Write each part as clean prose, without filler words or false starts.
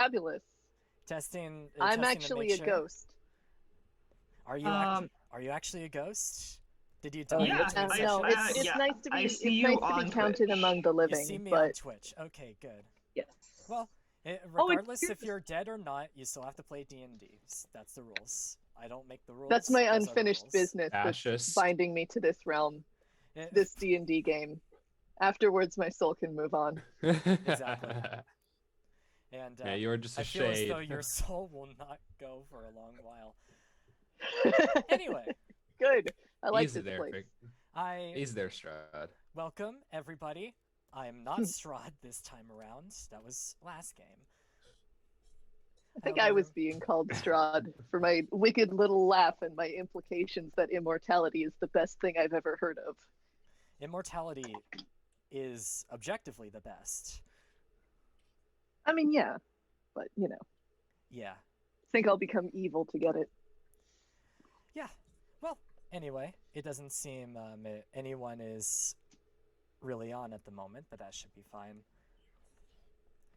Fabulous. I'm I'm to make actually a sure. ghost. Um, Are you actually a ghost? Did you Oh die yeah, between no, I sessions? it's yeah, nice to I be see you on counted among Twitch. the You see living, me on but Twitch. Okay, good. Yes. Well, Oh, and regardless if you're dead or not, you still have to play D&D. That's the rules. I don't make the that's rules. my Those are the unfinished rules. business that's Ashes. binding me to this realm, It, this D&D game. Afterwards, my soul can move on. exactly. And Yeah, you're just I a feel as though shade. your soul will not go for a long while. Anyway, Good. I like Easy this there, place. Vic. I Easy there, Strahd. welcome everybody. I am not Strahd this time around. That was last game. I think I was However, being called Strahd for my wicked little laugh and my implications that immortality is the best thing I've ever heard of. immortality is objectively the best. I mean, yeah, but Yeah. think I'll become evil to get it. Yeah. Well, anyway, it doesn't seem anyone is really on at the moment, but that should be fine.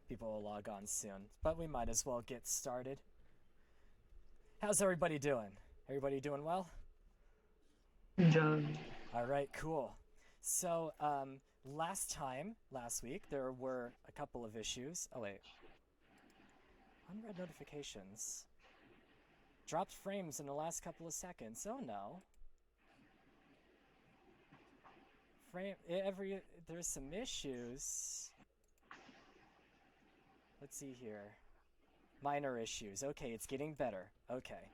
People will log on soon, but we might as well get started. How's everybody doing? Everybody doing well? Enjoy. All right, cool. So, last week, there were a couple of issues. Oh, wait. Unread notifications. Dropped frames in the last couple of seconds. Oh, no. There's some issues. Let's see here. Minor issues. Okay, it's getting better. Okay.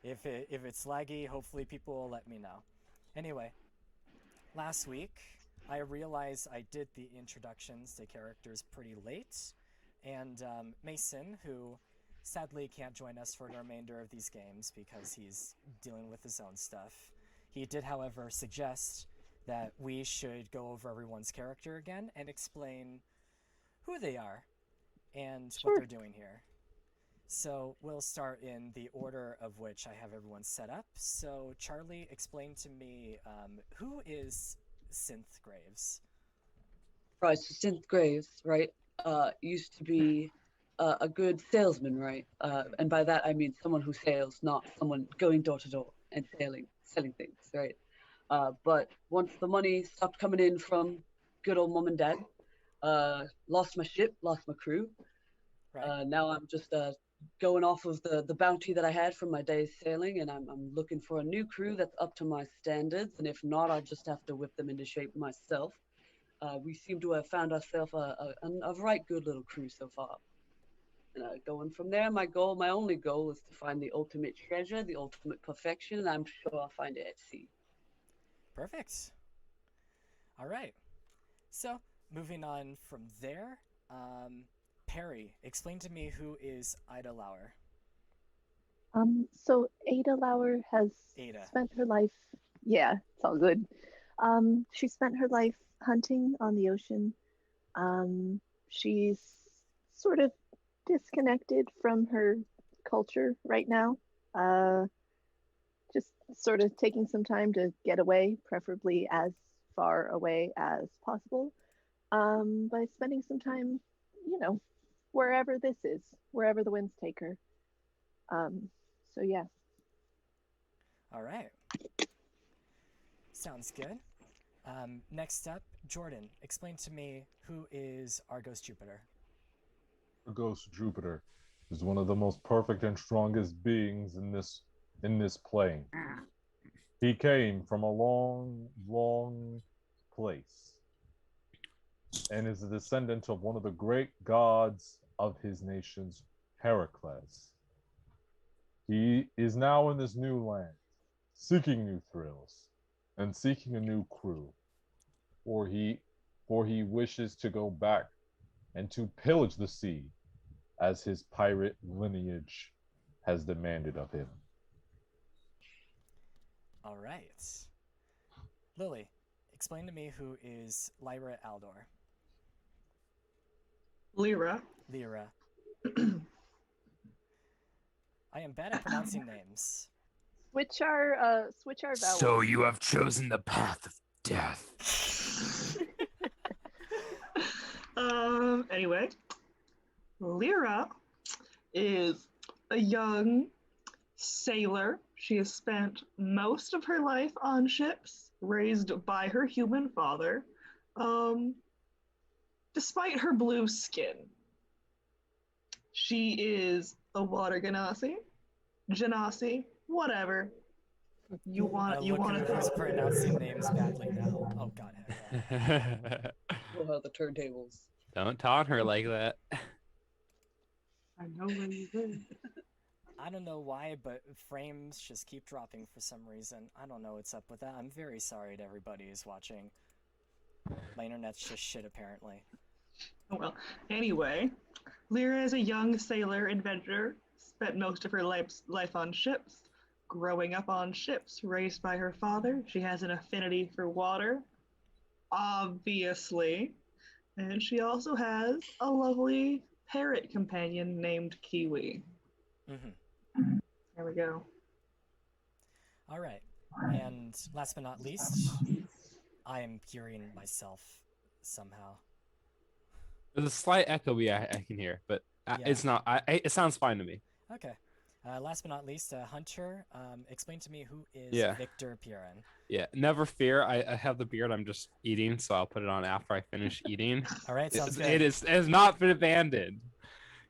If it's laggy, hopefully people will let me know. Anyway, last week I realized I did the introductions to characters pretty late, and Mason, who sadly can't join us for the remainder of these games because he's dealing with his own stuff, he did, however, suggest that we should go over everyone's character again and explain who they are and what Sure. they're doing here. So we'll start in the order of which I have everyone set up. So Charlie, explain to me who is Synth Graves? Right, so Synth Graves, right, used to be a good salesman, right? And by that I mean someone who sales, not someone going door to door and selling things, right? But once the money stopped coming in from good old mom and dad, lost my ship, lost my crew. Right. Now I'm just going off of the bounty that I had from my day's sailing, and I'm looking for a new crew that's up to my standards, and if not, I'll just have to whip them into shape myself. We seem to have found ourselves a right good little crew so far. And going from there, my only goal is to find the ultimate treasure, the ultimate perfection, and I'm sure I'll find it at sea. Perfect. All right. So moving on from there, Perry, explain to me who is Ida Lauer. So Ada Lauer has Ada. spent her life, yeah, it's all good. She spent her life hunting on the ocean. She's sort of disconnected from her culture right now. Just sort of taking some time to get away, preferably as far away as possible, by spending some time, wherever this is, wherever the winds take her. So yeah. All right. Sounds good. Next up, Jordan, explain to me who is Argos Jupiter. Argos Jupiter is one of the most perfect and strongest beings in this plane. He came from a long, long place and is a descendant of one of the great gods of his nations, Heracles. He is now in this new land, seeking new thrills and seeking a new crew, for he wishes to go back and to pillage the sea as his pirate lineage has demanded of him. All right. Lily, explain to me who is Lyra Aldor. Lyra. Lyra. I am bad at pronouncing names. Switch our vowels. So you have chosen the path of death. Anyway, Lyra is a young sailor. She has spent most of her life on ships, raised by her human father. Um, Despite her blue skin, she is a water genasi, whatever. You want Look to who's pronouncing names badly now. Oh god, heck. Oh, how the turntables. Don't taunt her like that. I know where you live. I don't know why, but frames just keep dropping for some reason. I don't know what's up with that. I'm very sorry to everybody who's watching. My internet's just shit, apparently. Oh, well, anyway, Lyra is a young sailor adventurer, spent most of her life on ships. Growing up on ships, raised by her father, she has an affinity for water, obviously. And she also has a lovely parrot companion named Kiwi. Mm-hmm. There we go. All right. And last but not least, I am hearing myself somehow. There's a slight echo I can hear, but Yeah. it's not. It sounds fine to me. Okay. Last but not least, Hunter, explain to me who is Yeah. Victor Piran. Yeah, never fear. I have the beard. I'm just eating, so I'll put it on after I finish eating. All right, sounds good. It has not been abandoned.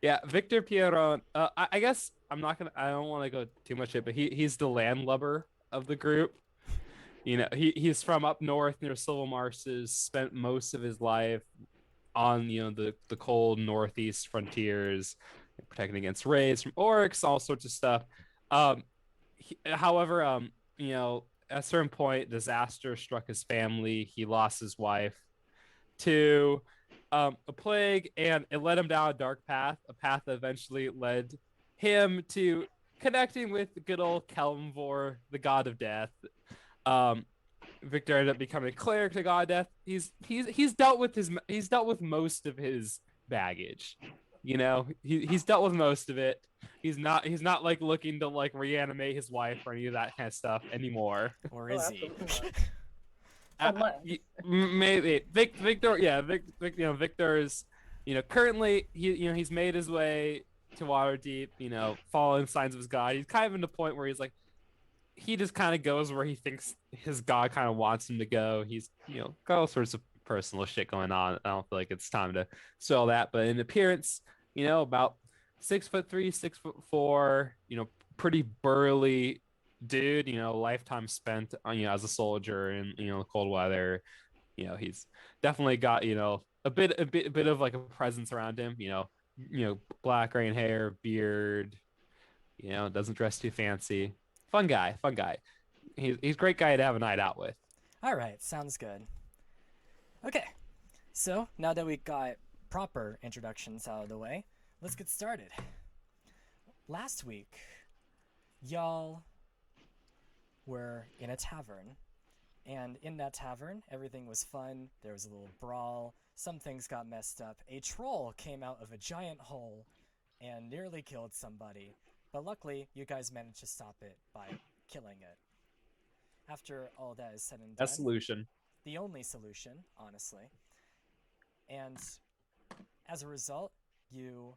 Yeah, Victor Pierron. I guess I'm not gonna. I don't want to go too much in, but he's the landlubber of the group. You know, he's from up north near Silver Marshes. Spent most of his life on the cold northeast frontiers, protecting against raids from orcs, all sorts of stuff. However, at a certain point, disaster struck his family. He lost his wife to a plague, and it led him down a dark path, a path that eventually led him to connecting with good old Kelmvor, the god of death. Victor ended up becoming a cleric to god of death. He's dealt with most of his baggage. He's dealt with most of it. He's not like looking to like reanimate his wife or any of that kind of stuff anymore. Or is he? Absolutely. Maybe Victor, yeah, Victor is, currently he's made his way to Waterdeep, following signs of his god. He's kind of in the point where he's like, he just kind of goes where he thinks his god kind of wants him to go. He's got all sorts of personal shit going on. I don't feel like it's time to sell that, but in appearance, about 6'3", 6'4", pretty burly dude, lifetime spent on as a soldier in cold weather. He's definitely got a bit of like a presence around him. Black graying hair, beard. Doesn't dress too fancy. Fun guy. He's a great guy to have a night out with. All right, sounds good. Okay, so now that we got proper introductions out of the way, let's get started. Last week, y'all were in a tavern, and in that tavern, everything was fun. There was a little brawl. Some things got messed up. A troll came out of a giant hole and nearly killed somebody, but luckily, you guys managed to stop it by killing it. After all that is said and done, Best solution. the only solution, honestly. And as a result, you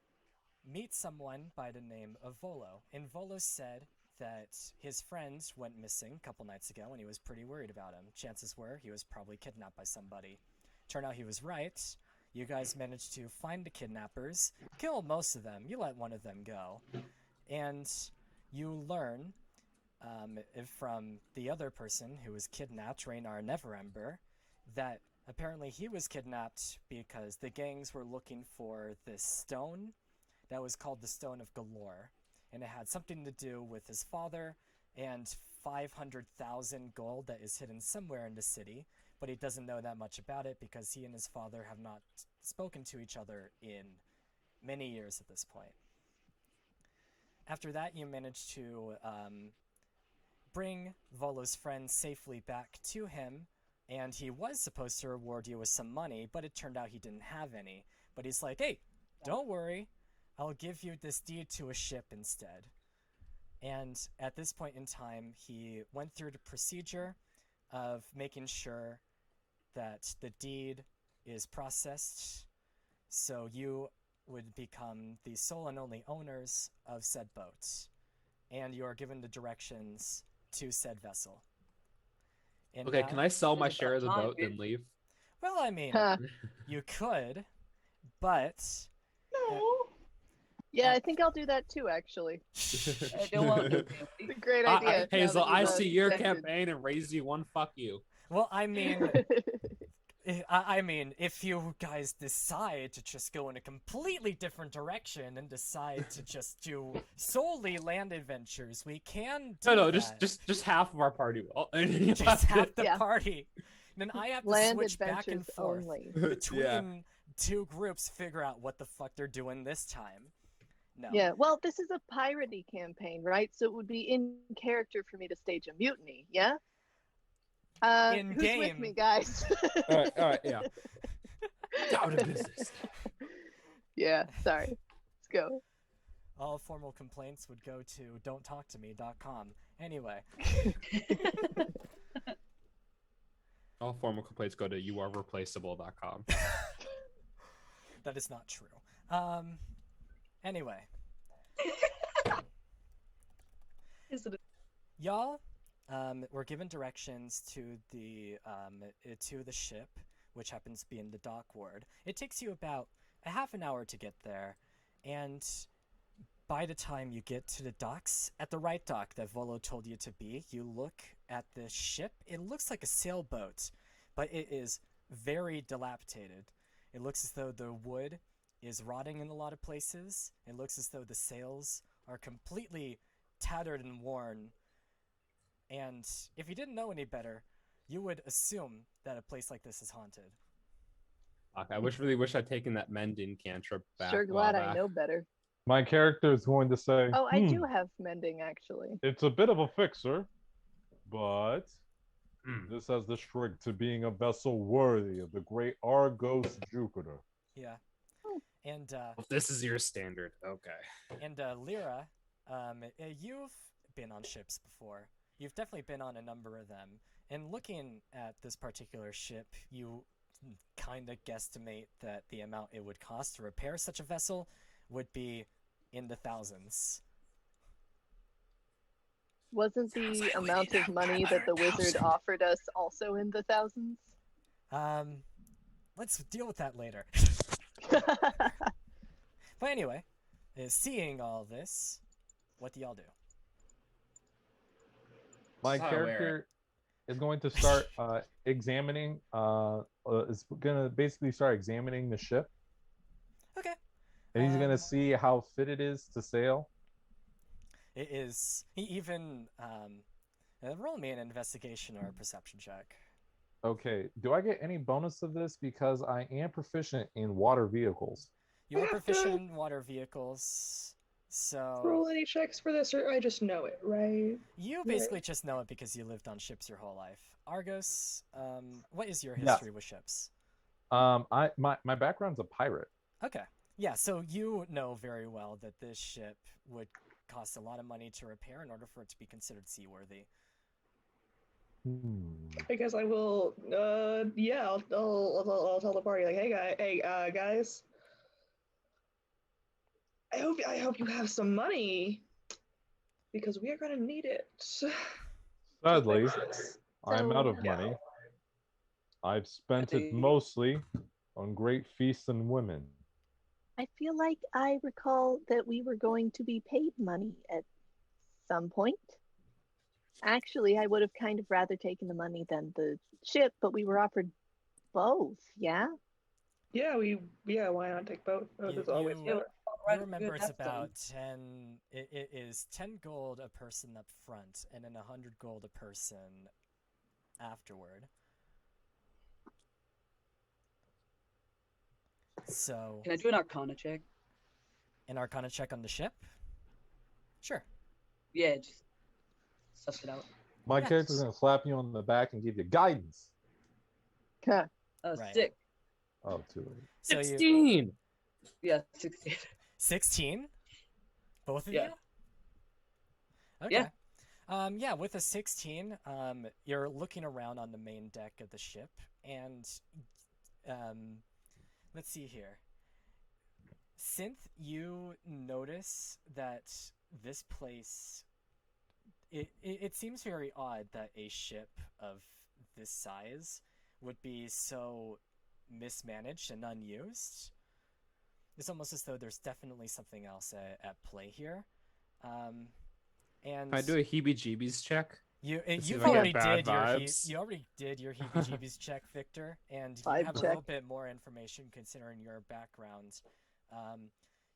meet someone by the name of Volo. And Volo said that his friends went missing a couple nights ago and he was pretty worried about him. Chances were he was probably kidnapped by somebody. Turned out he was right. You guys managed to find the kidnappers, kill most of them. You let one of them go. And you learn from the other person who was kidnapped, Raynar Neverember, that apparently he was kidnapped because the gangs were looking for this stone that was called the Stone of Galore. And it had something to do with his father and 500,000 gold that is hidden somewhere in the city, but he doesn't know that much about it because he and his father have not spoken to each other in many years at this point. After that, you managed to bring Volo's friend safely back to him, and he was supposed to reward you with some money, but it turned out he didn't have any. But he's like, hey, don't worry, I'll give you this deed to a ship instead. And at this point in time, he went through the procedure of making sure that the deed is processed. So you would become the sole and only owners of said boat, and you are given the directions to said vessel. And Okay, now, can I sell my It's share of the about boat time, then leave? well, I mean, Huh. you could, but No. Yeah, I think I'll do that too, actually. I don't want to. It's a great idea. now Hazel, that you've, I see your suggested. campaign and raise you one. Fuck you. well, I mean, I mean, if you guys decide to just go in a completely different direction and decide to just do solely land adventures, we can do No, that. just half of our party will. Just half the Yeah. party. Then I have to Land switch back and adventures forth only. between Yeah. two groups, figure out what the fuck they're doing this time. No. Yeah, well, this is a piratey campaign, right? So it would be in character for me to stage a mutiny, yeah? In who's game. with me, guys? All right, yeah. Out of business. Yeah, sorry. Let's go. All formal complaints would go to don'ttalktome.com. Anyway, All formal complaints go to youarereplaceable.com. that is not true. Anyway, y'all were given directions to the ship, which happens to be in the dock ward. It takes you about a half an hour to get there, and by the time you get to the docks, at the right dock that Volo told you to be, you look at the ship. It looks like a sailboat, but it is very dilapidated. It looks as though the wood is rotting in a lot of places. It looks as though the sails are completely tattered and worn. And if you didn't know any better, you would assume that a place like this is haunted. Fuck, I really wish I'd taken that mending cantrip back. Sure a while glad I back. know better. My character is going to say, Oh, I do have mending, actually. It's a bit of a fixer, but Hmm. this has the shriek to being a vessel worthy of the great Argos Jupiter. Yeah. Oh. And If this is your standard, okay. And Lyra, you've been on ships before. You've definitely been on a number of them. And looking at this particular ship, you kind of guesstimate that the amount it would cost to repair such a vessel would be in the thousands. Wasn't the amount of money that the wizard offered us also in the thousands? Let's deal with that later. But anyway, seeing all this, what do y'all do? My Not character is going to start examining, is going to basically start examining the ship. Okay. And he's going to see how fit it is to sail. It is. He even roll me an investigation or a perception check. Okay, do I get any bonus of this because I am proficient in water vehicles? You are have to- proficient in water vehicles, so Roll any checks for this, or I just know it, right? you Right. basically just know it because you lived on ships your whole life. Argos, what is your Yeah. history with ships? My background's a pirate. Okay. Yeah, so you know very well that this ship would cost a lot of money to repair in order for it to be considered seaworthy. I guess I will. Yeah, I'll tell the party like, hey guys. I hope you have some money because we are gonna need it. Sadly, I'm So- out of money. I've spent it mostly on great feasts and women. I feel like I recall that we were going to be paid money at some point. Actually, I would have kind of rather taken the money than the ship, but we were offered both, yeah? Yeah, why not take both? There's always you- better. You remember it's about 10, it is 10 gold a person up front, and then 100 gold a person afterward. So, Can I do an Arcana check? an Arcana check on the ship? Sure. Yeah, just suss it out. My Yes. character's going to slap you on the back and give you guidance. Huh. Right. 6. Oh, too late. So you 16! Yeah, 16. 16? Both of Yeah. you? Okay. Yeah, with a 16, you're looking around on the main deck of the ship, and let's see here. Synth, you notice that this place, it seems very odd that a ship of this size would be so mismanaged and unused. It's almost as though there's definitely something else at play here. And Can I do a heebie-jeebies check? you see you've if I get already bad did your vibes. you already did your heebie-jeebies check, Victor, and you Vibe have a check. little bit more information considering your background.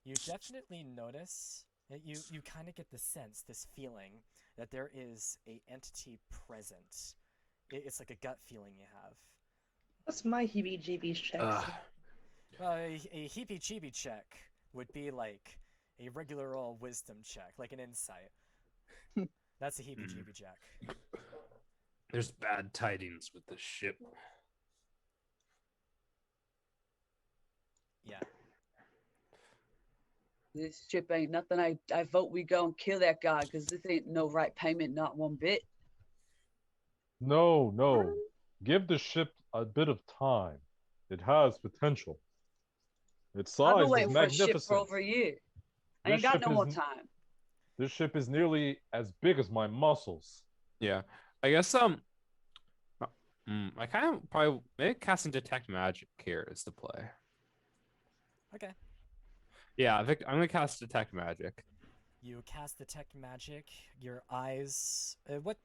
You definitely notice that you kind of get the sense, this feeling that there is a entity present. It's like a gut feeling you have. What's my heebie-jeebies check? A heebie-jeebie check would be like a regular old wisdom check, like an insight. That's a heebie-jeebie check. There's bad tidings with the ship. Yeah. This ship ain't nothing. I vote we go and kill that guy because this ain't no right payment, not one bit. No, no. Give the ship a bit of time. It has potential. Its I've been size is waiting for a ship magnificent. for over a year. I This ain't got ship no more is- time. This ship is nearly as big as my muscles. Yeah, I guess I kind of probably maybe casting detect magic here is the play. Okay. Yeah, Vic, I'm gonna cast detect magic. You cast detect magic. Your eyes. What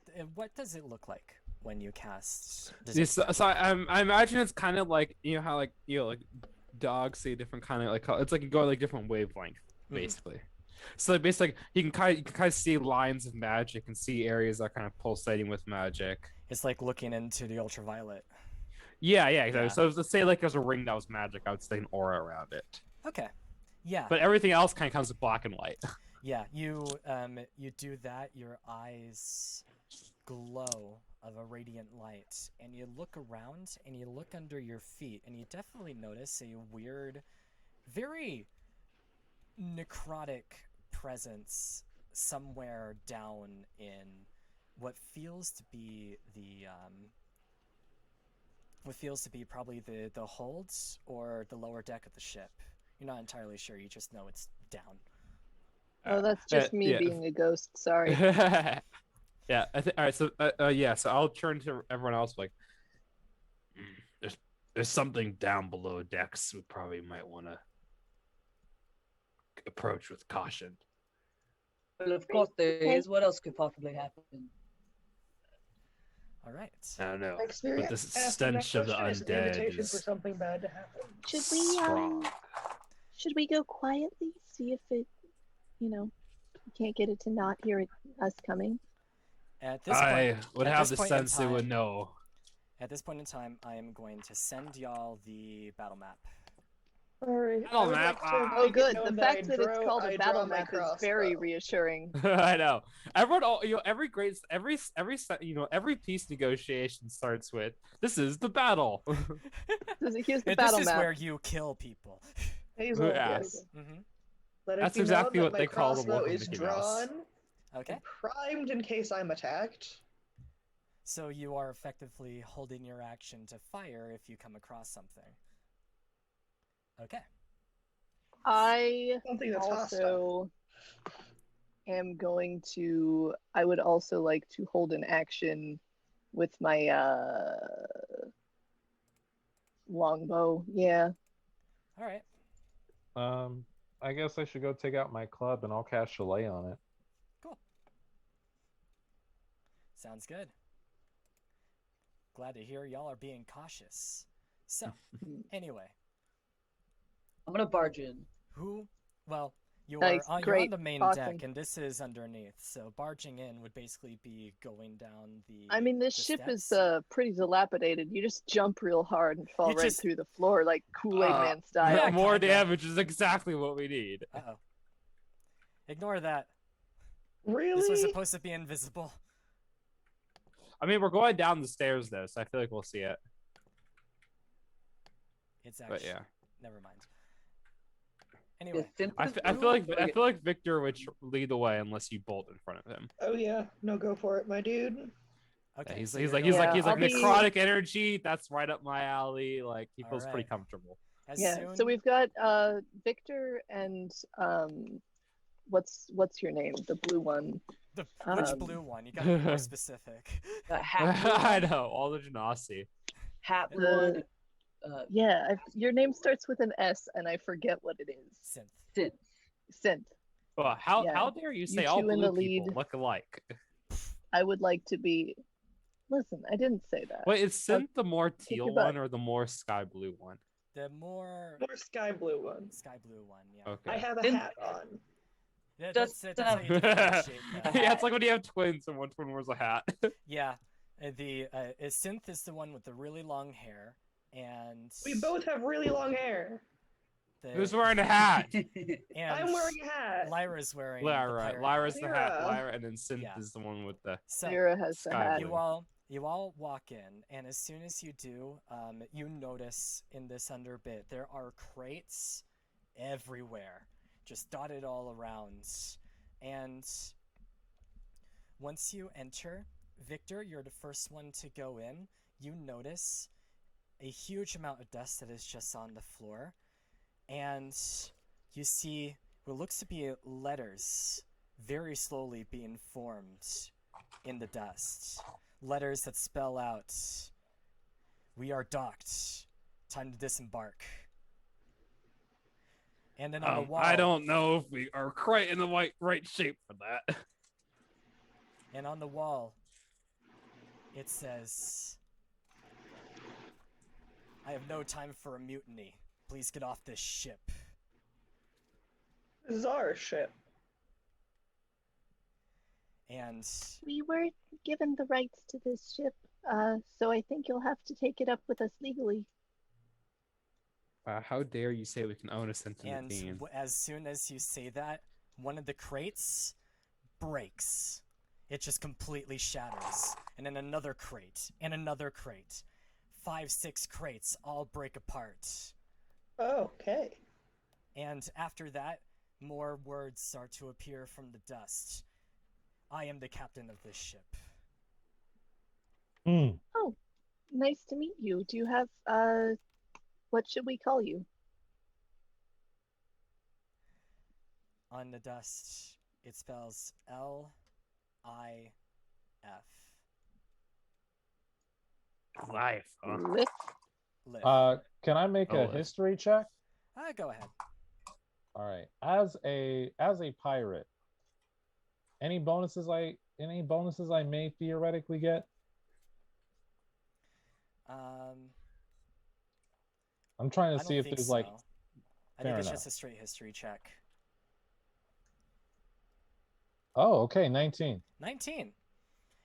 does it look like when you cast detect Yes, magic? so I imagine it's kind of like how like dogs see different kind of like it's like you go like different wavelength basically. So like, basically you can kind of see lines of magic and see areas that are kind of pulsating with magic. It's like looking into the ultraviolet. Yeah, exactly. Yeah. So let's say like there's a ring that was magic, I would say an aura around it. Okay. Yeah. But everything else kind of comes with black and white. Yeah. You do that. Your eyes glow of a radiant light, and you look around and you look under your feet, and you definitely notice a weird, very necrotic presence somewhere down in what feels to be probably the holds or the lower deck of the ship. You're not entirely sure. You just know it's down. Oh, that's just me yeah. being a ghost. Sorry. Yeah, I think all right. So so I'll turn to everyone else like There's something down below decks we probably might want to approach with caution. Well, of course there is. What else could possibly happen? All right. I don't know. Experience. But the Asking that stench of the question is an undead invitation is for something bad to happen. Should we go quietly, see if it, can't get it to not hear us coming? At this I point, would at have this the point in sense it would time- know. At this point in time, I am going to send y'all the battle map. Alright. Battle map, Oh, good. The fact that it's called a battle map is very reassuring. reassuring. I know. Everyone, every peace negotiation starts with "This is the battle." Here's the And battle this is map. where you kill people. Hazel, Yeah. Mm-hmm. let it That's be known exactly that what my they call the crossbow Welcome is Mickey Mouse. drawn Okay. and primed in case I'm attacked. So you are effectively holding your action to fire if you come across something. Okay. I Something that's hostile. also am going to. I would also like to hold an action with my longbow. Yeah. All right. I guess I should go take out my club and I'll cast Chalet on it. Cool. Sounds good. Glad to hear y'all are being cautious. So, anyway, I'm gonna barge in. you're Nice, on great, the main awesome. deck, and this is underneath. So barging in would basically be going down the. I mean, this the ship is steps. pretty dilapidated. You just jump real hard and fall You right just- through the floor like Kool-Aid Man style. Yeah, More kinda. damage is exactly what we need. Uh-oh. Ignore that. Really? This was supposed to be invisible. I mean, we're going down the stairs though, so I feel like we'll see it. It's actually. But yeah, Never mind. Anyway, I feel like Victor would lead the way unless you bolt in front of him. Oh yeah, no, go for it, my dude. okay. He's so like you're going- I'll be- necrotic energy. That's right up my alley. Like he feels pretty Alright. comfortable. As Yeah. soon So we've got Victor and what's your name? The blue one. which Um, blue one? You gotta be more specific. Got hat blue I one, know all the Genasi. hat blue The- one, yeah, your name starts with an S, and I forget what it is. Synth. synth. Synth. Well, Yeah. how dare you say You all two in blue the people lead. look alike? I would like to be. Listen, I didn't say that. Wait, is Synth the more kick teal your butt. one or the more sky blue one? The more More sky blue one. sky blue one, yeah. Okay. I have a Didn't- hat on. Yeah, Just, that's how you differentiate them. Yeah, it's like when you have twins and one twin wears a hat. Yeah, Synth is the one with the really long hair, and We both have really long hair. Who's wearing a hat? and I'm wearing a hat. Lyra's wearing the Lyra. pirate Lyra's hat. the hat. Lyra. Lyra, and then Synth Yeah. is the one with the So Lyra has the sky hat. blue. you all walk in, and as soon as you do, you notice in this underbit there are crates everywhere, just dotted all around. And once you enter, Victor, you're the first one to go in. You notice a huge amount of dust that is just on the floor, and you see what looks to be letters very slowly being formed in the dust. Letters that spell out, "We are docked. Time to disembark." And then on the wall, I don't know if we are quite in the right shape for that. and on the wall, it says, "I have no time for a mutiny. Please get off this ship." This is our ship. And We were given the rights to this ship, so I think you'll have to take it up with us legally. How dare you say we can own a sentient and being? as soon as you say that, one of the crates breaks. It just completely shatters. And then another crate, and another crate. 5, 6 crates all break apart. Okay. And after that, more words start to appear from the dust. "I am the captain of this ship." Hmm. Oh, nice to meet you. Do you have what should we call you? On the dust, it spells LIF. Life. Huh? Lift? Lift. Can I make a Oh, history check? Go ahead. All right. As a pirate, any bonuses I may theoretically get? I'm trying I to see don't if think there's so. like. I fair think it's enough. just a straight history check. Oh, okay, 19. 19.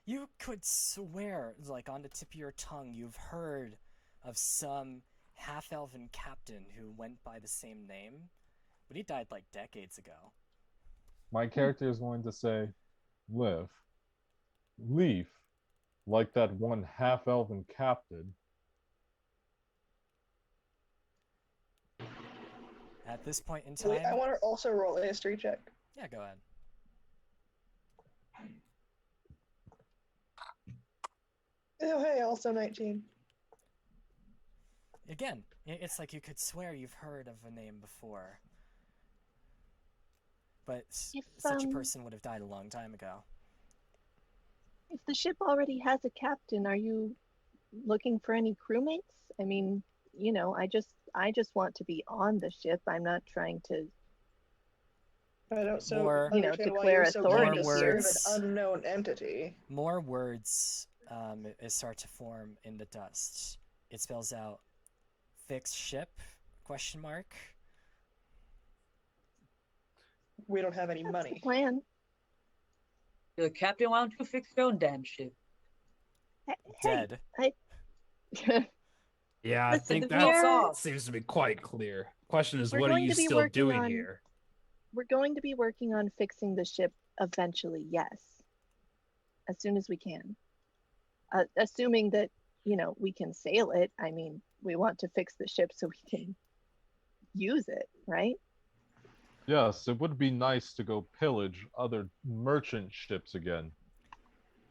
You could swear, like on the tip of your tongue, you've heard of some half-elven captain who went by the same name, but he died like decades ago. My character is going to say, leaf, like that one half-elven captain. At this point in Wait, I time, want to also roll a history check. yeah, go ahead. Oh, hey, also 19. Again, it's like you could swear you've heard of a name before, but If, such a person would have died a long time ago. If the ship already has a captain, are you looking for any crewmates? I mean, I just want to be on the ship. I'm not trying to. I don't so More- understand why declare you're so keen authority to serve words. an unknown entity. More words start to form in the dust. It spells out "fixed ship?" ? We don't have any That's money. the plan. The captain, why don't you fix your own damn ship? Dead. Yeah, I Listen, think the that wheels off. seems to be quite clear. Question is, We're what are going you to be still working doing on- here? We're going to be working on fixing the ship eventually, yes. As soon as we can. Assuming that, we can sail it. I mean, we want to fix the ship so we can use it, right? Yes, it would be nice to go pillage other merchant ships again.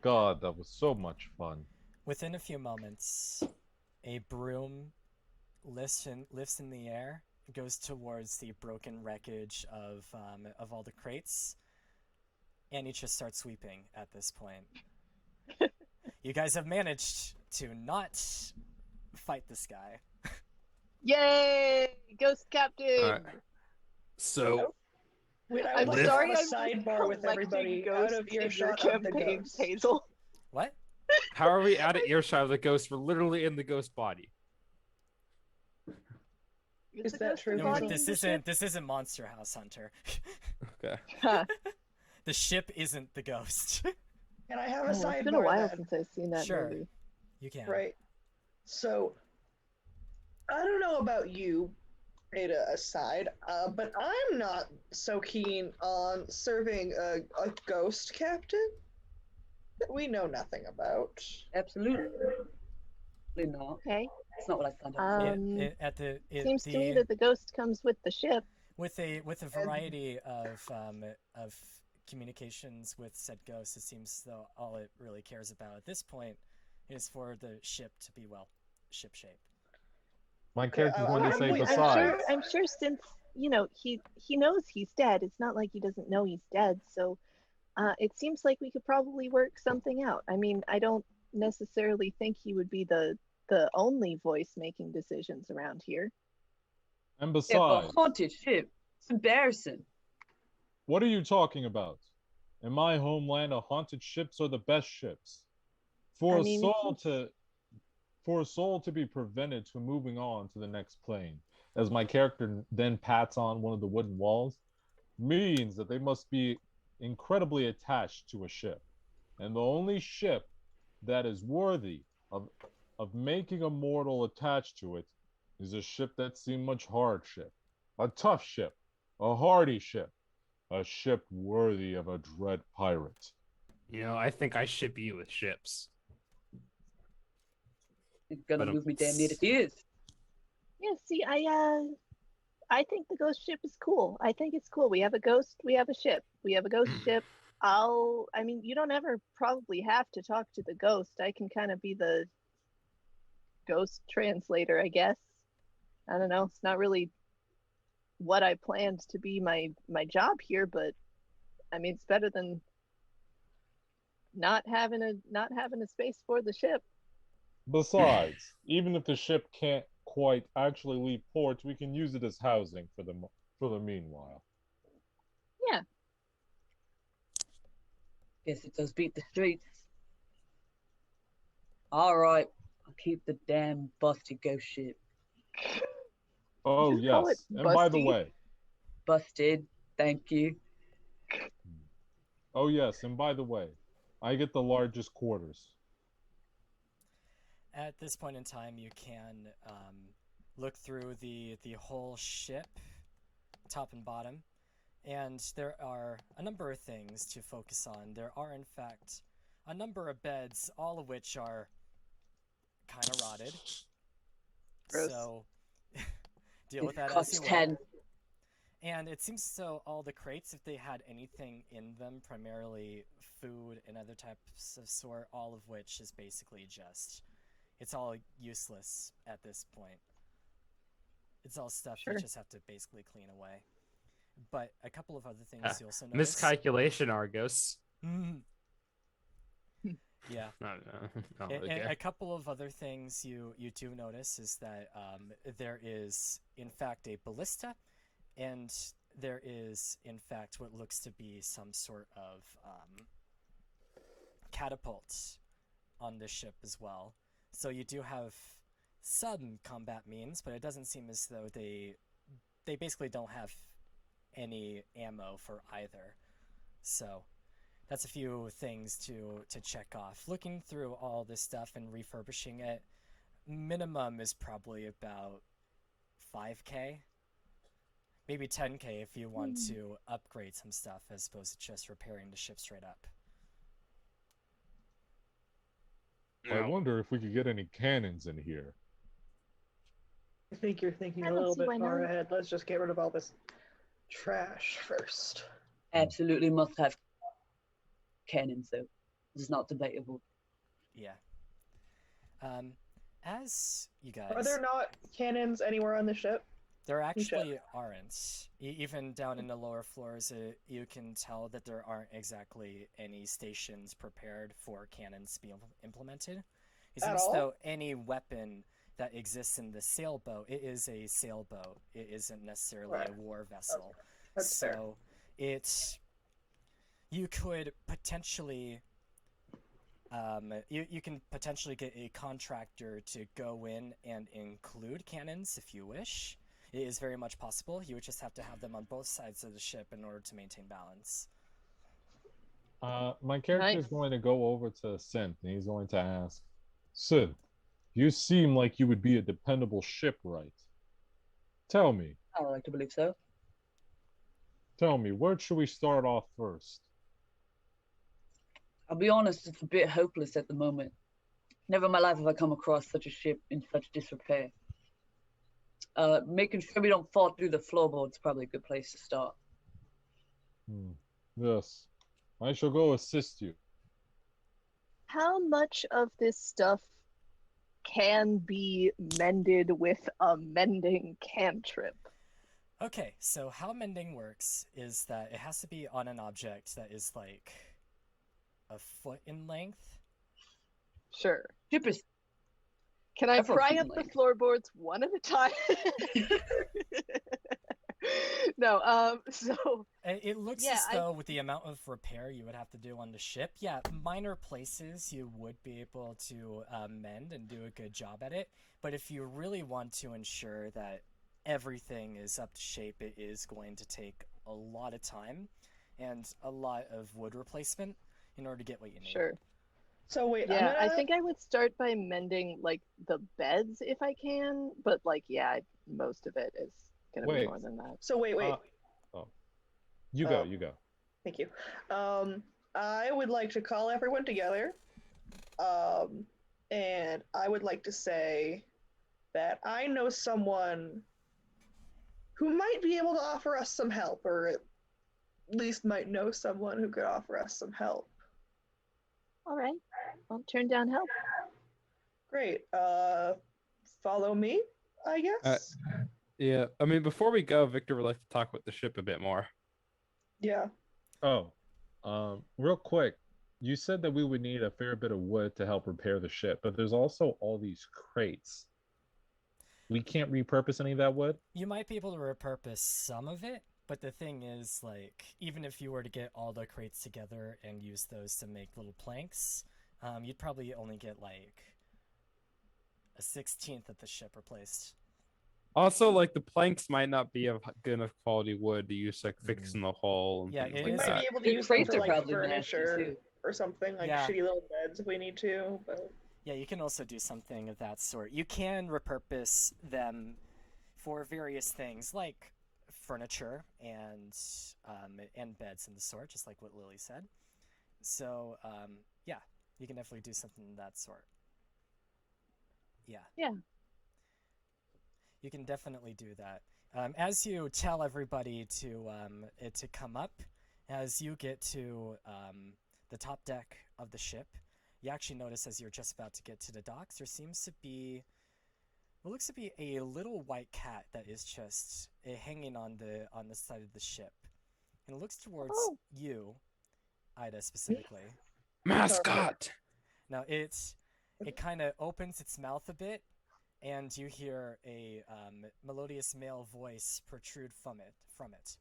God, that was so much fun. Within a few moments, a broom lifts in the air, goes towards the broken wreckage of all the crates, and he just starts sweeping at this point. You guys have managed to not fight this guy. Yay! Ghost Captain! All right. So Wait, I I'm would like sorry, to I'm have a just sidebar with collecting everybody ghosts out of in your earshot of the campaigns, ghost. Hazel. What? How are we out of earshot of the ghost? We're literally in the ghost body. Is the that ghost true, No, Hazel? but embodying the ship? this isn't Monster House Hunter. Okay. Huh. The ship isn't the ghost. Can I have a Oh, it's sidebar been a while then? since I've seen that Sure. movie. You can. Right. So, I don't know about you, Ada aside, but I'm not so keen on serving a ghost captain that we know nothing about. Absolutely not. Okay. That's not what I signed up for. Seems to me that the ghost comes with the ship. with a variety of communications with said ghost, it seems though all it really cares about at this point is for the ship to be ship shape. My character's going to say wait, besides. I'm sure since he knows he's dead. It's not like he doesn't know he's dead. So it seems like we could probably work something out. I mean, I don't necessarily think he would be the only voice making decisions around here. And Yeah, but besides, haunted ship. It's embarrassing. what are you talking about? In my homeland, haunted ships are the best ships. For I a mean, soul to be prevented from moving on to the next plane, as my character then pats on one of the wooden walls, means that they must be incredibly attached to a ship. And the only ship that is worthy of making a mortal attached to it is a ship that's seen much hardship. A tough ship, a hardy ship, a ship worthy of a dread pirate. you know, I think I ship you with ships. It's gonna But, move me damn near to tears. yeah. See, I think the ghost ship is cool. I think it's cool. We have a ghost. We have a ship. We have a ghost ship. I mean, you don't ever probably have to talk to the ghost. I can kind of be the ghost translator, I guess. I don't know. It's not really what I planned to be my job here, but I mean, it's better than not having a space for the ship. Besides, even if the ship can't quite actually leave port, we can use it as housing for the meanwhile. Yeah. Guess it does beat the streets. Alright, I'll keep the damn busted ghost ship. Oh, Did you call yes. it And by the busty? way, Busted, thank you. oh, yes. And by the way, I get the largest quarters. At this point in time, you can look through the whole ship, top and bottom, and there are a number of things to focus on. There are, in fact, a number of beds, all of which are kind of rotted. Gross. So deal with It that as costs you will. 10. And it seems so all the crates, if they had anything in them, primarily food and other types of sort, all of which is basically just, it's all useless at this point. It's all stuff Sure. you just have to basically clean away. But a couple of other things you also notice. Miscalculation, Argos. Mhm. Yeah. No, And a couple of other things you do notice is that there is, in fact, a ballista, and there is, in fact, what looks to be some sort of catapult on this ship as well. So you do have some combat means, but it doesn't seem as though they basically don't have any ammo for either. So that's a few things to check off. Looking through all this stuff and refurbishing it, minimum is probably about 5K, maybe 10K if you want to upgrade some stuff as opposed to just repairing the ship straight up. I wonder if we could get any cannons in here. I think you're thinking I a don't little see bit why far not. ahead. Let's just get rid of all this trash first. Absolutely must have cannons, though. This is not debatable. Yeah. As you guys, Are there not cannons anywhere on the ship? there You check. actually aren't. Even down in the lower floors, you can tell that there aren't exactly any stations prepared for cannons to be implemented. It At seems all? though any weapon that exists in the sailboat, it is a sailboat. It isn't necessarily Right. a war vessel. That's fair. So you could potentially you can potentially get a contractor to go in and include cannons if you wish. It is very much possible. You would just have to have them on both sides of the ship in order to maintain balance. My character is Nice. going to go over to Synth and he's going to ask, Synth, you seem like you would be a dependable shipwright. Tell me, I would like to believe so. where should we start off first? I'll be honest, it's a bit hopeless at the moment. Never in my life have I come across such a ship in such disrepair. Making sure we don't fall through the floorboards is probably a good place to start. Yes, I shall go assist you. How much of this stuff can be mended with a mending cantrip? Okay, so how mending works is that it has to be on an object that is like a foot in length. Sure. Ship is Can I Several pry feet up in the length. floorboards one at a time? No, so It looks Yeah, as though with the amount of repair you would have to do on the ship, yeah, minor places you would be able to mend and do a good job at it. But if you really want to ensure that everything is up to shape, it is going to take a lot of time and a lot of wood replacement in order to get what you need. sure. So wait, Yeah, I think I would start by mending like the beds if I can, but like yeah, most of it is gonna be Wait. more than that. So wait. You go, you go. Thank you. I would like to call everyone together. And I would like to say that I know someone who might be able to offer us some help, or at least might know someone who could offer us some help. All right, I'll turn down help. Great. Follow me, I guess. Yeah, I mean, before we go, Victor would like to talk with the ship a bit more. Yeah. Oh, real quick, you said that we would need a fair bit of wood to help repair the ship, but there's also all these crates. We can't repurpose any of that wood? You might be able to repurpose some of it, but the thing is, like, even if you were to get all the crates together and use those to make little planks, you'd probably only get like a 16th of the ship replaced. Also, like, the planks might not be of good enough quality wood to use, like, fixing the hull and Yeah, things it We like is might a- be able to The use them crates for are like probably nasty, furniture too. or something, like Yeah. shitty little beds if we need to. But Yeah, you can also do something of that sort. You can repurpose them for various things, like furniture and beds and the sort, just like what Lily said. So yeah, you can definitely do something of that sort. Yeah. Yeah. You can definitely do that. As you tell everybody to come up, as you get to the top deck of the ship, you actually notice as you're just about to get to the docks, there seems to be what looks to be a little white cat that is just hanging on the side of the ship, and it looks towards Oh. you, Ida specifically. Mascot! Now it kind of opens its mouth a bit, and you hear a melodious male voice protrude from it.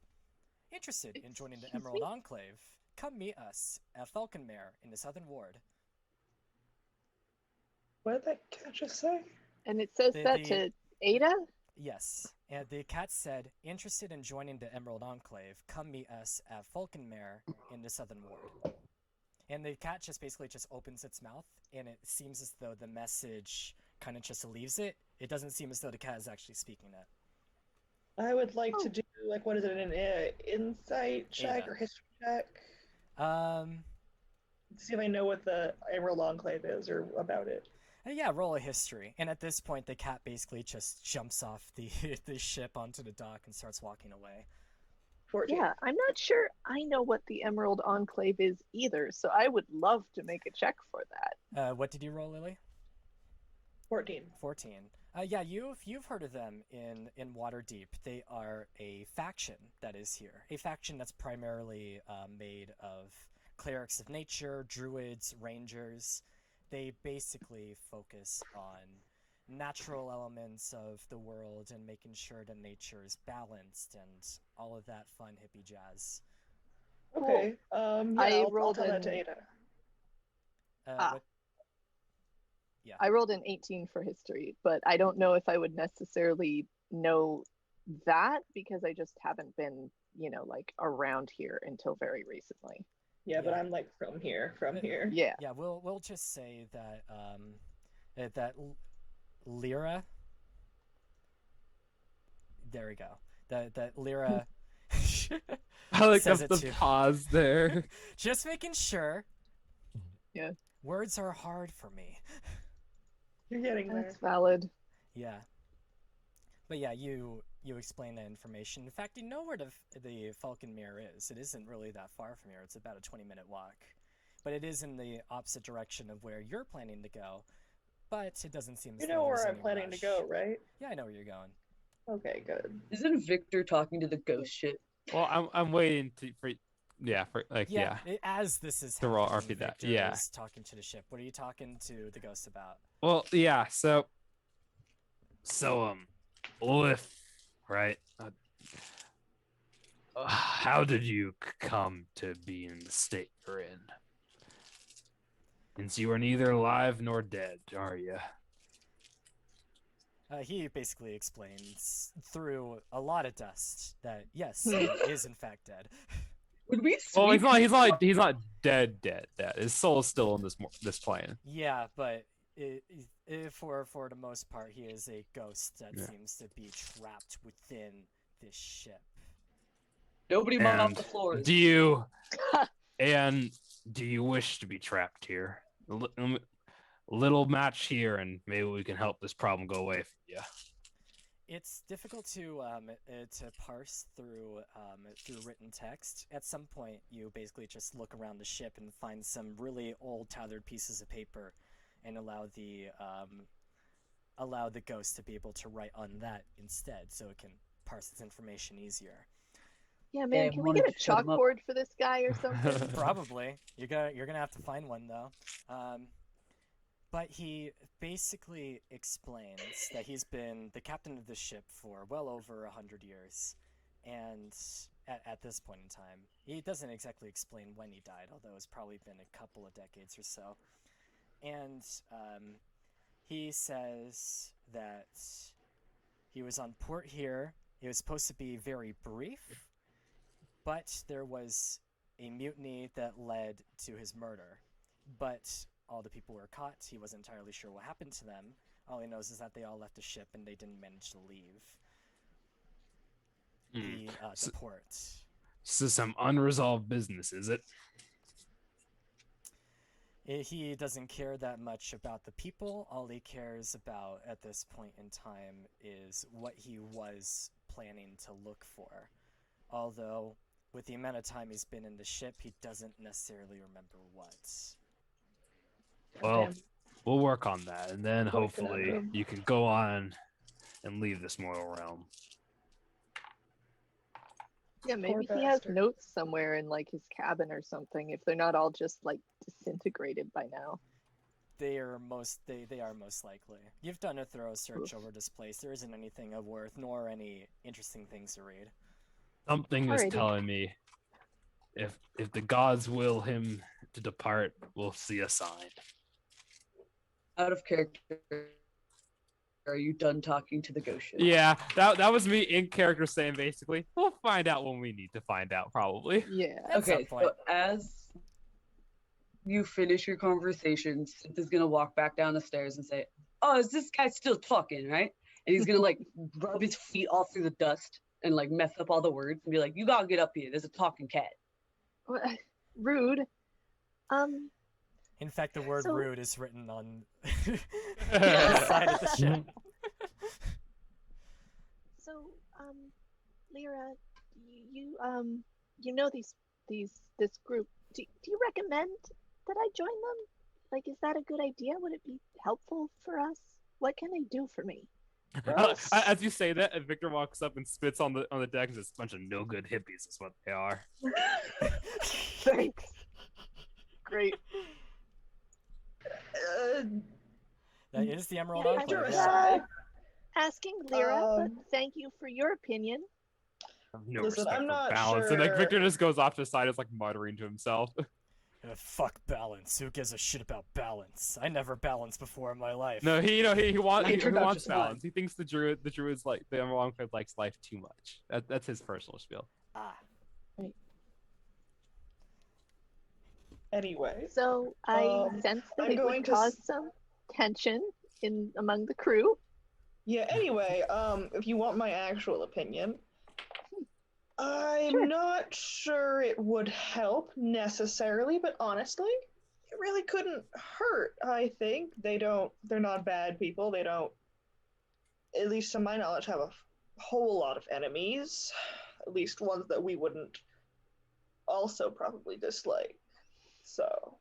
Interested in joining the Excuse Emerald me? Enclave? Come meet us at Falconmere in the Southern Ward. what did that cat just say? And it says that to Ada? Yes, and the cat said, interested in joining the Emerald Enclave, come meet us at Falconmere in the Southern Ward. And the cat just basically just opens its mouth, and it seems as though the message kind of just leaves it. It doesn't seem as though the cat is actually speaking it. I would like to do like what is it, an insight check Ada. or history check? Um, See if I know what the Emerald Enclave is or about it. yeah, roll a history. And at this point, the cat basically just jumps off the the ship onto the dock and starts walking away. 14. Yeah, I'm not sure I know what the Emerald Enclave is either, so I would love to make a check for that. What did you roll, Lily? 14. 14. Yeah, you've heard of them in Waterdeep. They are a faction that is here. A faction that's primarily made of clerics of nature, druids, rangers. They basically focus on natural elements of the world and making sure that nature is balanced and all of that fun hippie jazz. Okay. Yeah, I I'll rolled tell that to an- Ada. What? Yeah. I rolled an 18 for history, but I don't know if I would necessarily know that because I just haven't been, like around here until very recently. Yeah, but Yeah. I'm like from here. Yeah. Yeah, we'll just say that that Lyra. There we go. That Lyra. I like says the it too. pause there. Just making sure. Yeah. Words are hard for me. You're getting there. That's valid. Yeah. But yeah, you explain that information. In fact, you know where the Falcon Mirror is. It isn't really that far from here. It's about a 20-minute walk. But it is in the opposite direction of where you're planning to go. But it doesn't seem as You though know there's where I'm any planning rush. to go, right? Yeah, I know where you're going. Okay, good. Isn't Victor talking to the ghost ship? Well, I'm waiting for As this is To roll happening, RP that, Victor yeah. is talking to the ship. What are you talking to the ghost about? Well, yeah. So Olif, right? How did you come to be in the state you're in? Since you are neither alive nor dead, are you? He basically explains through a lot of dust that yes, he is in fact dead. Would we well, sweep? he's not dead. His soul is still on this plane. Yeah, but for the most part, he is a ghost that Yeah. seems to be trapped within this ship. Nobody mopped And the floors. do you wish to be trapped here? Little match here, and maybe we can help this problem go away from you. It's difficult to parse through written text. At some point, you basically just look around the ship and find some really old, tattered pieces of paper, and allow the ghost to be able to write on that instead, so it can parse its information easier. Yeah, man, Yeah, can we wanted get a to shut 'em up. chalkboard for this guy or something? Probably. You're gonna have to find one though. But he basically explains that he's been the captain of the ship for well over 100 years, and at this point in time, he doesn't exactly explain when he died, although it's probably been a couple of decades or so. And he says that he was on port here. It was supposed to be very brief, but there was a mutiny that led to his murder. But all the people were caught. He wasn't entirely sure what happened to them. All he knows is that they all left the ship and they didn't manage to leave the port. So some unresolved business, is it? He doesn't care that much about the people. All he cares about at this point in time is what he was planning to look for. Although, with the amount of time he's been in the ship, he doesn't necessarily remember what. Well, Damn. we'll work on that, and then Working on hopefully them. you can go on and leave this mortal realm. Yeah, maybe Poor he has bastard. notes somewhere in like his cabin or something. If they're not all just like disintegrated by now. They are most likely. You've done a thorough search over this place. There isn't anything of worth, nor any interesting things to read. Something is Alrighty. telling me if the gods will him to depart, we'll see a sign. Out of character. Are you done talking to the ghost ship? Yeah, that was me in character saying basically, we'll find out when we need to find out, probably. Yeah. At some Okay, point. so as you finish your conversation, Synth is gonna walk back down the stairs and say, "Oh, is this guy still talking, right?" And he's gonna like rub his feet all through the dust and like mess up all the words and be like, "You gotta get up here. There's a talking cat." Rude. In fact, the word So- rude is written on the side of the ship. So, Lyra, you know this group. Do you recommend that I join them? Like, is that a good idea? Would it be helpful for us? What can they do for me? As you say that, Victor walks up and spits on the deck and says, "Bunch of no good hippies is what they are." Thanks. Great. That is the Emerald Yeah, Enclave. I Yeah. was asking Lyra, but thank you for your opinion. No Listen, respect I'm for not balance. And like sure- Victor just goes off to the side, is like muttering to himself. Fuck balance. Who gives a shit about balance? I never balanced before in my life. No, he wants Introduction's fine. balance. He thinks the druid's like the Emerald Enclave likes life too much. That's his personal spiel. Ah. Anyway, So I sense that I'm it going would to cause some tension among the crew. yeah, anyway, if you want my actual opinion, I'm Sure. not sure it would help necessarily, but honestly, it really couldn't hurt, I think. They're not bad people. They don't, at least to my knowledge, have a whole lot of enemies. At least ones that we wouldn't also probably dislike. So,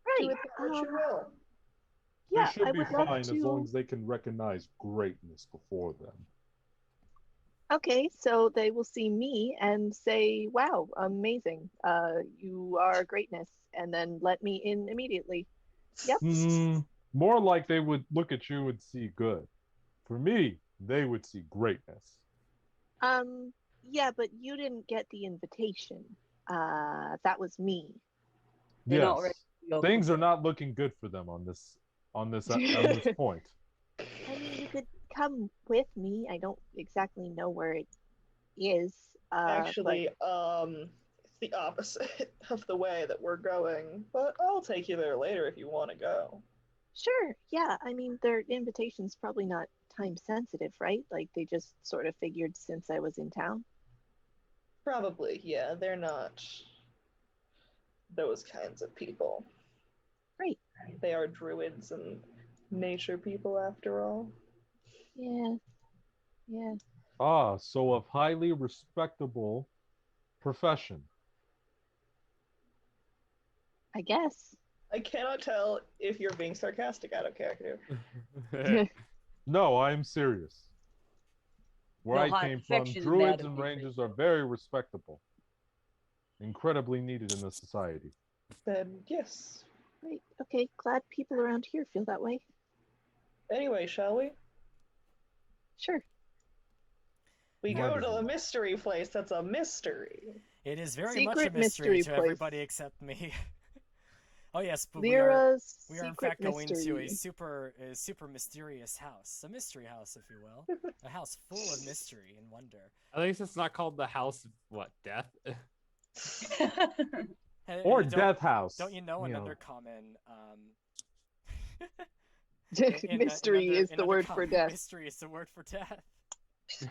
do Right. with that what you will. Yeah, they should I be would fine love as to. long as they can recognize greatness before them. Okay, so they will see me and say, "Wow, amazing! You are greatness," and then let me in immediately. Yep. More like they would look at you and see good. For me, they would see greatness. Yeah, but you didn't get the invitation. That was me. They're not Yes, ready to go things for- are not looking good for them on this point. I mean, you could come with me. I don't exactly know where it is. Actually, it's the opposite of the way that we're going, but I'll take you there later if you want to go. Sure. Yeah. I mean, their invitation's probably not time sensitive, right? Like they just sort of figured since I was in town. Probably, yeah, they're not those kinds of people. Great. They are druids and nature people after all. Yeah. Yeah. Ah, so of highly respectable profession. I guess. I cannot tell if you're being sarcastic out of character. No, I am serious. Where No I high came from, perfection in druids that, and if you rangers are very respectable. Incredibly needed in the society. Then, yes. Great. Okay. Glad people around here feel that way. Anyway, shall we? Sure. We Might go as to the well. mystery place that's a mystery. It is very much a Secret mystery mystery to place. everybody except me. Oh yes, but Lyra's we are in secret fact going to mystery. a super mysterious house, a mystery house, if you will, a house full of mystery and wonder. At least it's not called the House of what, Death? Hey, Or don't- Death House. Don't you know You another common Mystery is the word for death. Mystery is the word for death.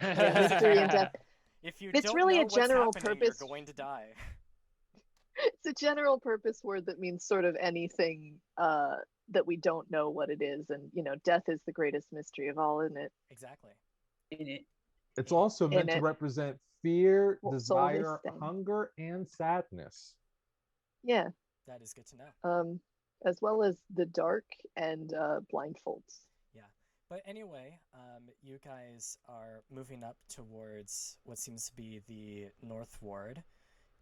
Yeah, mystery and death. If you It's don't really know a what's general happening, purpose. you're going to die. It's a general purpose word that means sort of anything that we don't know what it is, and death is the greatest mystery of all, isn't it? Exactly. in it. It's also meant to it. represent fear, Well, desire, soulless thing. hunger, and sadness. That is good to know. As well as the dark and blindfolds. But anyway, you guys are moving up towards what seems to be the North Ward.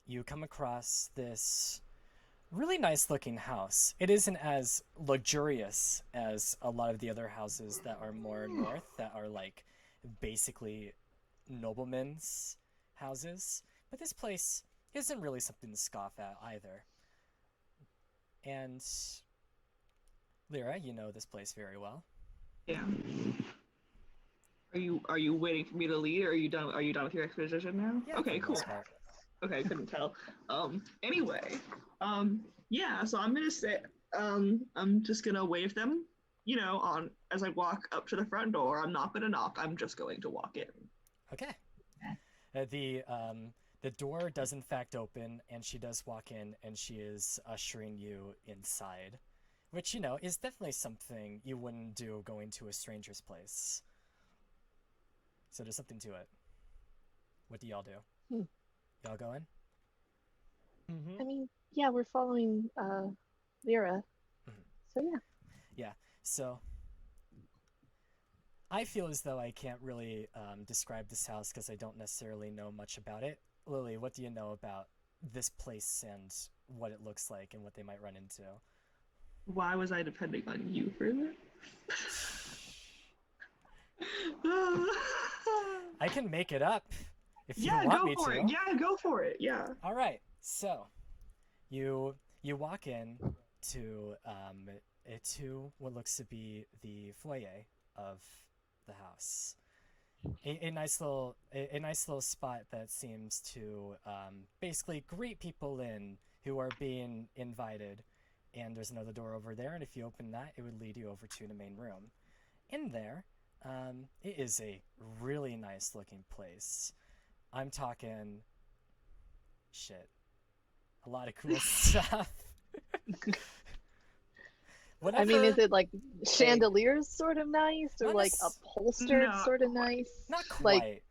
You come across this really nice looking house. It isn't as luxurious as a lot of the other houses that are more north, that are like basically noblemen's houses. But this place isn't really something to scoff at either. And Lyra, you know this place very well. Yeah. Are you waiting for me to lead, or are you done with your exposition now? Yeah, Okay, for the cool. most part. Okay, I couldn't tell. Anyway, yeah, so I'm gonna say, I'm just gonna wave them, on as I walk up to the front door. I'm not gonna knock. I'm just going to walk in. Okay. The door does in fact open, and she does walk in, and she is ushering you inside, which is definitely something you wouldn't do going to a stranger's place. So there's something to it. What do y'all do? Y'all go in? I mean, yeah, we're following Lyra. Mhm. So yeah. Yeah. So I feel as though I can't really describe this house because I don't necessarily know much about it. Lily, what do you know about this place and what it looks like and what they might run into? Why was I depending on you for that? I can make it up if you Yeah, want go me for to. it. Yeah, go for it. Yeah. All right. So, you walk in to what looks to be the foyer of the house. A nice little spot that seems to basically greet people in who are being invited. And there's another door over there, and if you open that, it would lead you over to the main room. In there, it is a really nice looking place. I'm talking shit. A lot of cool stuff. I mean, is it like chandeliers sort of nice, or Not like nec- upholstered Not sort of nice? Not quite. Like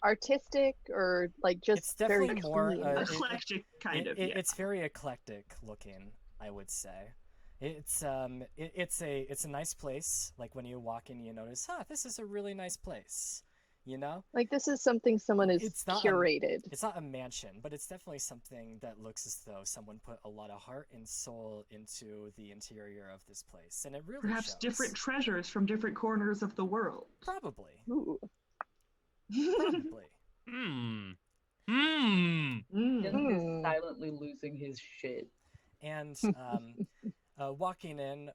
artistic, or like just It's very definitely more, clean? Eclectic, kind of. Yeah. It's very eclectic looking, I would say. It's a nice place. Like when you walk in, you notice, this is a really nice place. You know, Like this is something someone has It's not curated. it's not a mansion, but it's definitely something that looks as though someone put a lot of heart and soul into the interior of this place, and it really Perhaps shows. different treasures from different corners of the world. Probably. Ooh. Probably. Just Hmm. silently losing his shit. And walking in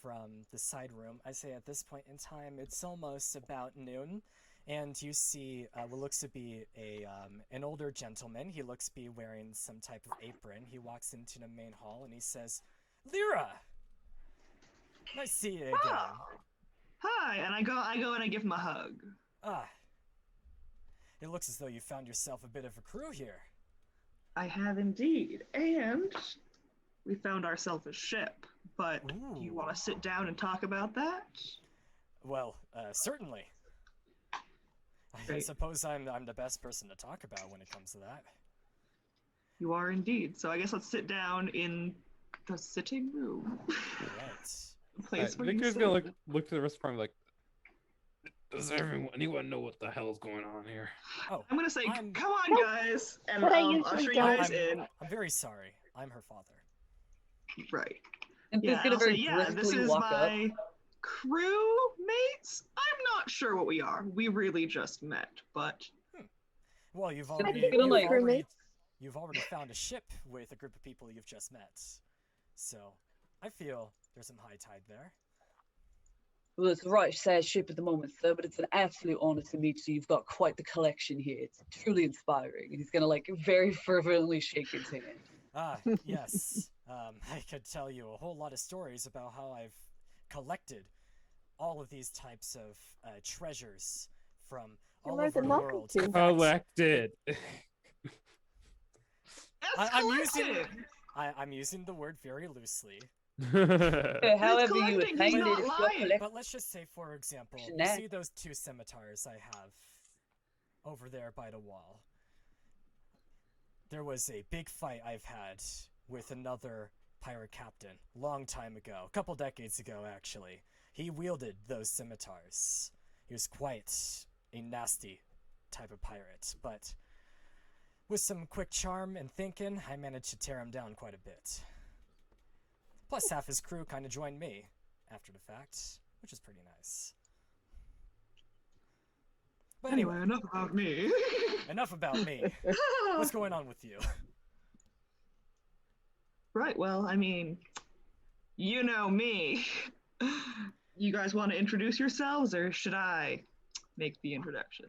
from the side room, I say at this point in time, it's almost about noon, and you see what looks to be an older gentleman. He looks to be wearing some type of apron. He walks into the main hall and he says, "Lyra, nice to see you again." Hi, and I go and I give him a hug. It looks as though you found yourself a bit of a crew here. I have indeed, and we found ourselves a ship. But do you Ooh. want to sit down and talk about that? Well, certainly. I Great. suppose I'm the best person to talk about when it comes to that. You are indeed. So I guess let's sit down in the sitting room. Right. The place where Victor's you gonna sit. look to the rest of the party like, does anyone know what the hell's going on here? Oh, I'm gonna say, I'm- come on, guys, and But I usually usher you don't. guys in. I'm very sorry. I'm her father. Right. And Yeah, he's gonna I'll say, very yeah, this briskly is walk up. my crew mates. I'm not sure what we are. We really just met, but Well, you've I already think it'll, like- you've already found a ship with a group of people you've just met. So, I feel there's some high tide there. Well, it's right sad ship at the moment, sir, but it's an absolute honor to meet you. You've got quite the collection here. It's truly inspiring. And he's gonna like very fervently shake his hand. Yes. I could tell you a whole lot of stories about how I've collected all of these types of treasures from You're all more over than the welcome world. to. In fact, Collected. that's I'm using collective. I'm using the word very loosely. However you collecting, he's attain it, not it's your lying. collection. But let's just say, for example, you Snack. see those two scimitars I have over there by the wall. There was a big fight I've had with another pirate captain long time ago, a couple decades ago actually. He wielded those scimitars. He was quite a nasty type of pirate, but with some quick charm and thinking, I managed to tear him down quite a bit. Plus, half his crew kind of joined me after the fact, which is pretty nice. But Anyway, anyway, enough about me. enough about me. What's going on with you? Right, well, I mean, you know me. You guys want to introduce yourselves, or should I make the introduction?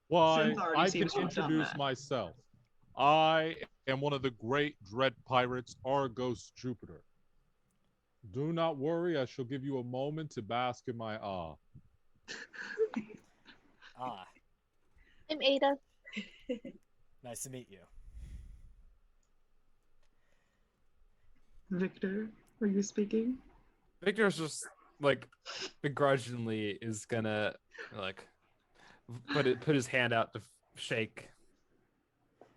Why, Synth already I seems can to have done introduce that. myself. I am one of the great dread pirates, Argos Jupiter. Do not worry, I shall give you a moment to bask in my awe. I'm Ada. Nice to meet you. Victor, are you speaking? Victor's just like begrudgingly is gonna like put his hand out to shake,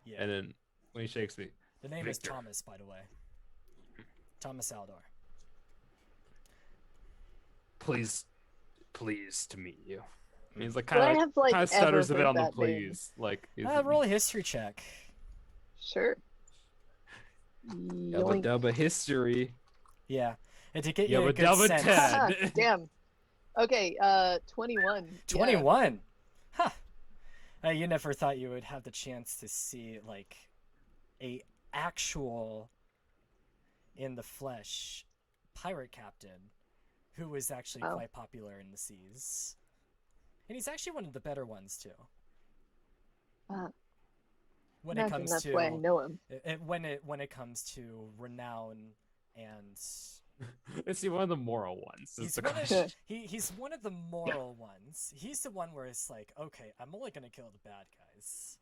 Yeah. and then when he shakes me, The name is Victor. Thomas, by the way. Thomas Aldor. Please pleased to meet you. And he's like Would I kind have like of ever stutters a bit heard on the that name? please. Like, Roll a history check. Sure. Yubba Yoink. dubba history. Yeah, and to get you a Yubba good dubba sense. 10. Damn. Okay, 21. Yeah. 21. Huh. You never thought you would have the chance to see like a actual in the flesh pirate captain who was actually Oh. quite popular in the seas. And he's actually one of the better ones too. When it Imagine comes that's to why I know him. when it comes to renown and Is he one of the moral ones? Is he's the one question. of, he's one of the moral ones. He's the one where it's like, okay, I'm only gonna kill the bad guys.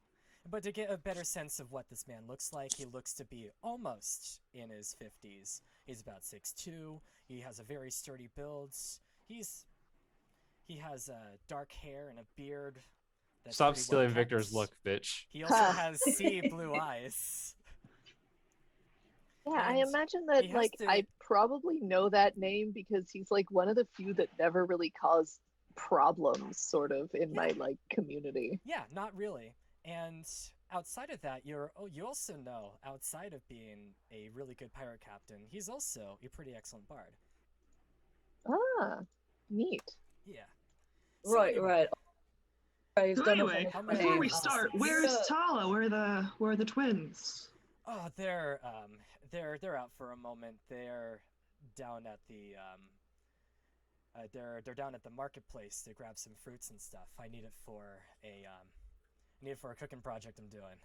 But to get a better sense of what this man looks like, he looks to be almost in his 50s. He's about 6'2". He has a very sturdy build. He has dark hair and a beard. That's Stop pretty stealing well kept. Victor's look, bitch. He also has sea blue eyes. Yeah, I And imagine that he has like to- I probably know that name because he's like one of the few that never really caused problems sort of in my like community. Yeah, not really. And outside of that, you also know, outside of being a really good pirate captain, he's also a pretty excellent bard. Ah, neat. Yeah. So Right, anyway, right. Right, So don't know anyway, how many before we of us- start, Yeah. where's Tala? Where are the twins? Oh, they're out for a moment. They're down at the they're down at the marketplace to grab some fruits and stuff. I need it for a cooking project I'm doing.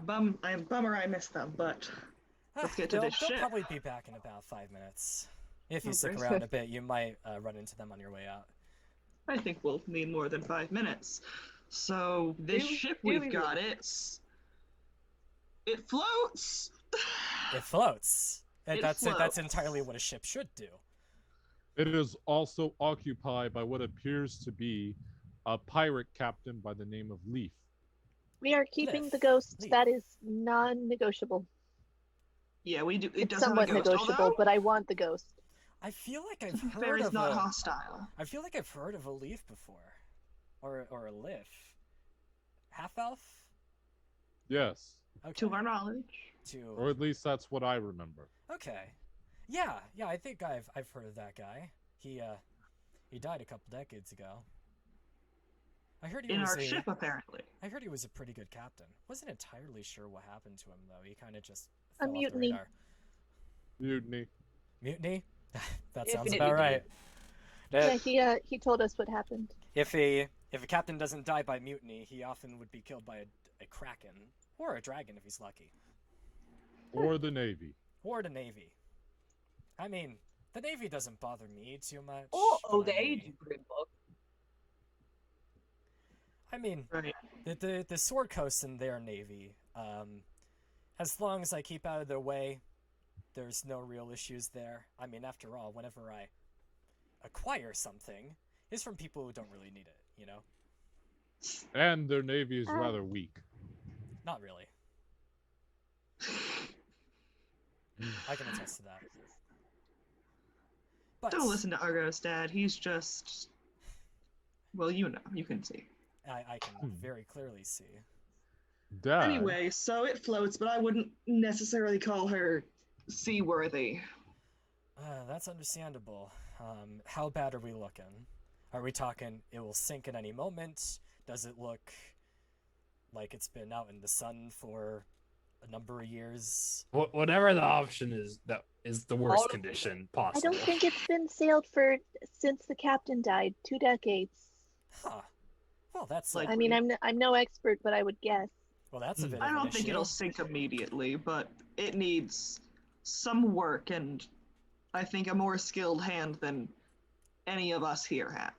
Bummer I missed them, but let's get to they'll this ship. probably be back in about 5 minutes. If you Okay. stick around a bit, you might run into them on your way out. I think we'll need more than 5 minutes. So this ship we've got, it floats. It floats. And It that's floats. That's entirely what a ship should do. It is also occupied by what appears to be a pirate captain by the name of Leaf. We are keeping Liv, the ghost. leave. That is non-negotiable. Yeah, we do. It It's does have a somewhat ghost, negotiable, although but I want the ghost. I feel like I've heard Fairy's of not a, hostile. I feel like I've heard of a leaf before, or a liff. Half elf. Yes, Okay. To our knowledge. or at least that's what I remember. Okay. Yeah. I think I've heard of that guy. He died a couple decades ago. I heard he In was our ship, apparently. I heard he was a pretty good captain. Wasn't entirely sure what happened to him though. He kind of just A fell off the mutiny. radar. Mutiny. Mutiny. That sounds Definitely about right. Yeah, he told us what happened. If a captain doesn't die by mutiny, he often would be killed by a kraken or a dragon if he's lucky, Or the Navy. or the navy. I mean, the navy doesn't bother me too much. Oh, but I they mean- do great book. I mean, Right. the Sword Coast and their navy. As long as I keep out of their way, there's no real issues there. I mean, after all, whenever I acquire something, it's from people who don't really need it. You know, And their Navy is rather weak. not really. I can attest to that. But Don't listen to Argo's dad. He's just. Well, you know. You can see. I can very clearly see. Dad. Anyway, so it floats, but I wouldn't necessarily call her seaworthy. That's understandable. How bad are we looking? Are we talking it will sink at any moment? Does it look like it's been out in the sun for a number of years? Whatever the option is, that is the worst All of condition I possible. don't think it's been sailed for since the captain died, 2 decades. Huh. Well, that's Like- I mean, I'm no expert, but I would guess. well, that's a bit. I of an don't think issue. it'll sink immediately, but it needs some work, and I think a more skilled hand than any of us here have.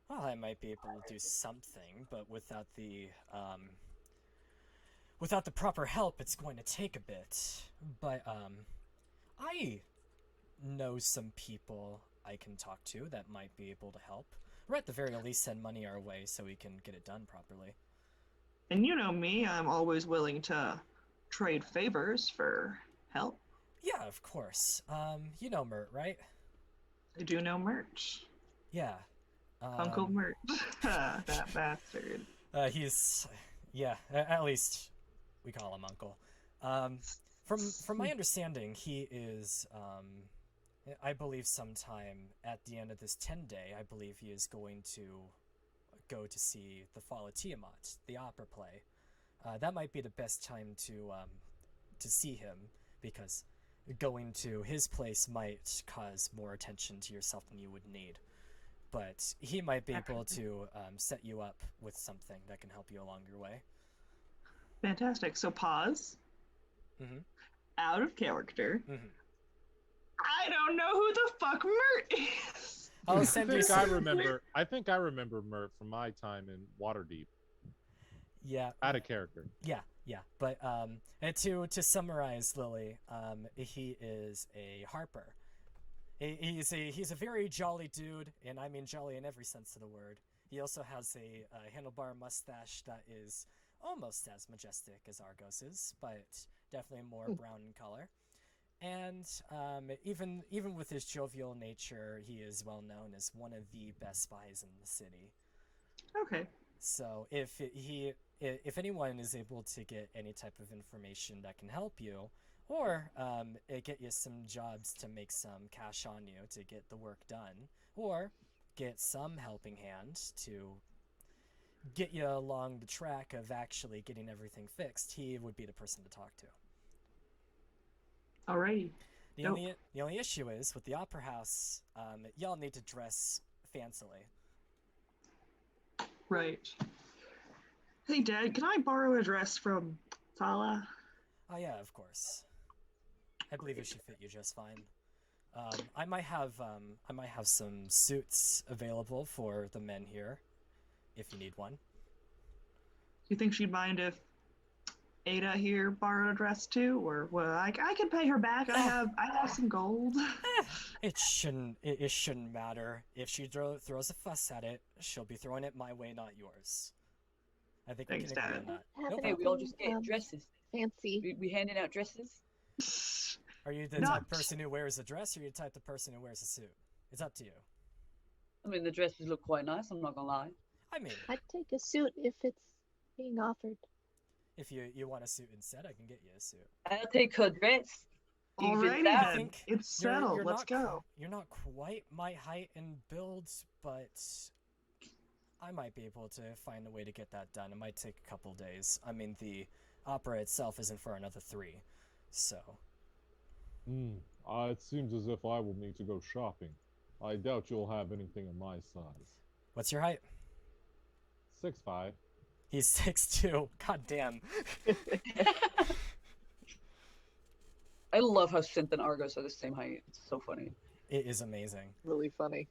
Well, I might be able to do something, but without the proper help, it's going to take a bit. But I know some people I can talk to that might be able to help, or at the very least send money our way so we can get it done properly. And you know me, I'm always willing to trade favors for help. Yeah, of course. You know Mert, right? I do know merch. Yeah. Uncle Merch. That bastard. He's, yeah, at least we call him Uncle. From my understanding, he is, I believe sometime at the end of this 10-day, I believe he is going to go to see the Fall of Tiamat, the opera play. That might be the best time to see him, because going to his place might cause more attention to yourself than you would need. But he might be able to set you up with something that can help you along your way. Fantastic. So pause. Mm-hmm. Out of character. Mm-hmm. I don't know who the fuck Mert is. I'll send you I think I remember Mert from my time in Waterdeep. Yeah. Out of character. Yeah. But and to summarize, Lily, he is a harper. He's a very jolly dude, and I mean jolly in every sense of the word. He also has a handlebar mustache that is almost as majestic as Argos's, but definitely more brown in color. And even with his jovial nature, he is well known as one of the best spies in the city. Okay. So if anyone is able to get any type of information that can help you, or get you some jobs to make some cash on you to get the work done, or get some helping hand to get you along the track of actually getting everything fixed, he would be the person to talk to. Alrighty. The only issue is with the opera house, y'all need to dress fancily. Right. Hey, Dad, can I borrow a dress from Thala? Oh yeah, of course. I believe it should fit you just fine. I might have some suits available for the men here, if you need one. Do you think she'd mind if Ada here borrowed a dress too, or well, I can pay her back. I have some gold. It shouldn't matter. If she throws a fuss at it, she'll be throwing it my way, not yours. I think Thanks, we can agree Dad. on that. Have No Hey, problem. we all just get dresses. Fancy. We handing out dresses. Are you the type of person who wears a dress, or are you the type of person who wears a suit? It's up to you. I mean, the dresses look quite nice. I'm not gonna lie. I mean, I'd take a suit if it's being offered. if you want a suit instead, I can get you a suit. I'll take her dress. Alrighty Even that. I then. think It's you're settled. Let's not go. You're not quite my height and build, but I might be able to find a way to get that done. It might take a couple days. I mean, the opera itself isn't for another 3, so. It seems as if I will need to go shopping. I doubt you'll have anything in my size. What's your height? 6'5". He's 6'2". God damn. I love how Synth and Argos are the same height. It's so funny. It is amazing. Really funny.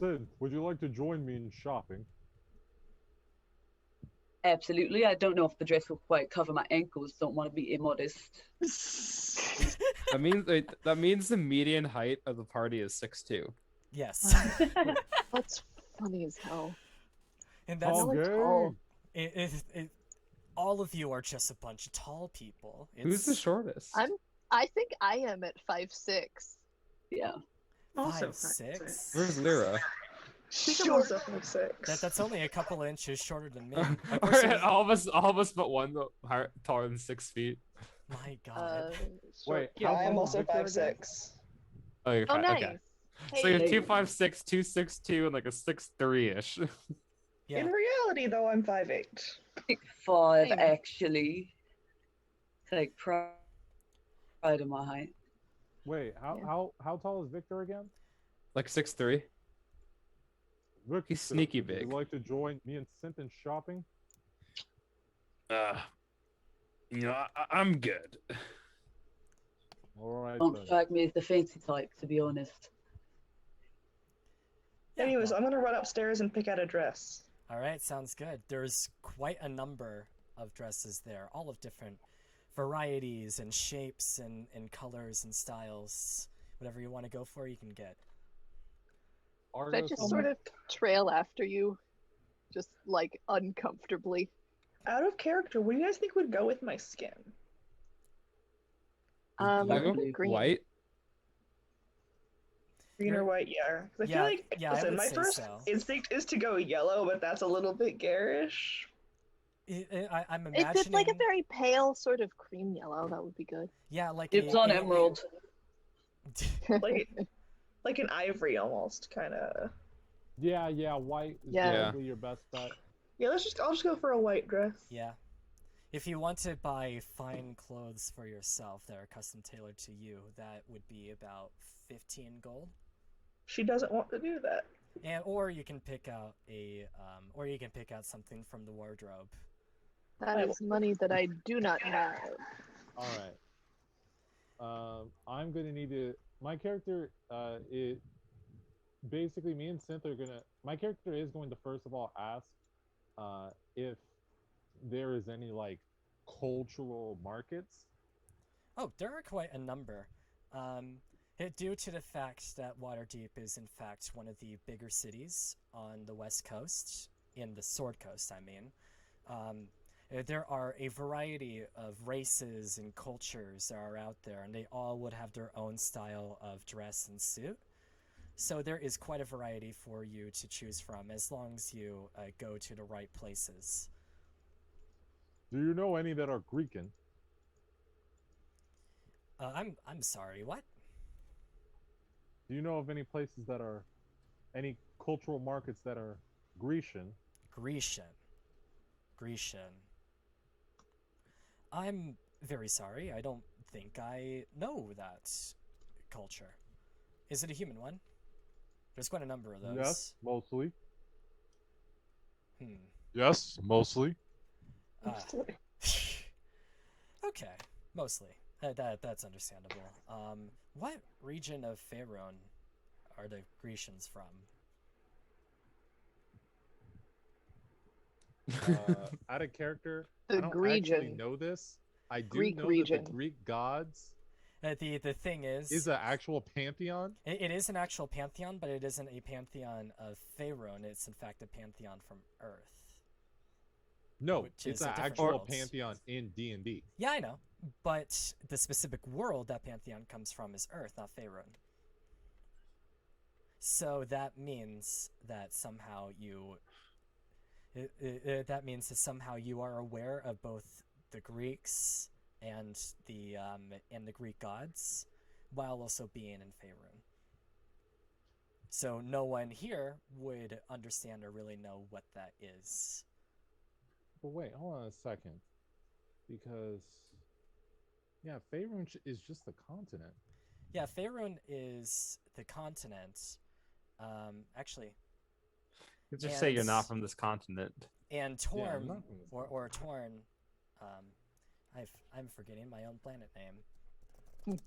Sid, would you like to join me in shopping? Absolutely. I don't know if the dress will quite cover my ankles. Don't want to be immodest. That means the median height of the party is 6'2". Yes. That's funny as hell. And that's Oh, Really gay. tall. all of you are just a bunch of tall people. Who's the shortest? I think I am at 5'6". Yeah. Also 5'6"? Where's Lyra? I think I'm also 5'6". That's only a couple inches shorter than me. all of us but one taller than 6 feet. My God. Wait, Yeah, how I am tall also is Victor again? 5'6". Oh, you're Oh, fine. nice. Okay. Hey, So you're 256, 262, and like a 6'3" ish. Yeah. In reality, though, I'm 5'8". 5'5", Same. actually. Take pride in my height. Wait, how tall is Victor again? Like 6'3". Victor, He's sneaky would big. you like to join me and Synth in shopping? I'm good. All right. Don't then. strike me as the fancy type, to be honest. Yeah, Anyways, well, I'm gonna run upstairs and pick out a dress. all right, sounds good. There's quite a number of dresses there, all of different varieties and shapes and colors and styles. Whatever you want to go for, you can get. I Argos, just sort of trail after you, just like uncomfortably. Out of character, what do you guys think would go with my skin? Blue? Green. White? Green or white, yeah. 'Cause I feel Yeah, like, yeah, I listen, would my say first so. instinct is to go yellow, but that's a little bit garish. I'm If it's like a imagining, very pale sort of cream yellow, that would be good. yeah, like It's on emerald. Like like an ivory almost, kind of. Yeah, yeah, white is Yeah. probably your best bet. Yeah, I'll just go for a white dress. Yeah. If you want to buy fine clothes for yourself that are custom tailored to you, that would be about 15 gold. She doesn't want to do that. And or you can pick out something from the wardrobe. That is money that I do not have. All right. I'm gonna need to. My character, it basically me and Synth are gonna. My character is going to first of all ask, if there is any like cultural markets. Oh, there are quite a number. Due to the fact that Waterdeep is in fact one of the bigger cities on the west coast, in the Sword Coast, I mean, there are a variety of races and cultures that are out there, and they all would have their own style of dress and suit. So there is quite a variety for you to choose from, as long as you go to the right places. Do you know any that are Greekan? I'm sorry, what? Do you know of any places that are any cultural markets that are Grecian? Grecian. I'm very sorry, I don't think I know that culture. Is it a human one? There's quite a number of those. Yes, mostly. Hmm. Yes, mostly. Okay, mostly. That's understandable. What region of Faerun are the Grecians from? Out of character, The I don't Grecian. actually know this. I do Greek know region. that the Greek gods The thing is an actual pantheon. it is an actual pantheon, but it isn't a pantheon of Faerun. It's in fact a pantheon from Earth. No, Which it's is a an different actual world. pantheon in D&D. Yeah, I know, but the specific world that pantheon comes from is Earth, not Faerun. So that means that somehow you are aware of both the Greeks and the Greek gods, while also being in Faerun. So no one here would understand or really know what that is. But wait, hold on a second. Because, yeah, Faerun is just the continent. Yeah, Faerun is the continent. Actually, You just say you're not from this continent. and Yeah, I'm Torm, not from this or Torn, I'm forgetting my own planet name.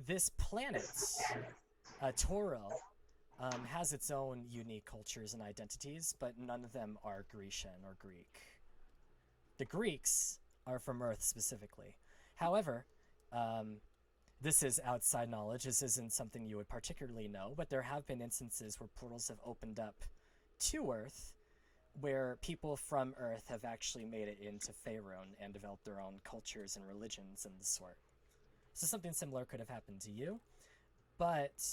This planet, Toril, has its own unique cultures and identities, but none of them are Grecian or Greek. The Greeks are from Earth specifically. However, this is outside knowledge. This isn't something you would particularly know, but there have been instances where portals have opened up to Earth where people from Earth have actually made it into Faerun and developed their own cultures and religions and the sort. So something similar could have happened to you, but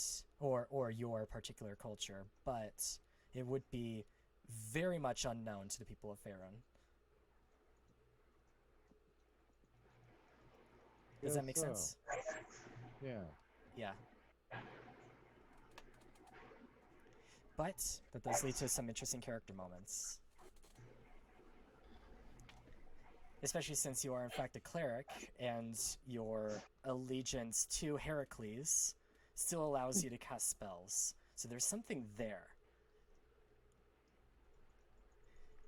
or your particular culture, but it would be very much unknown to the people of Faerun. Does that make sense? Yeah. Yeah. But that does lead to some interesting character moments. Especially since you are in fact a cleric, and your allegiance to Heracles still allows you to cast spells. So there's something there.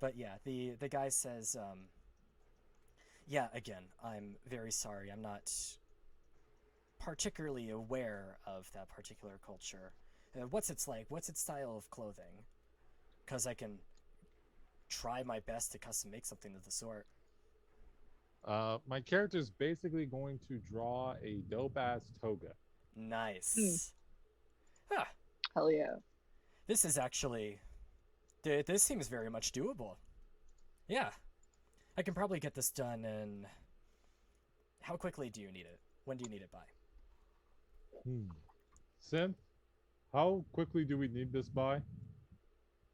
But yeah, the guy says, yeah, again, I'm very sorry. I'm not particularly aware of that particular culture. What's its like? What's its style of clothing? Because I can try my best to custom make something of the sort. My character is basically going to draw a dope-ass toga. Nice. Huh. Hell yeah. This is actually... This seems very much doable. Yeah. I can probably get this done in... How quickly do you need it? When do you need it by? Synth, how quickly do we need this by?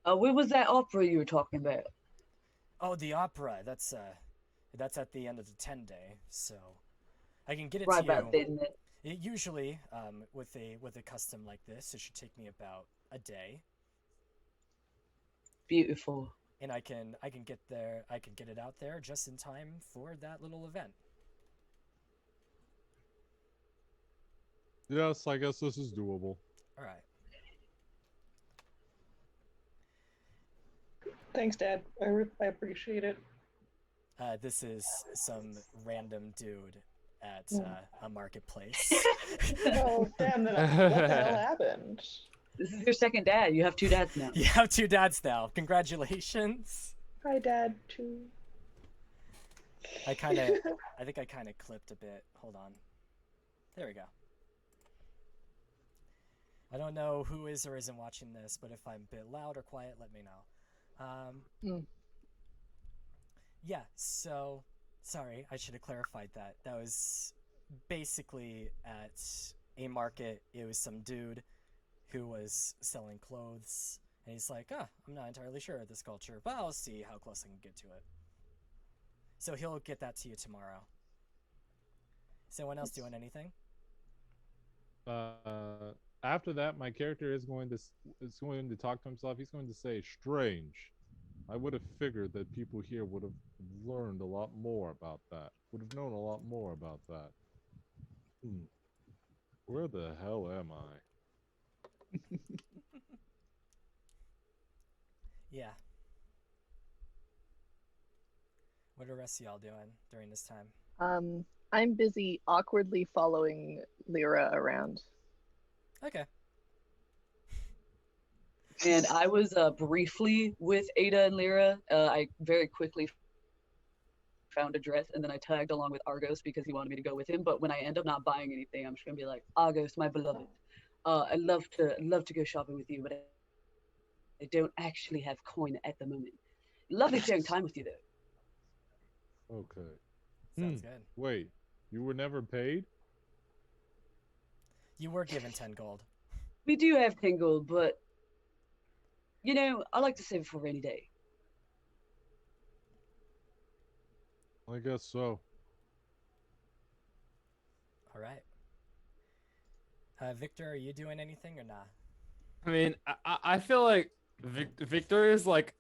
Where was that opera you were talking about? Oh, the opera. That's at the end of the 10-day, so I can get it Right to about you. then. Usually, with a custom like this, it should take me about a day, Beautiful. and I can get there. I can get it out there just in time for that little event. Yes, I guess this is doable. All right. Thanks, Dad. I appreciate it. This is some random dude at a marketplace. Oh, damn, then what the hell happened? This is your second dad. You have two dads now. You have two dads now. Congratulations. Hi, Dad, too. I think I kind of clipped a bit. Hold on. There we go. I don't know who is or isn't watching this, but if I'm a bit loud or quiet, let me know. Yeah, so sorry, I should have clarified that. That was basically at a market. It was some dude who was selling clothes, and he's like, I'm not entirely sure of this culture, but I'll see how close I can get to it. So he'll get that to you tomorrow. Is anyone else doing anything? After that, my character is going to talk to himself. He's going to say, "Strange. I would have figured that people here would have learned a lot more about that. Would have known a lot more about that. Where the hell am I?" Yeah. What are the rest of y'all doing during this time? I'm busy awkwardly following Lyra around. Okay. And I was briefly with Ada and Lyra. I very quickly found a dress, and then I tagged along with Argos because he wanted me to go with him. But when I end up not buying anything, I'm just gonna be like, Argos, my beloved, I'd love to go shopping with you, but I don't actually have coin at the moment. Lovely sharing time with you, though. Okay. Sounds good. Wait, you were never paid? You were given 10 gold. We do have 10 gold, but you know, I like to save it for a rainy day. I guess so. All right. Victor, are you doing anything or not? I mean, I feel like Victor is like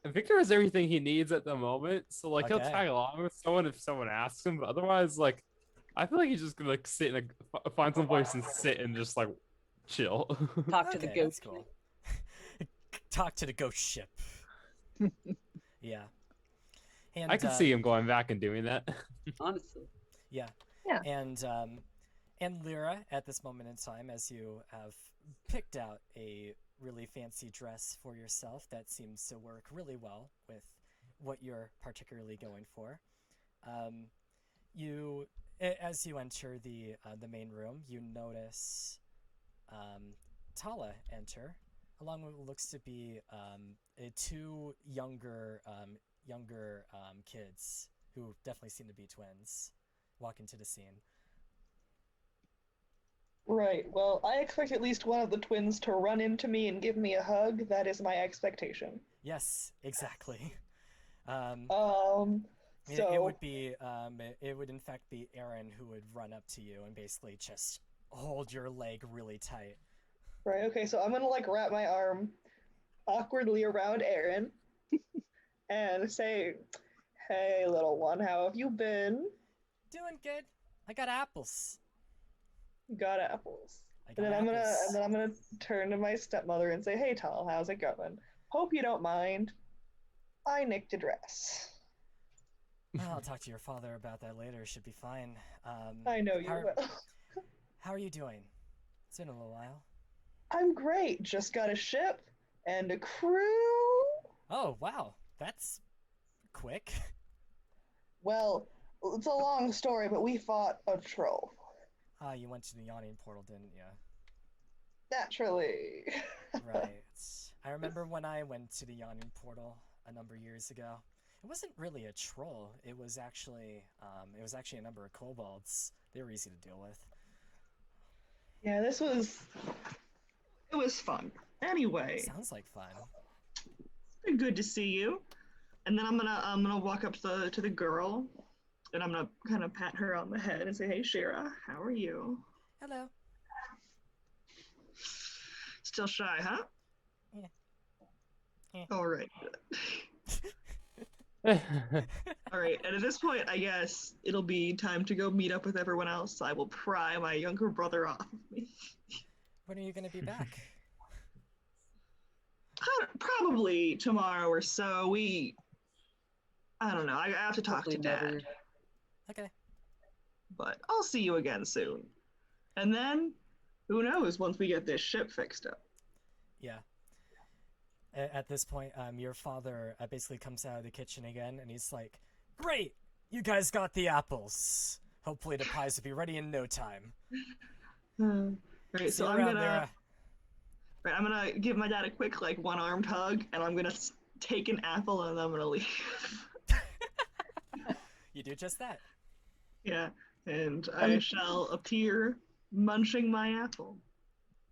Victor has everything he needs at the moment, so like he'll Okay. tag along with someone if someone asks him. But otherwise, like I feel like he's just gonna like sit in find some place and sit and just like chill. Talk to the Okay, that's goat. cool. Talk to the ghost ship. Yeah. And I can see him going back and doing that. Honestly. Yeah. Yeah. And Lyra, at this moment in time, as you have picked out a really fancy dress for yourself that seems to work really well with what you're particularly going for, as you enter the main room, you notice Tala enter, along with what looks to be two younger kids who definitely seem to be twins, walk into the scene. Right. Well, I expect at least one of the twins to run into me and give me a hug. That is my expectation. Yes, exactly. So It would be it would in fact be Aaron who would run up to you and basically just hold your leg really tight. right. Okay. So I'm gonna like wrap my arm awkwardly around Aaron and say, "Hey, little one, how have you been? Doing good. I got apples. Got apples." I And got then apples. I'm gonna turn to my stepmother and say, "Hey, Tal, how's it going? Hope you don't mind. I nicked a dress." Well, I'll talk to your father about that later. Should be fine. I know you how, will. How are you doing? It's been a little while. I'm great. Just got a ship and a crew. Oh, wow. That's quick. Well, it's a long story, but we fought a troll. You went to the yawning portal, didn't you? Naturally. Right. I remember when I went to the yawning portal a number of years ago. It wasn't really a troll. It was actually a number of kobolds. They were easy to deal with. Yeah, it was fun. Anyway, Sounds like fun. it's been good to see you. And then I'm gonna walk up to the girl, and I'm gonna kind of pat her on the head and say, "Hey, Shira, how are you? Hello. Still shy, huh? Yeah. Yeah. All right. All right. And at this point, I guess it'll be time to go meet up with everyone else. I will pry my younger brother off of me. When are you gonna be back? Probably tomorrow or so. I don't know. I have to talk Hopefully to Dad, never. Okay. but I'll see you again soon. And then, who knows? Once we get this ship fixed up. Yeah. At this point, your father basically comes out of the kitchen again, and he's like, "Great, you guys got the apples. Hopefully the pies will be ready in no time." Right. See So you I'm around, gonna. Lyra. Right, I'm gonna give my dad a quick like one-armed hug, and I'm gonna take an apple, and I'm gonna leave. You do just that. Yeah, and I shall appear munching my apple.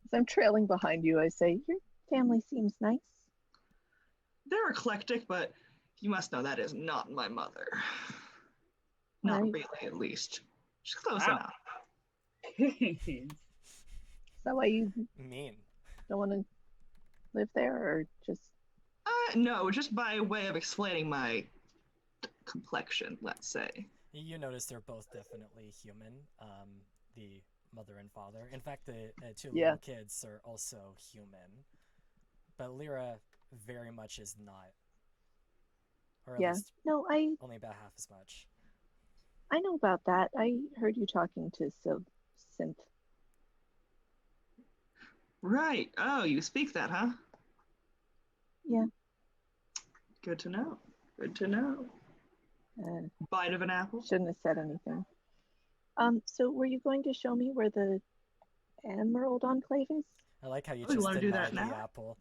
As I'm trailing behind you, I say, "Your family seems nice." They're eclectic, but you must know that is not my mother. Not Right. really, at least. She's close Wow. enough. Is that why you Mean. don't want to live there, or just No, just by way of explaining my complexion, let's say. You notice they're both definitely human. The mother and father. In fact, the two Yeah. little kids are also human. But Lyra very much is not. Or at yeah? least No, only about half as much. I know about that. I heard you talking to Synth. Right. Oh, you speak that, huh? Yeah. Good to know. Good to know. Bite of an apple. Shouldn't have said anything. So were you going to show me where the Emerald Enclave is? I like how you Oh, you just wanna do denied that the now? apple.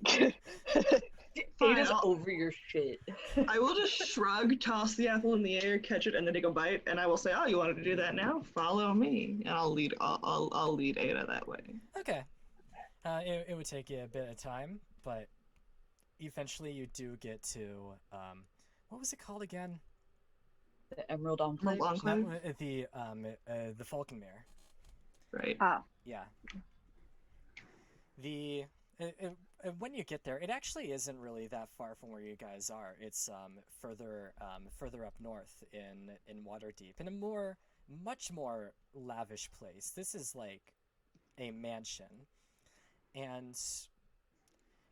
Fine, Ada's I'll- over your shit. I will just shrug, toss the apple in the air, catch it, and then take a bite. And I will say, "Oh, you wanted to do that now? Follow me." And I'll lead. I'll lead Ada that way. Okay. It would take you a bit of time, but eventually you do get to what was it called again? The Emerald Enclave. Enclave? The Falconmere. Right. Yeah. When you get there, it actually isn't really that far from where you guys are. It's further up north in Waterdeep, in a much more lavish place. This is like a mansion, and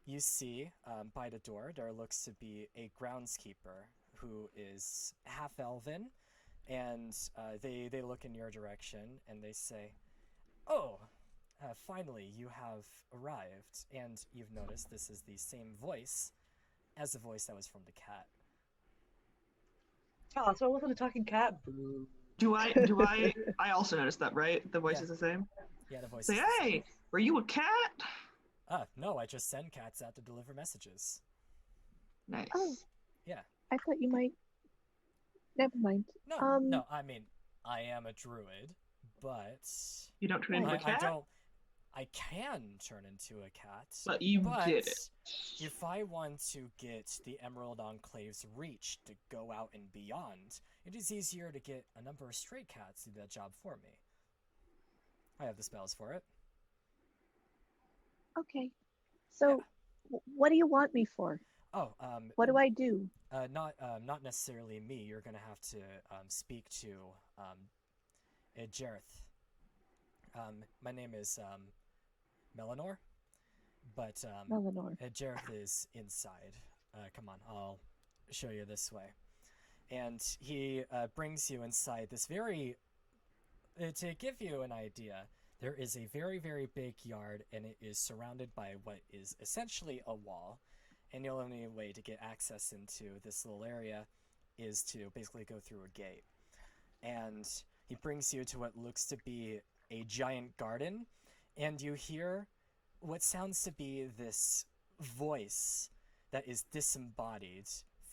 you see by the door there looks to be a groundskeeper who is half elven, and they look in your direction and they say, "Oh, finally you have arrived." And you've noticed this is the same voice as the voice that was from the cat. Oh, so I wasn't a talking cat. Boo. Do I? I also noticed that, right? The voice Yeah. is the same. Yeah, the voice Say, is the same. "Hey, were you a cat?" No, I just send cats out to deliver messages. Nice. Oh. Yeah. I thought you might. Never mind. No, I mean, I am a druid, but You don't turn into a I cat, don't. I can turn into a cat, but you did it. if I want to get the Emerald Enclave's reach to go out and beyond, it is easier to get a number of stray cats to do that job for me. I have the spells for it. Okay. So, what do you want me for? Oh, What do I do? not necessarily me. You're gonna have to speak to Jareth. My name is Melanor, but Melanor. Jareth is inside. Come on, I'll show you this way. And he brings you inside this very. To give you an idea, there is a very, very big yard, and it is surrounded by what is essentially a wall. And the only way to get access into this little area is to basically go through a gate. And he brings you to what looks to be a giant garden, and you hear what sounds to be this voice that is disembodied,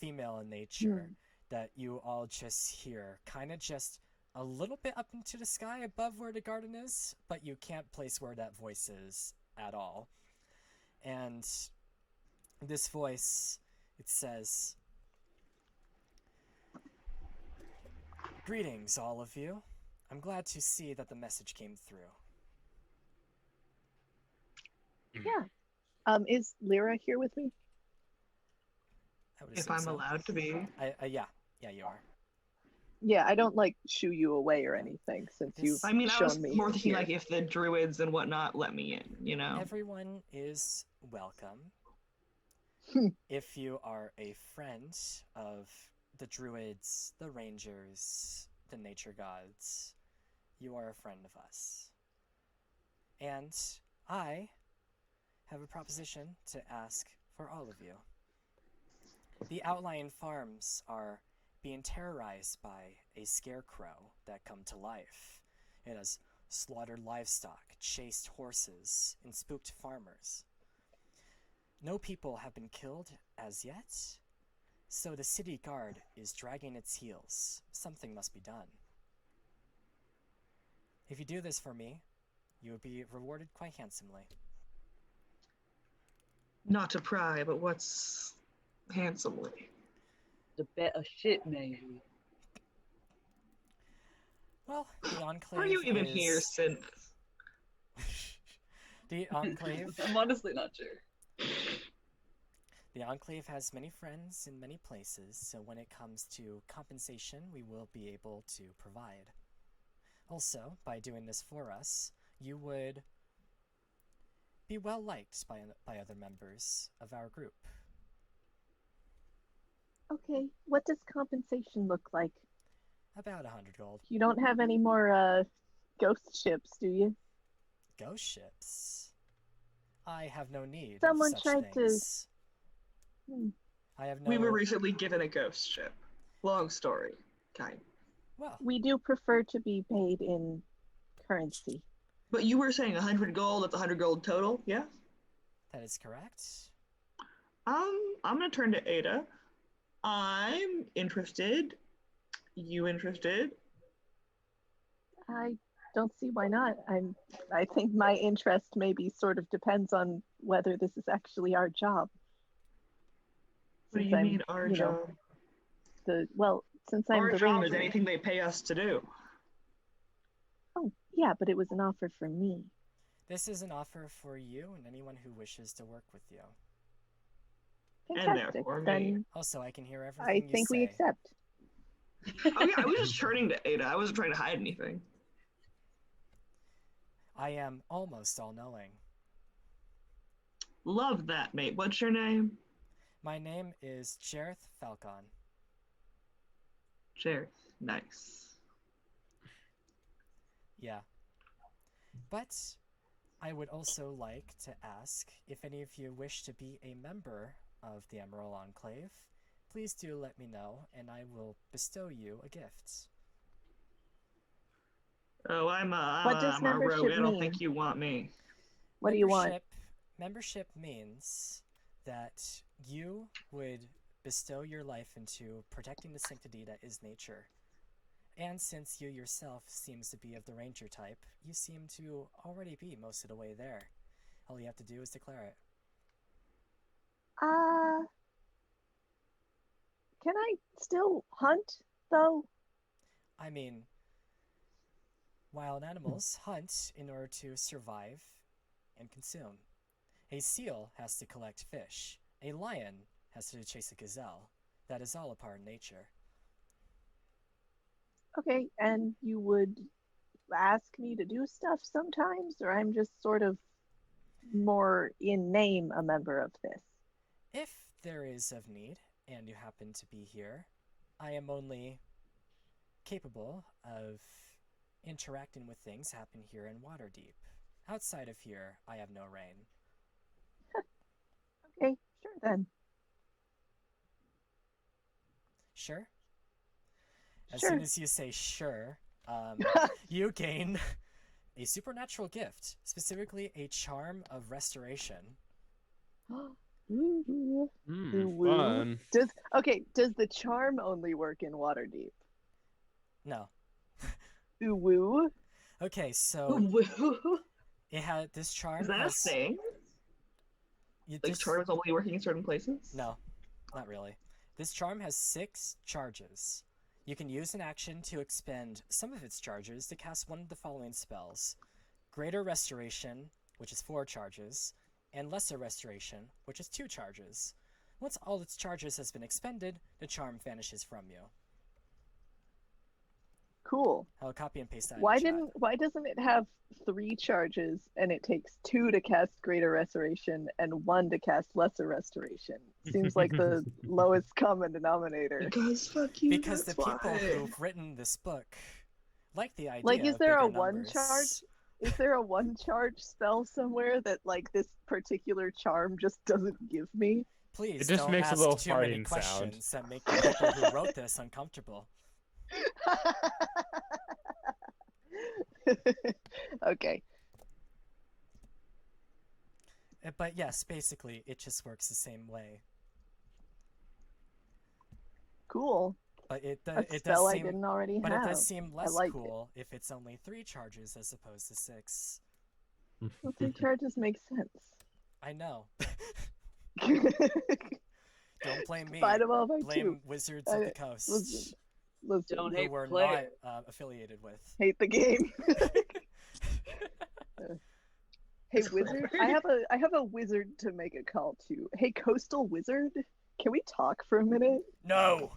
female in nature that you all just hear, kind of just a little bit up into the sky above where the garden is, but you can't place where that voice is at all. And this voice, it says, "Greetings, all of you. I'm glad to see that the message came through." Yeah. Is Lyra here with me? I would If assume I'm so. allowed to be. Yeah, you are. Yeah, I don't like shoo you away or anything since This- you've I mean, I was shown me more thinking here. like if the druids and whatnot let me in, you know? Everyone is welcome. If you are a friend of the druids, the rangers, the nature gods, you are a friend of us. And I have a proposition to ask for all of you. The outlying farms are being terrorized by a scarecrow that come to life. It has slaughtered livestock, chased horses, and spooked farmers. No people have been killed as yet, so the city guard is dragging its heels. Something must be done. If you do this for me, you will be rewarded quite handsomely. Not to pry, but what's handsomely? The better shit, maybe. Well, the Enclave Are you even is... here, Synth? The Enclave... I'm honestly not sure. The Enclave has many friends in many places, so when it comes to compensation, we will be able to provide. Also, by doing this for us, you would be well liked by other members of our group. Okay, what does compensation look like? About 100 gold. You don't have any more ghost ships, do you? Ghost ships? I have no need Someone of such tried to- things. I have no... We were recently given a ghost ship. Long story, kind. Well, We do prefer to be paid in currency. But you were saying 100 gold, that's 100 gold total, yeah? that is correct. I'm gonna turn to Ada. I'm interested. You interested? I don't see why not. I think my interest maybe sort of depends on whether this is actually our job. What do Since you I'm, mean our you know, job? Since I'm Our the job ranger. is anything they pay us to do. Oh, yeah, but it was an offer for me. This is an offer for you and anyone who wishes to work with you. Fantastic. therefore me. Then Also, I can hear I everything you think say. we accept. Oh yeah, I was just turning to Ada. I wasn't trying to hide anything. I am almost all-knowing. Love that, mate. What's your name? My name is Jareth Falcon. Jared. Nice. Yeah. But I would also like to ask if any of you wish to be a member of the Emerald Enclave. Please do let me know, and I will bestow you a gift. Oh, I'm What does a rogue. membership I don't mean? think you want me. What do you want? Membership means that you would bestow your life into protecting the sanctity that is nature. And since you yourself seems to be of the ranger type, you seem to already be most of the way there. All you have to do is declare it. Can I still hunt, though? I mean, wild animals hunt in order to survive and consume. A seal has to collect fish. A lion has to chase a gazelle. That is all a part of nature. Okay, and you would ask me to do stuff sometimes, or I'm just sort of more in name a member of this? If there is of need, and you happen to be here, I am only capable of interacting with things happen here in Waterdeep. Outside of here, I have no reign. Okay, sure then. Sure? As Sure. soon as you say sure, you gain a supernatural gift, specifically a charm of restoration. Ooh. Ooh. Fun. Does the charm only work in Waterdeep? No. Ooh woo. Okay, so it had this charm Is that a has thing? Like this, charms only working in certain places? No, not really. This charm has 6 charges. You can use an action to expend some of its charges to cast one of the following spells: Greater Restoration, which is 4 charges, and Lesser Restoration, which is 2 charges. Once all its charges has been expended, the charm vanishes from you. Cool. I'll copy and paste that. Why in the chat. why doesn't it have 3 charges and it takes 2 to cast Greater Restoration and 1 to cast Lesser Restoration? Seems like the lowest common denominator. Because fuck you. Because that's the people why. who've written this book like the idea Like, is of there a bigger 1 numbers. charge? Is there a 1 charge spell somewhere that like this particular charm just doesn't give me? Please It just don't makes a ask little too many farting sound. questions that make the people who wrote this uncomfortable. Okay. But yes, basically, it just works the same way. Cool. But it A it spell does I seem, didn't already but have. it does seem less like cool if it's only 3 charges as opposed to 6. Well, 3 charges make sense. I know. Don't blame me. Divide them all by Blame 2. Wizards of the Coast, Listen, Don't who hate we're player. not affiliated with. hate the game. Hey It's wizard, weird. I have a wizard to make a call to. Hey coastal wizard, can we talk for a minute? No!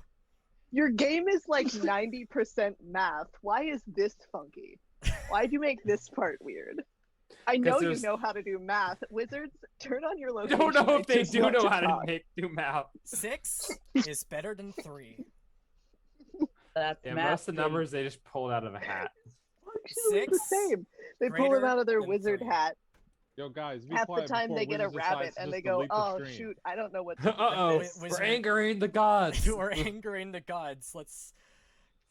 Your game is like 90% math. Why is this funky? Why'd you make this part weird? I know you there's- know how to do math. Wizards, turn on your I location. don't know I if they just do want know how talk. to do math. 6 is better than 3. That's Yeah, math most of the thing. numbers they just pulled out of a hat. Functionally the 6 same. They pull greater them out of their than wizard 3. hat. Yo, guys, be Half the quiet time before they get a Wizards rabbit decides to and they just go, delete the oh stream. shoot, I don't know what to do. Uh-oh, with this." Wizard- we're angering the gods. You are angering the gods. Let's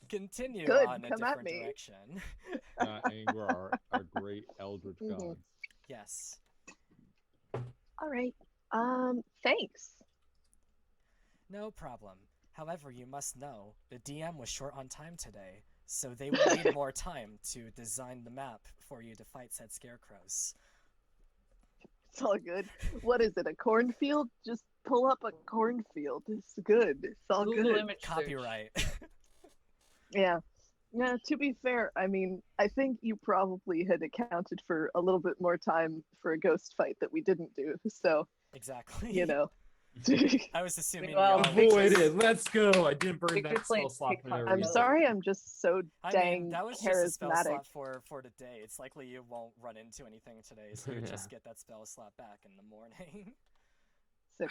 continue Good, on a come at different me. direction. Not anger our great eldritch Mhm. gods. Yes. All right. Thanks. No problem. However, you must know, the DM was short on time today, so they will need more time to design the map for you to fight said scarecrows. It's all good. What is it? A cornfield? Just pull up a cornfield. It's good. It's all Google good. image search. Copyright. Yeah. Yeah, to be fair, I mean, I think you probably had accounted for a little bit more time for a ghost fight that we didn't do. So, Exactly. you know. I was assuming Well, y'all Avoided. Let's go. I didn't burn Victor that spell played slot for no TikTok. I'm reason. sorry, I'm just so I dang mean, that was just a spell charismatic. slot for today. It's likely you won't run into anything today, so you Yeah. just get that spell slot back in the morning. Sick.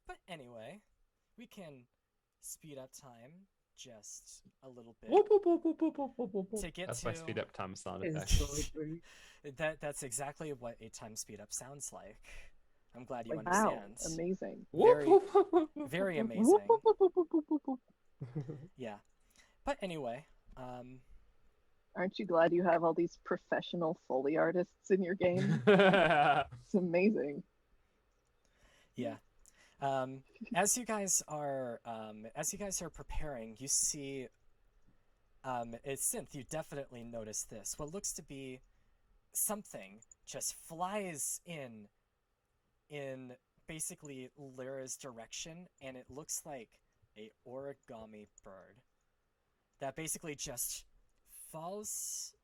But anyway, we can speed up time just a little bit. Whoop, whoop, whoop, whoop, whoop, whoop, whoop, whoop. To get That's my to- speed up time sound Is effect. delivery. That's exactly what a time speed up sounds like. I'm glad you Wow, understand. amazing. Whoop, Very- whoop, whoop, whoop, whoop, Very whoop. amazing. Whoop, whoop, whoop, whoop, whoop, whoop, whoop. Yeah. But anyway, Aren't you glad you have all these professional Foley artists in your game? It's amazing. yeah. As you guys are preparing, you see it's Synth, you definitely notice this. What looks to be something just flies in basically Lyra's direction, and it looks like a origami bird that basically just falls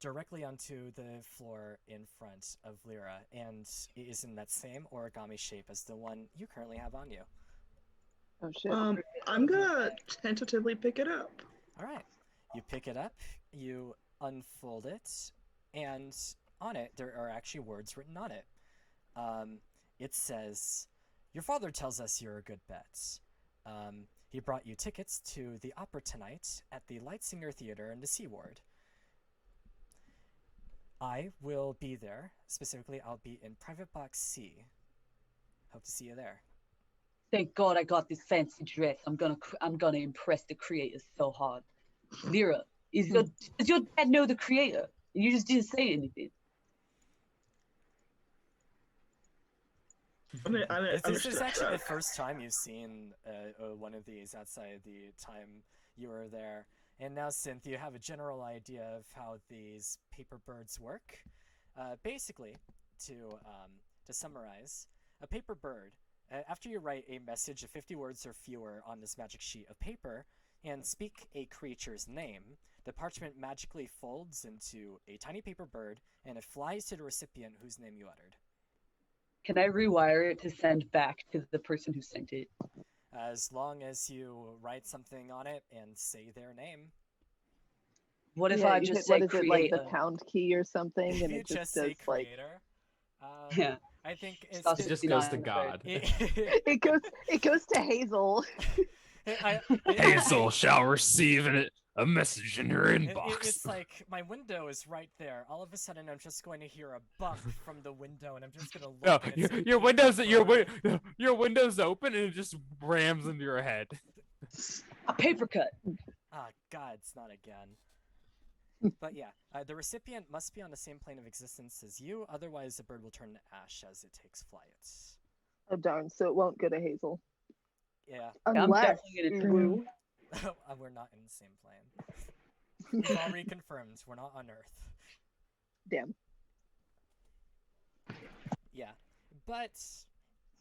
directly onto the floor in front of Lyra, and it is in that same origami shape as the one you currently have on you. Oh shit. I'm gonna tentatively pick it up. All right, you pick it up, you unfold it, and on it there are actually words written on it. It says, "Your father tells us you're a good bet. He brought you tickets to the opera tonight at the Lightsinger Theater in the C Ward. I will be there. Specifically, I'll be in Private Box C. Hope to see you there." Thank God I got this fancy dress. I'm gonna impress the creators so hard. Lyra, does your dad know the creator? You just didn't say anything. This is actually the first time you've seen one of these outside the time you were there. And now, Synth, you have a general idea of how these paper birds work. Basically, to summarize, a paper bird, after you write a message of 50 words or fewer on this magic sheet of paper and speak a creature's name, the parchment magically folds into a tiny paper bird and it flies to the recipient whose name you uttered. Can I rewire it to send back to the person who sent it? As long as you write something on it and say their name. What if I you just hit, say what is it, like the creator? pound key or something, If and you it just say does like creator, Yeah. I think it's Stop It just goes to 69, God. it goes to Hazel. Hazel shall receive a message in your inbox. It's like my window is right there. All of a sudden, I'm just going to hear a bump from the window, and I'm just going to No, look. And it's a your window's paper bird. your window's open and it just rams into your head. A paper cut. Ah, God, it's not again. But yeah, the recipient must be on the same plane of existence as you, otherwise the bird will turn to ash as it takes flight. Oh darn! So it won't go to Hazel Yeah, I'm unless definitely gonna Woo. we're not in the same plane. We've all reconfirmed we're not on Earth. Damn. Yeah, but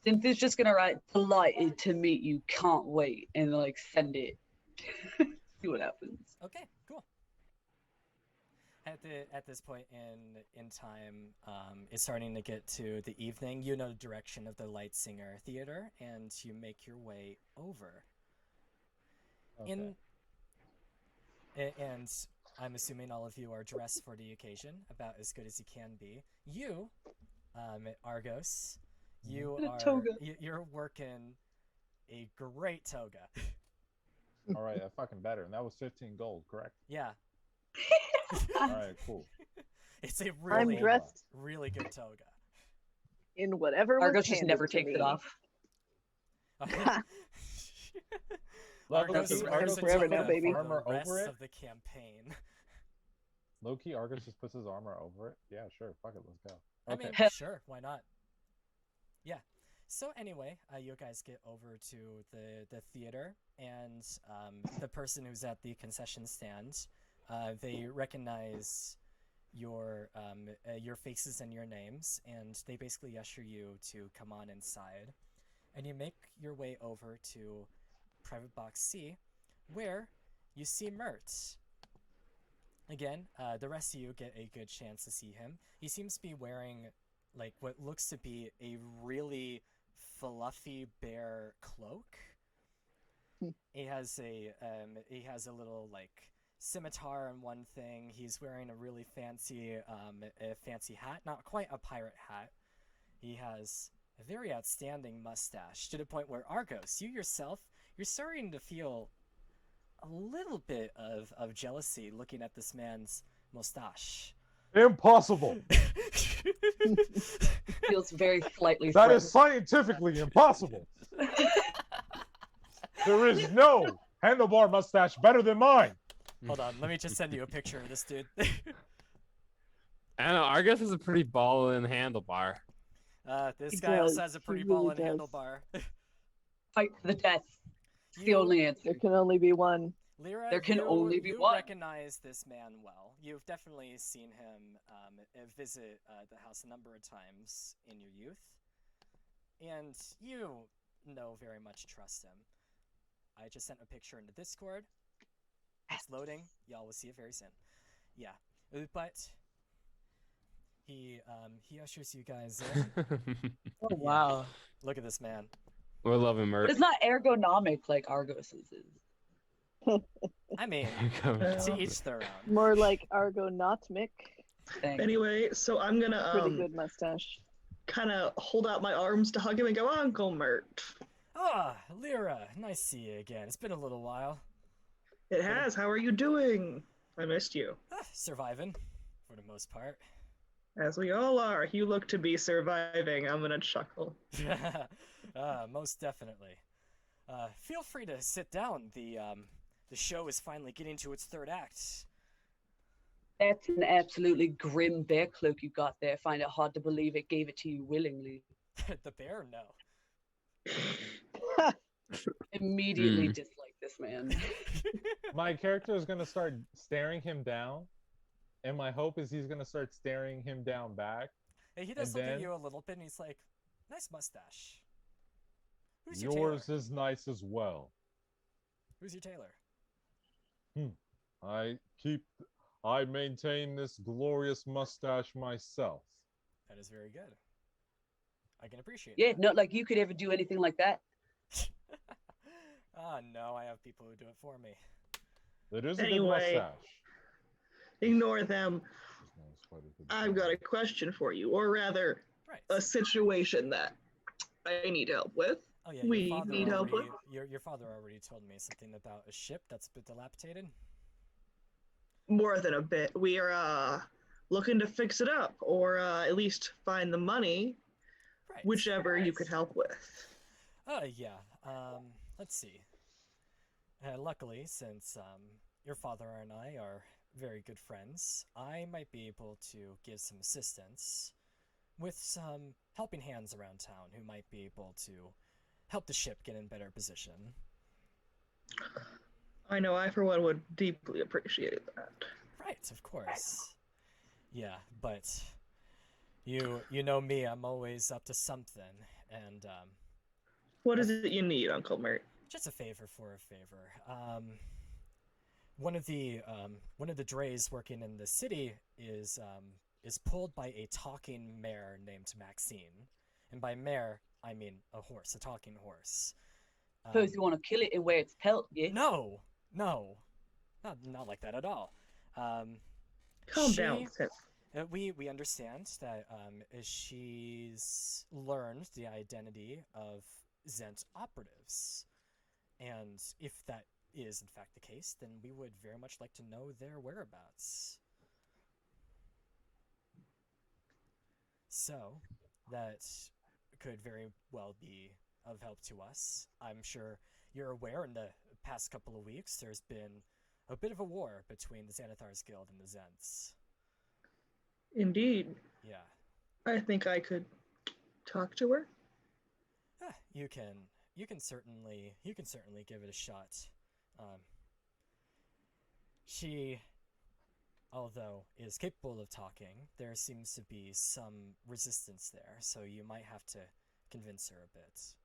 Cynthia's just gonna write delighted to meet you, can't wait, and like send it. See what happens. okay, cool. At this point in time, it's starting to get to the evening. You know the direction of the Light Singer Theater, and you make your way over. Okay. And I'm assuming all of you are dressed for the occasion, about as good as you can be. You, Argos, you're working a great toga. All right, that fucking better. And that was 15 gold, correct? Yeah. All right, cool. It's a I'm really, dressed really good toga. in whatever was Argos just handed never to takes it me. off. Argos Low-key, wears a forever toga now, baby. for Armor the rest over it? of the campaign. Low-key, Argus just puts his armor over it. Yeah, sure. Fuck it, let's go. I Okay. mean, sure, why not? Yeah. So anyway, you guys get over to the theater, and the person who's at the concession stand, they recognize your faces and your names, and they basically usher you to come on inside, and you make your way over to Private Box C, where you see Mert. Again, the rest of you get a good chance to see him. He seems to be wearing like what looks to be a really fluffy bear cloak. He has a little like scimitar in one thing. He's wearing a really fancy hat, not quite a pirate hat. He has a very outstanding mustache, to the point where Argos, you yourself, you're starting to feel a little bit of jealousy looking at this man's mustache. Impossible. Feels very slightly That threatened. is scientifically impossible. There is no handlebar mustache better than mine. Hold on, let me just send you a picture of this dude. I don't know. Argus is a pretty ballin' handlebar. This He guy also does, has a he pretty really ballin' does. handlebar. Fight to the death. It's the You- only answer. There can only be one. Lyra, There can you, only be you one. recognize this man well. You've definitely seen him visit the house a number of times in your youth, and you know very much trust him. I just sent a picture into Discord. It's loading. Y'all will see it very soon. Yeah, but he ushers you guys in. Oh wow. Look at this man. We're loving Mert. It's not ergonomic like Argos's is. I mean, to each their own. More like Argonautic. Thanks. Anyway, so I'm Pretty gonna good mustache. kind of hold out my arms to hug him and go, Uncle Mert. Ah, Lyra, nice to see you again. It's been a little while. It has. How are you doing? I missed you. Surviving, for the most part. As we all are. You look to be surviving. I'm gonna chuckle. Most definitely. Feel free to sit down. The show is finally getting to its third act. That's an absolutely grim bear cloak you got there. I find it hard to believe it gave it to you willingly. The bear? No. Immediately dislike this man. My character is gonna start staring him down, and my hope is he's gonna start staring him down back. Hey, he does And look at then you a little bit, and he's like, "Nice mustache. Who's your yours tailor? is nice as well. Who's your tailor?" I maintain this glorious mustache myself. That is very good. I can appreciate Yeah, that. not like you could ever do anything like that. Ah, no, I have people who do it for me. It is a good Anyway. mustache. Ignore them. There's no spider to I've got a question for you, or rather, Right. a situation that I need help with. Oh yeah, we need help with. Your father already told me something about a ship that's a bit dilapidated. More than a bit. We are looking to fix it up, or at least find the money, Right. whichever you could help with. Yeah. Let's see. Luckily, since your father and I are very good friends, I might be able to give some assistance with some helping hands around town who might be able to help the ship get in better position. I know I, for one, would deeply appreciate that. Right, of course. Yeah, but you know me, I'm always up to something, and What is it you need, Uncle Mert? just a favor for a favor. One of the drays working in the city is pulled by a talking mare named Maxine, and by mare I mean a horse, a talking horse. Suppose you want to kill it and wear its pelt, yeah? No, not like that at all. Calm down, Tim. We understand that she's learned the identity of Zent operatives, and if that is in fact the case, then we would very much like to know their whereabouts. So, that could very well be of help to us. I'm sure you're aware in the past couple of weeks there's been a bit of a war between the Xanathar's Guild and the Zents. Indeed. Yeah. I think I could talk to her. You can certainly give it a shot. She, although is capable of talking, there seems to be some resistance there, so you might have to convince her a bit.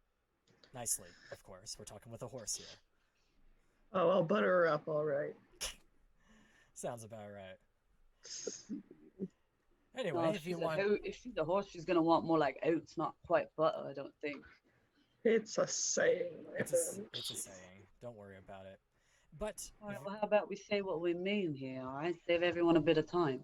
Nicely, of course. We're talking with a horse here. Oh, I'll butter her up, all right. Sounds about right. Anyway, No, if you want, if she's a horse, she's gonna want more like oats, not quite butter. I don't think. It's a saying, my it's friend. a saying. Don't worry about it. But All right, well, how about we say what we mean here? All right, save everyone a bit of time.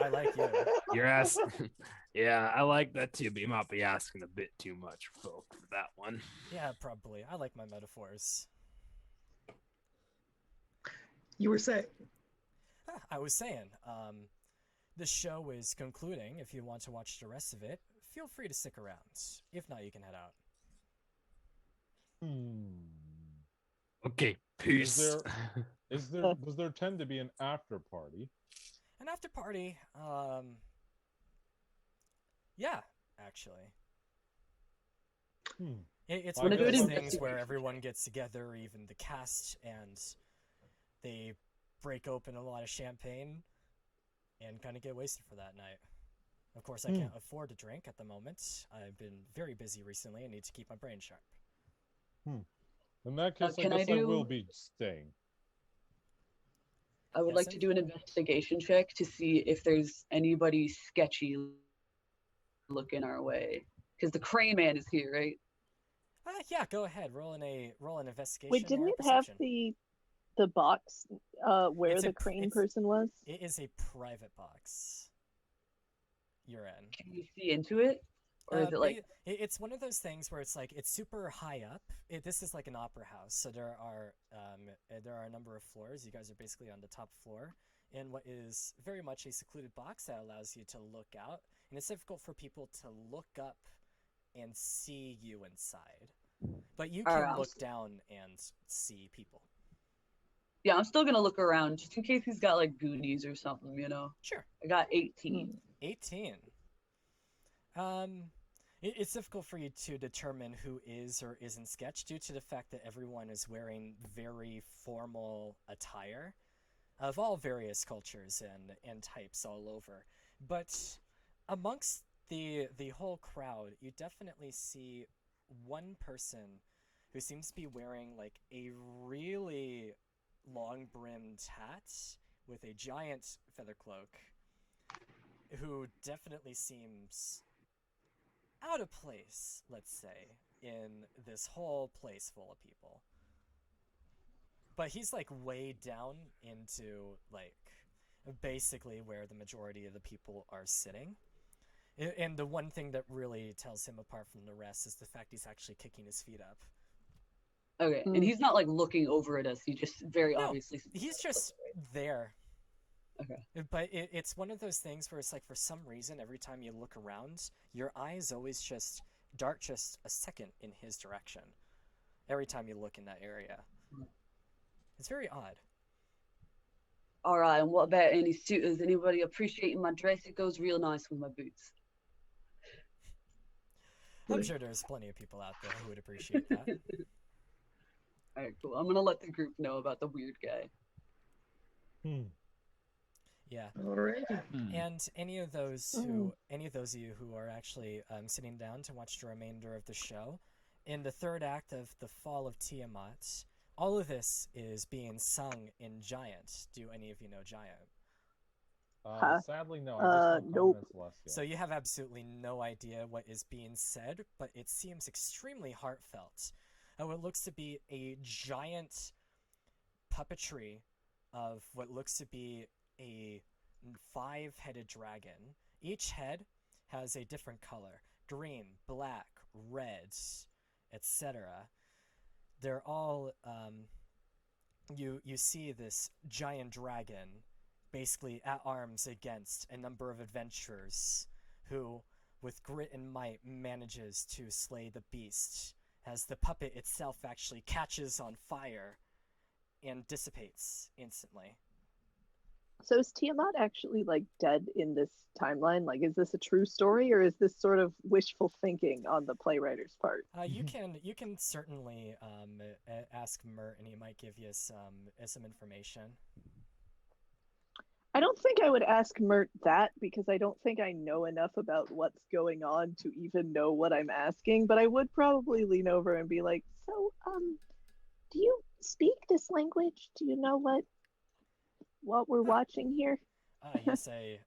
I like you. You're asking. Yeah, I like that too, but you might be asking a bit too much, folk, for that one. Yeah, probably. I like my metaphors. You were saying? I was saying, the show is concluding. If you want to watch the rest of it, feel free to stick around. If not, you can head out. Okay, peace. Does there tend to be an after party? An after party, yeah, actually. It's one of those things where everyone gets together, even the cast, and they break open a lot of champagne and kind of get wasted for that night. Of course, I can't afford to drink at the moment. I've been very busy recently and need to keep my brain sharp. In that case, I guess I will be staying. I would like to do an investigation check to see if there's anybody sketchy looking our way. Because the crane man is here, right? Yeah, go ahead. Roll an investigation. Wait, didn't or it have perception. the box where It's the crane person was? It is a private box. You're in. Can you see into it? Or is it like... It's one of those things where it's like it's super high up. This is like an opera house, so there are a number of floors. You guys are basically on the top floor in what is very much a secluded box that allows you to look out, and it's difficult for people to look up and see you inside. But you can look down and see people. Yeah, I'm still gonna look around just in case he's got like goodies or something, you know. Sure. I got 18. 18. It's difficult for you to determine who is or isn't sketch due to the fact that everyone is wearing very formal attire of all various cultures and types all over. But amongst the whole crowd, you definitely see one person who seems to be wearing like a really long brimmed hat with a giant feather cloak, who definitely seems out of place, let's say, in this whole place full of people. But he's like way down into like basically where the majority of the people are sitting. And the one thing that really tells him apart from the rest is the fact he's actually kicking his feet up. Okay, and Mm. he's not like looking over at us. He just very No, obviously. he's just there. Okay. But it's one of those things where it's like for some reason every time you look around, your eyes always just dart just a second in his direction. Every time you look in that area. It's very odd. All right, and what about any suitors? Anybody appreciating my dress? It goes real nice with my boots. I'm sure there's plenty of people out there who would appreciate that. All right, cool. I'm gonna let the group know about the weird guy. Yeah. Alright. And any of those of you who are actually sitting down to watch the remainder of the show, in the third act of The Fall of Tiamat, all of this is being sung in Giant. Do any of you know Giant? Sadly, no. I just know Nope. Common Celestial. So you have absolutely no idea what is being said, but it seems extremely heartfelt. What looks to be a giant puppetry of what looks to be a 5-headed dragon. Each head has a different color: green, black, red, etc. They're all you see this giant dragon basically at arms against a number of adventurers who, with grit and might, manages to slay the beast, as the puppet itself actually catches on fire and dissipates instantly. So is Tiamat actually like dead in this timeline? Like, is this a true story, or is this sort of wishful thinking on the playwriter's part? You can certainly ask Mert, and he might give you some information. I don't think I would ask Mert that because I don't think I know enough about what's going on to even know what I'm asking, but I would probably lean over and be like, "So, do you speak this language? Do you know what we're watching here?" Yes, I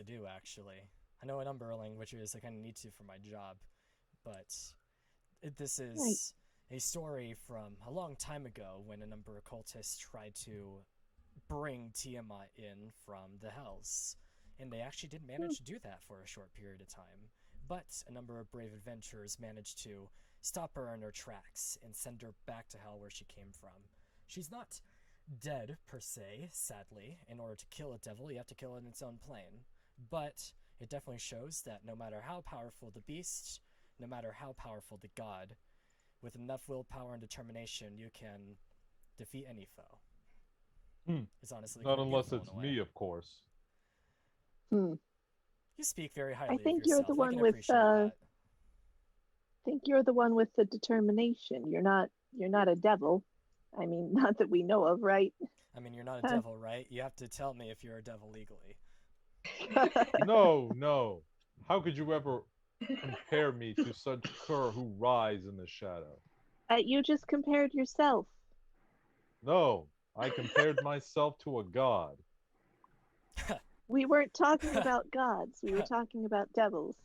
do actually. I know a number of languages. I kind of need to for my job, but this is a story from a long time ago when a number of cultists tried to bring Tiamat in from the Hells, and they actually did manage to do that for a short period of time. But a number of brave adventurers managed to stop her in her tracks and send her back to Hell where she came from. She's not dead per se, sadly. In order to kill a devil, you have to kill it in its own plane. But it definitely shows that no matter how powerful the beast, no matter how powerful the god, with enough willpower and determination, you can defeat any foe. It's honestly Not quite unless beautiful it's in a way. me, of course. Hmm. You speak very highly of think you're yourself. the I one can with, appreciate that. Think you're the one with the determination. You're not a devil. I mean, not that we know of, right? I mean, you're not a devil, right? You have to tell me if you're a devil legally. No, no. How could you ever compare me to such cur who rise in the shadow? You just compared yourself. No, I compared myself to a god. We weren't talking about gods. We were talking about devils.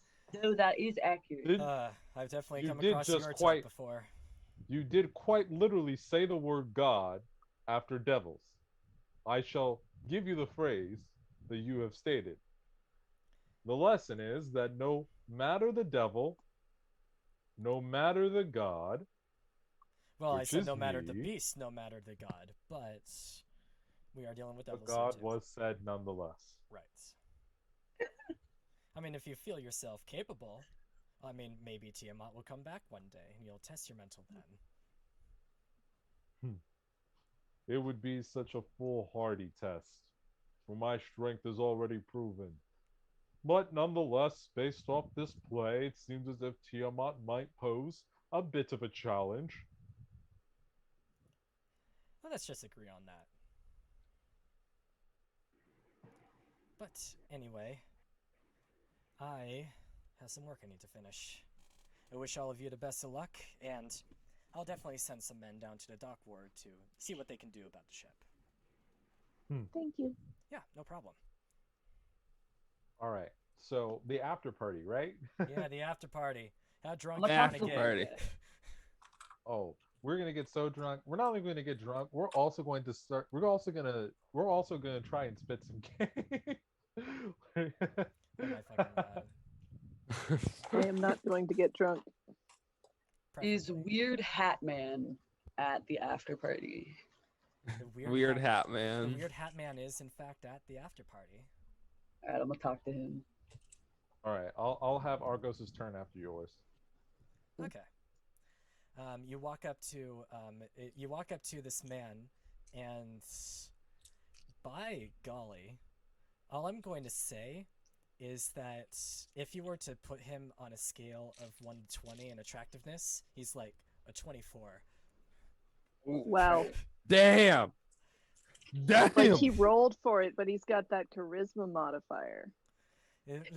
No, that is accurate. Did, I've definitely you come did across just your quite- type before. You did quite literally say the word god after devils. I shall give you the phrase that you have stated. The lesson is that no matter the devil, no matter the god, Well, I which said is no matter the me, beast, no matter the god, but we are dealing with the devils god here too. was said nonetheless. Right. I mean, if you feel yourself capable, I mean, maybe Tiamat will come back one day and you'll test your mental then. It would be such a foolhardy test, for my strength is already proven. But nonetheless, based off this play, it seems as if Tiamat might pose a bit of a challenge. Well, let's just agree on that. But anyway, I have some work I need to finish. I wish all of you the best of luck, and I'll definitely send some men down to the dock ward to see what they can do about the ship. Thank you. Yeah, no problem. All right. So the after party, right? Yeah, the after party. How drunk What you After gonna get? party. Oh, we're gonna get so drunk. We're not only going to get drunk. We're also going to start. We're also gonna try and spit some game. Oh my fucking god. I am not going to get drunk. Is Preferably. Weird Hat Man at the after party? The Weird hat The man. Weird Hat Man is, in fact, at the after party. All right, I'm gonna talk to him. All right. I'll have Argos's turn after yours. Okay. You walk up to this man, and by golly, all I'm going to say is that if you were to put him on a scale of 1 to 20 in attractiveness, he's like a 24. Wow. Damn. Damn. Like he rolled for it, but he's got that charisma modifier.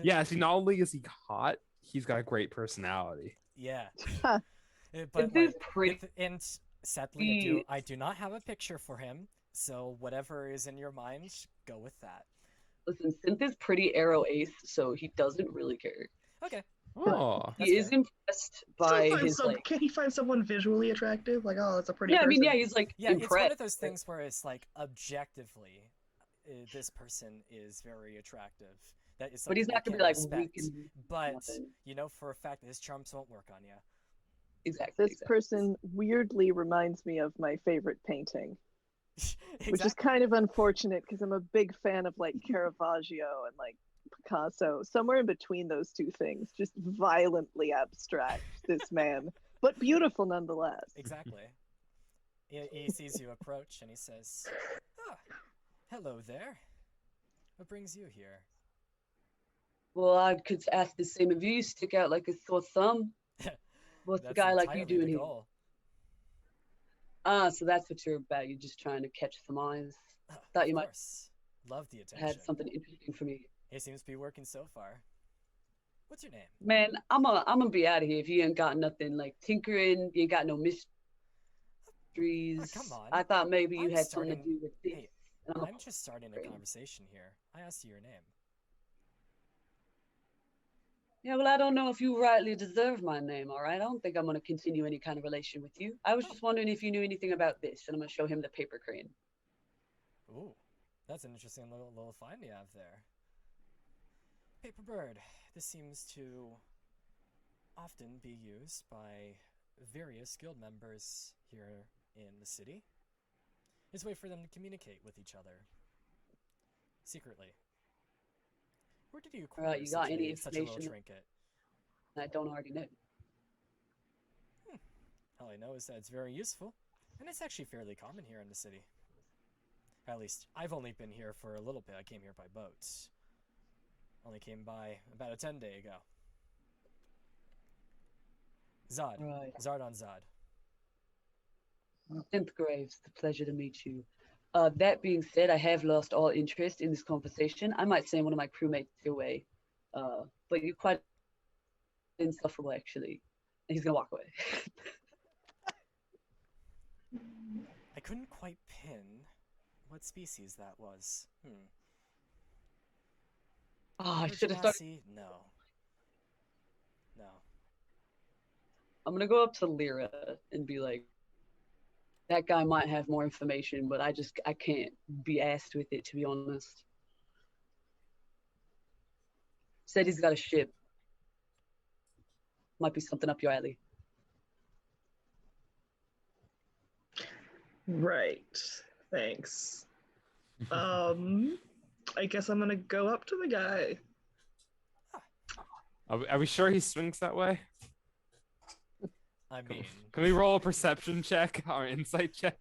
Yeah, see, not only is he hot, he's got a great personality. Yeah. Huh. But This is like, pretty- and sadly, I do not have a picture for him. So whatever is in your mind, go with that. Listen, Synth is pretty arrow ace, so he doesn't really care. Okay. Oh. That's He is fair. impressed by his like. Can he find someone visually attractive? Like, oh, that's a pretty Yeah, I person. mean, yeah, he's like Yeah, it's one impressed. of those things where it's like objectively, this person is very attractive. That is, But he's something not I gonna can be like respect. weak and But nothing. you know for a fact that his charms won't work on you. Exactly. This exactly. person weirdly reminds me of my favorite painting, which is Exactly. kind of unfortunate because I'm a big fan of like Caravaggio and like Picasso. Somewhere in between those two things, just violently abstract, this man, but beautiful nonetheless. Exactly. He sees you approach and he says, "Ah, hello there. What brings you here?" Well, I could ask the same of you. You stick out like a sore thumb. What's the That's guy like you entirely doing the here? goal. Ah, so that's what you're about. You're just trying to catch some eyes. Thought you Of might course. Love the attention. had something interesting for me. It seems to be working so far. What's your name? Man, I'm gonna be out of here if you ain't got nothing like tinkering. You ain't got no mysteries. come on. I thought maybe you I'm had something to starting- do with this. Hey, and I'm just starting a conversation here. I asked you your name. Yeah, well, I don't know if you rightly deserve my name, all right? I don't think I'm going to continue any kind of relation with you. I was just wondering if you knew anything about this, and I'm going to show him the paper crane. Ooh, that's an interesting little find you have there. Paper bird. This seems to often be used by various guild members here in the city. It's a way for them to communicate with each other secretly. Where did you acquire Alright, you got any such a little information? trinket? I don't already know. All I know is that it's very useful, and it's actually fairly common here in the city. At least, I've only been here for a little bit. I came here by boat. Only came by about a 10-day ago. Zod. Right. Zard on Zod. Synth Graves, the pleasure to meet you. That being said, I have lost all interest in this conversation. I might send one of my crewmates your way. But you're quite insufferable, actually. And he's going to walk away. I couldn't quite pin what species that was. Oh, I should have started. Genasi? No. No. I'm going to go up to Lyra and be like, that guy might have more information, but I can't be asked with it, to be honest. Said he's got a ship. Might be something up your alley. Right. Thanks. I guess I'm gonna go up to the guy. Are we sure he swings that way? I mean, Can we roll a perception check or insight check?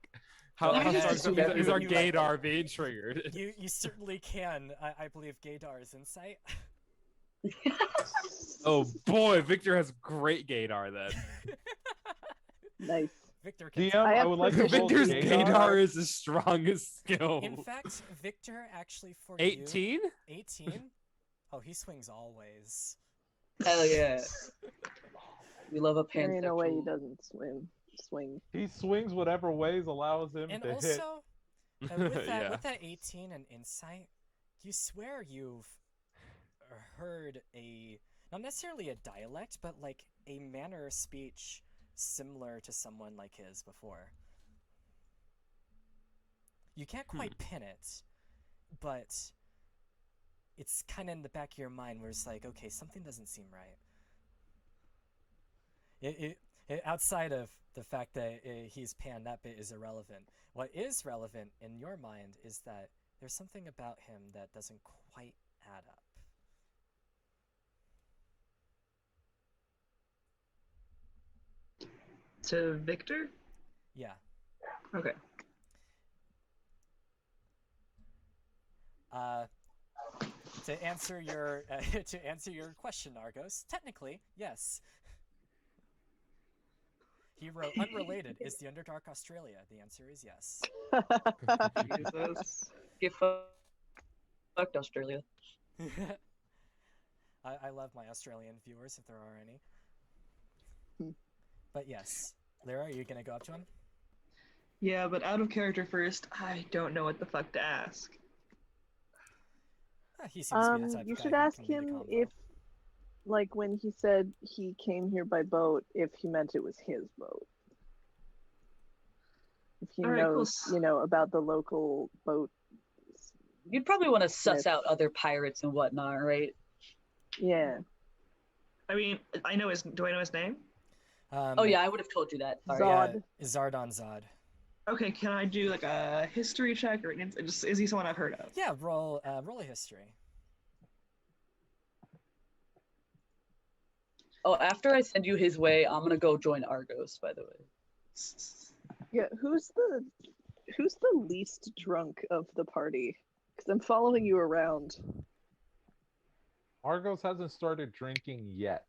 How Go ahead. strong You- is our you- gaydar being triggered? you certainly can. I believe Gaydar is insight. Oh boy, Victor has great gaydar then. Nice. Victor can. DM, I I have would like to roll Victor's gaydar. gaydar is his strongest skill. In fact, Victor actually for 18? you, 18. Oh, he swings always. Hell yeah. We love a There ain't no way he pansexual. doesn't swing. He swings whatever ways allows him And to hit. also, with Yeah. that 18 and insight, you swear you've heard a not necessarily a dialect, but like a manner of speech similar to someone like his before. You can't quite pin it, but it's kind of in the back of your mind where it's like, okay, something doesn't seem right. Outside of the fact that he's pan, that bit is irrelevant. What is relevant in your mind is that there's something about him that doesn't quite add up. To Victor? Yeah. Okay. To answer your question, Argos, technically, yes. He wrote, unrelated, is the Underdark Australia? The answer is yes. Jesus. Get fucked, Australia. I love my Australian viewers, if there are any. Hmm. But yes. Lyra, are you going to go up to him? Yeah, but out of character first, I don't know what the fuck to ask. He seems to be the type You of guy should who ask can lead a him convo. if, like, when he said he came here by boat, if he meant it was his boat. If he All right, cool. knows, you know, about the local boat. You'd probably want to suss Yes. out other pirates and whatnot, right? Yeah. I mean, I know his. Do I know his name? Oh yeah, I would have told you that. Sorry. Zod. Zardon Zod. Okay, can I do like a history check or just is he someone I've heard of? Yeah, roll a history. Oh, after I send you his way, I'm gonna go join Argos. By the way. Yeah, who's the least drunk of the party? Because I'm following you around. Argos hasn't started drinking yet,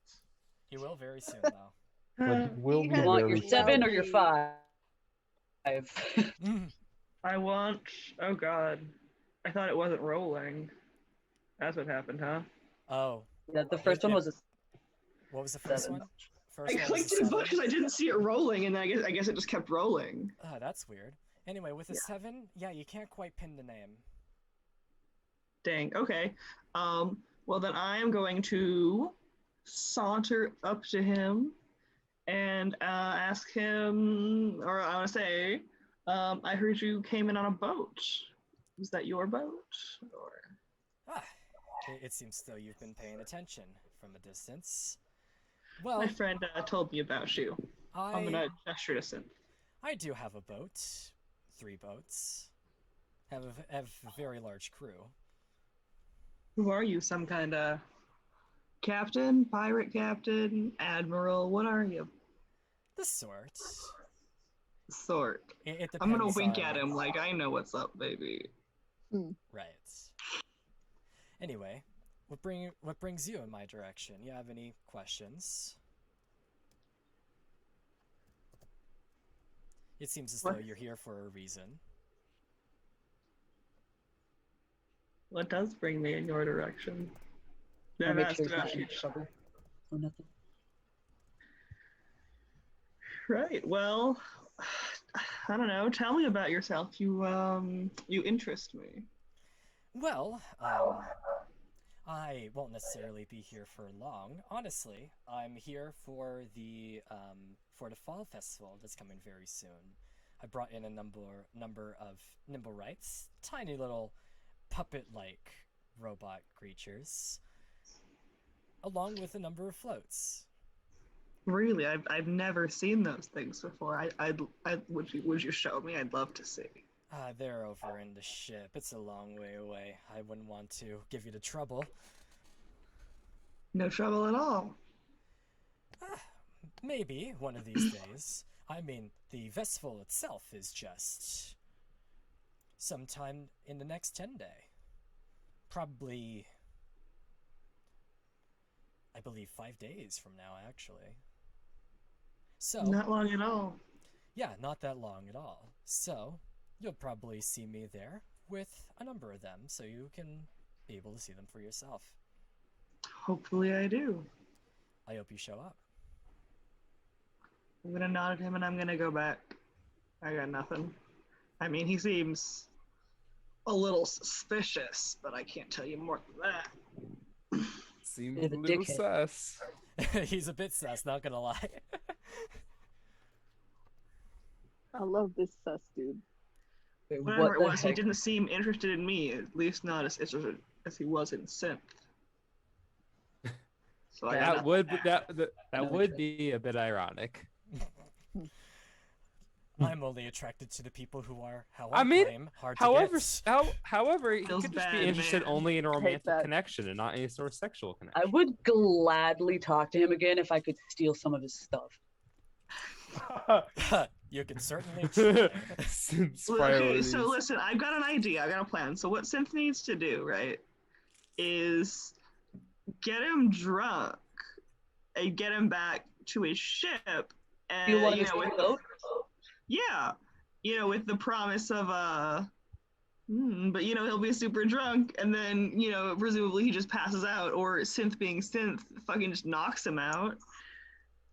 He will very soon, though. but will he be has- You want very your soon. 7 or your 5? I want. Oh God, I thought it wasn't rolling. That's what happened, huh? Oh, Yeah, the first one was a what was the first 7. one? First I one was clicked a it 7. because I didn't see it rolling, and then I guess it just kept rolling. Oh, that's weird. Anyway, with a Yeah. 7, yeah, you can't quite pin the name. Dang. Okay. Well, then I am going to saunter up to him and ask him, or I want to say, I heard you came in on a boat. Was that your boat? Or Ah, it seems though you've been paying attention from a distance. Well, my friend told me about you. I'm gonna gesture to Synth. I do have a boat. 3 boats. Have a very large crew. Who are you? Some kind of captain, pirate captain, admiral? What are you? The sort. Sort. It I'm gonna depends wink on- at him like I know what's up, baby. Right. Anyway, what brings you in my direction? You have any questions? It seems as though What? you're here for a reason. What does bring me in your direction? I'll I've make asked sure he's about not you. in trouble or nothing. Right. Well, I don't know. Tell me about yourself. You interest me. Well, I won't necessarily be here for long. Honestly, I'm here for the fall festival that's coming very soon. I brought in a number of Nimblewrights, tiny little puppet-like robot creatures, along with a number of floats. Really, I've never seen those things before. Would you show me? I'd love to see. They're over in the ship. It's a long way away. I wouldn't want to give you the trouble. No trouble at all. Maybe one of these days. I mean, the festival itself is just sometime in the next 10 day. Probably I believe 5 days from now, actually. So, Not long at all. yeah, not that long at all. So, you'll probably see me there with a number of them, so you can be able to see them for yourself. Hopefully I do. I hope you show up. I'm gonna nod at him and I'm gonna go back. I got nothing. I mean, he seems a little suspicious, but I can't tell you more than that. Seems Bit a of a little dickhead. sus. He's a bit sus, not gonna lie. I love this sus dude. Wait, Whatever it the was, he heck? didn't seem interested in me, at least not as interested as he was in Synth. So I got That would nothing. that No would interest. be a bit ironic. I'm only attracted to the people who are, how I I mean, claim, hard However, to get. however, he Feels could just be bad, interested man. only in a Hate romantic that. connection and not any sort of sexual I connection. would gladly talk to him again if I could steal some of his stuff. You can certainly try. Since Well, okay, priorities. so listen, I've got an idea. I got a plan. So what Synth needs to do, right, is get him drunk and get him back to his ship, and You want you to know, with boat? yeah, you know, with the promise of but you know, he'll be super drunk, and then you know, presumably he just passes out, or Synth being Synth, fucking just knocks him out,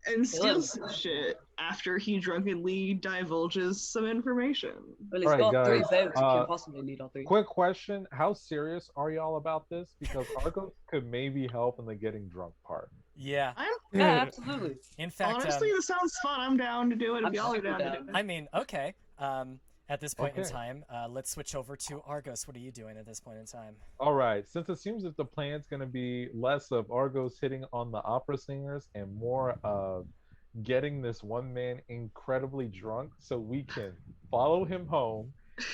and Kill him. steals some shit after he drunkenly divulges some information. Well, he's Alright, got 3 guys, boats. He can't possibly need all 3. Quick question: how serious are y'all about this? Because Argos could maybe help in the getting drunk part. Yeah. Yeah, absolutely. In fact, Honestly, this sounds fun. I'm down to do it if I'm y'all are super down to down. do it. I mean, okay. At this point in Okay. time, let's switch over to Argos. What are you doing at this point in time? All right, since it seems that the plan's going to be less of Argos hitting on the opera singers and more of getting this one man incredibly drunk so we can follow him home,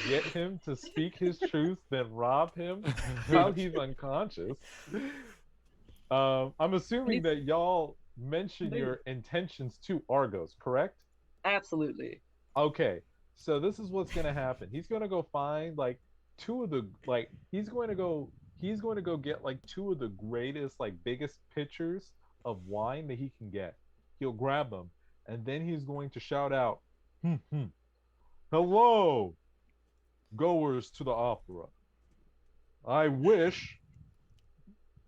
get him to speak his truth, then rob him while he's unconscious. I'm assuming that y'all mentioned your intentions to Argos, correct? Absolutely. Okay, so this is what's gonna happen. He's gonna go find like two of the like he's going to go get like two of the greatest like biggest pitchers of wine that he can get. He'll grab them and then he's going to shout out, "Hello, goers to the opera. I wish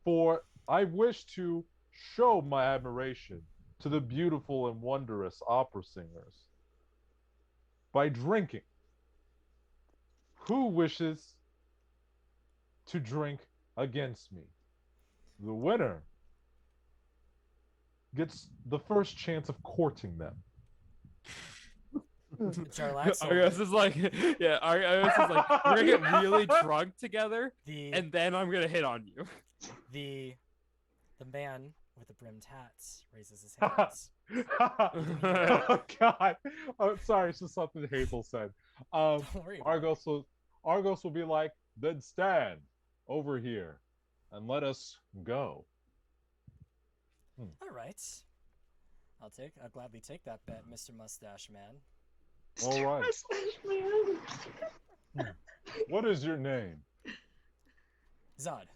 to show my admiration to the beautiful and wondrous opera singers by drinking. Who wishes to drink against me? The winner gets the first chance of courting them." Jarlaxle, Argos is like, yeah, Argos is like, we're gonna get really drunk together, the and then I'm gonna hit on you. the man with the brimmed hats raises his hands. Oh God! Oh, sorry, it's just something Hazel said. Don't worry about it. Argos will be like, "Then stand over here and let us go." All right. I'll gladly take that bet, Mr. Mustache Man. All right. What is your name? Zod.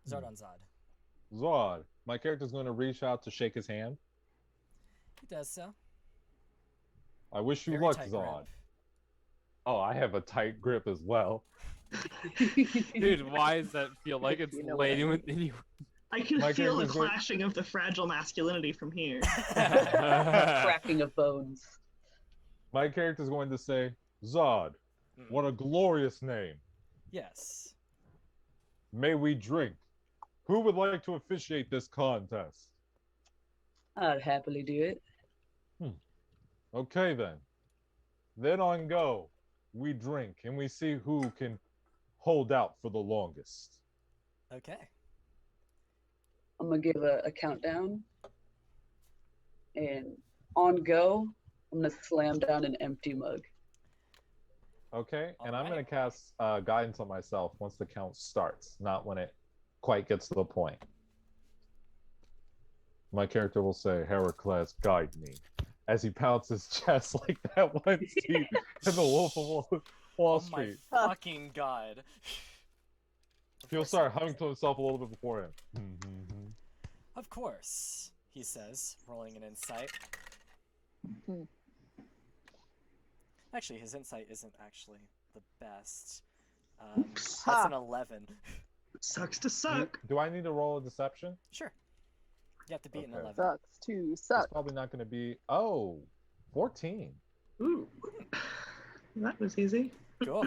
Zordon Zod. Zod. My character's going to reach out to shake his hand. He does so. I wish you Very luck, tight Zod. grip. Oh, I have a tight grip as well. Dude, why does that feel like it's You know laying within you? I can My feel the character's going- clashing of the fragile masculinity from here. Cracking of bones. My character's going to say, "Zod, what a glorious name. Yes. May we drink. Who would like to officiate this contest?" I'd happily do it. Okay then. Then on go, we drink and we see who can hold out for the longest. Okay. I'm gonna give a countdown, and on go, I'm gonna slam down an empty mug. Okay, and I'm Alright. going to cast guidance on myself once the count starts, not when it quite gets to the point. My character will say, "Heracles, guide me," as he pounds his chest like that one scene in The Wolf of Wall Oh my Street. fucking god. He'll start humming to himself a little bit beforehand. Of course, he says, rolling an insight. Hmm. Actually, his insight isn't actually the best. Oops. That's Ha! an 11. Sucks to suck. Do I need to roll a deception? Sure. You have to beat an Okay. 11. Sucks to It's suck. probably not going to be. 14. Ooh. That was easy. Cool.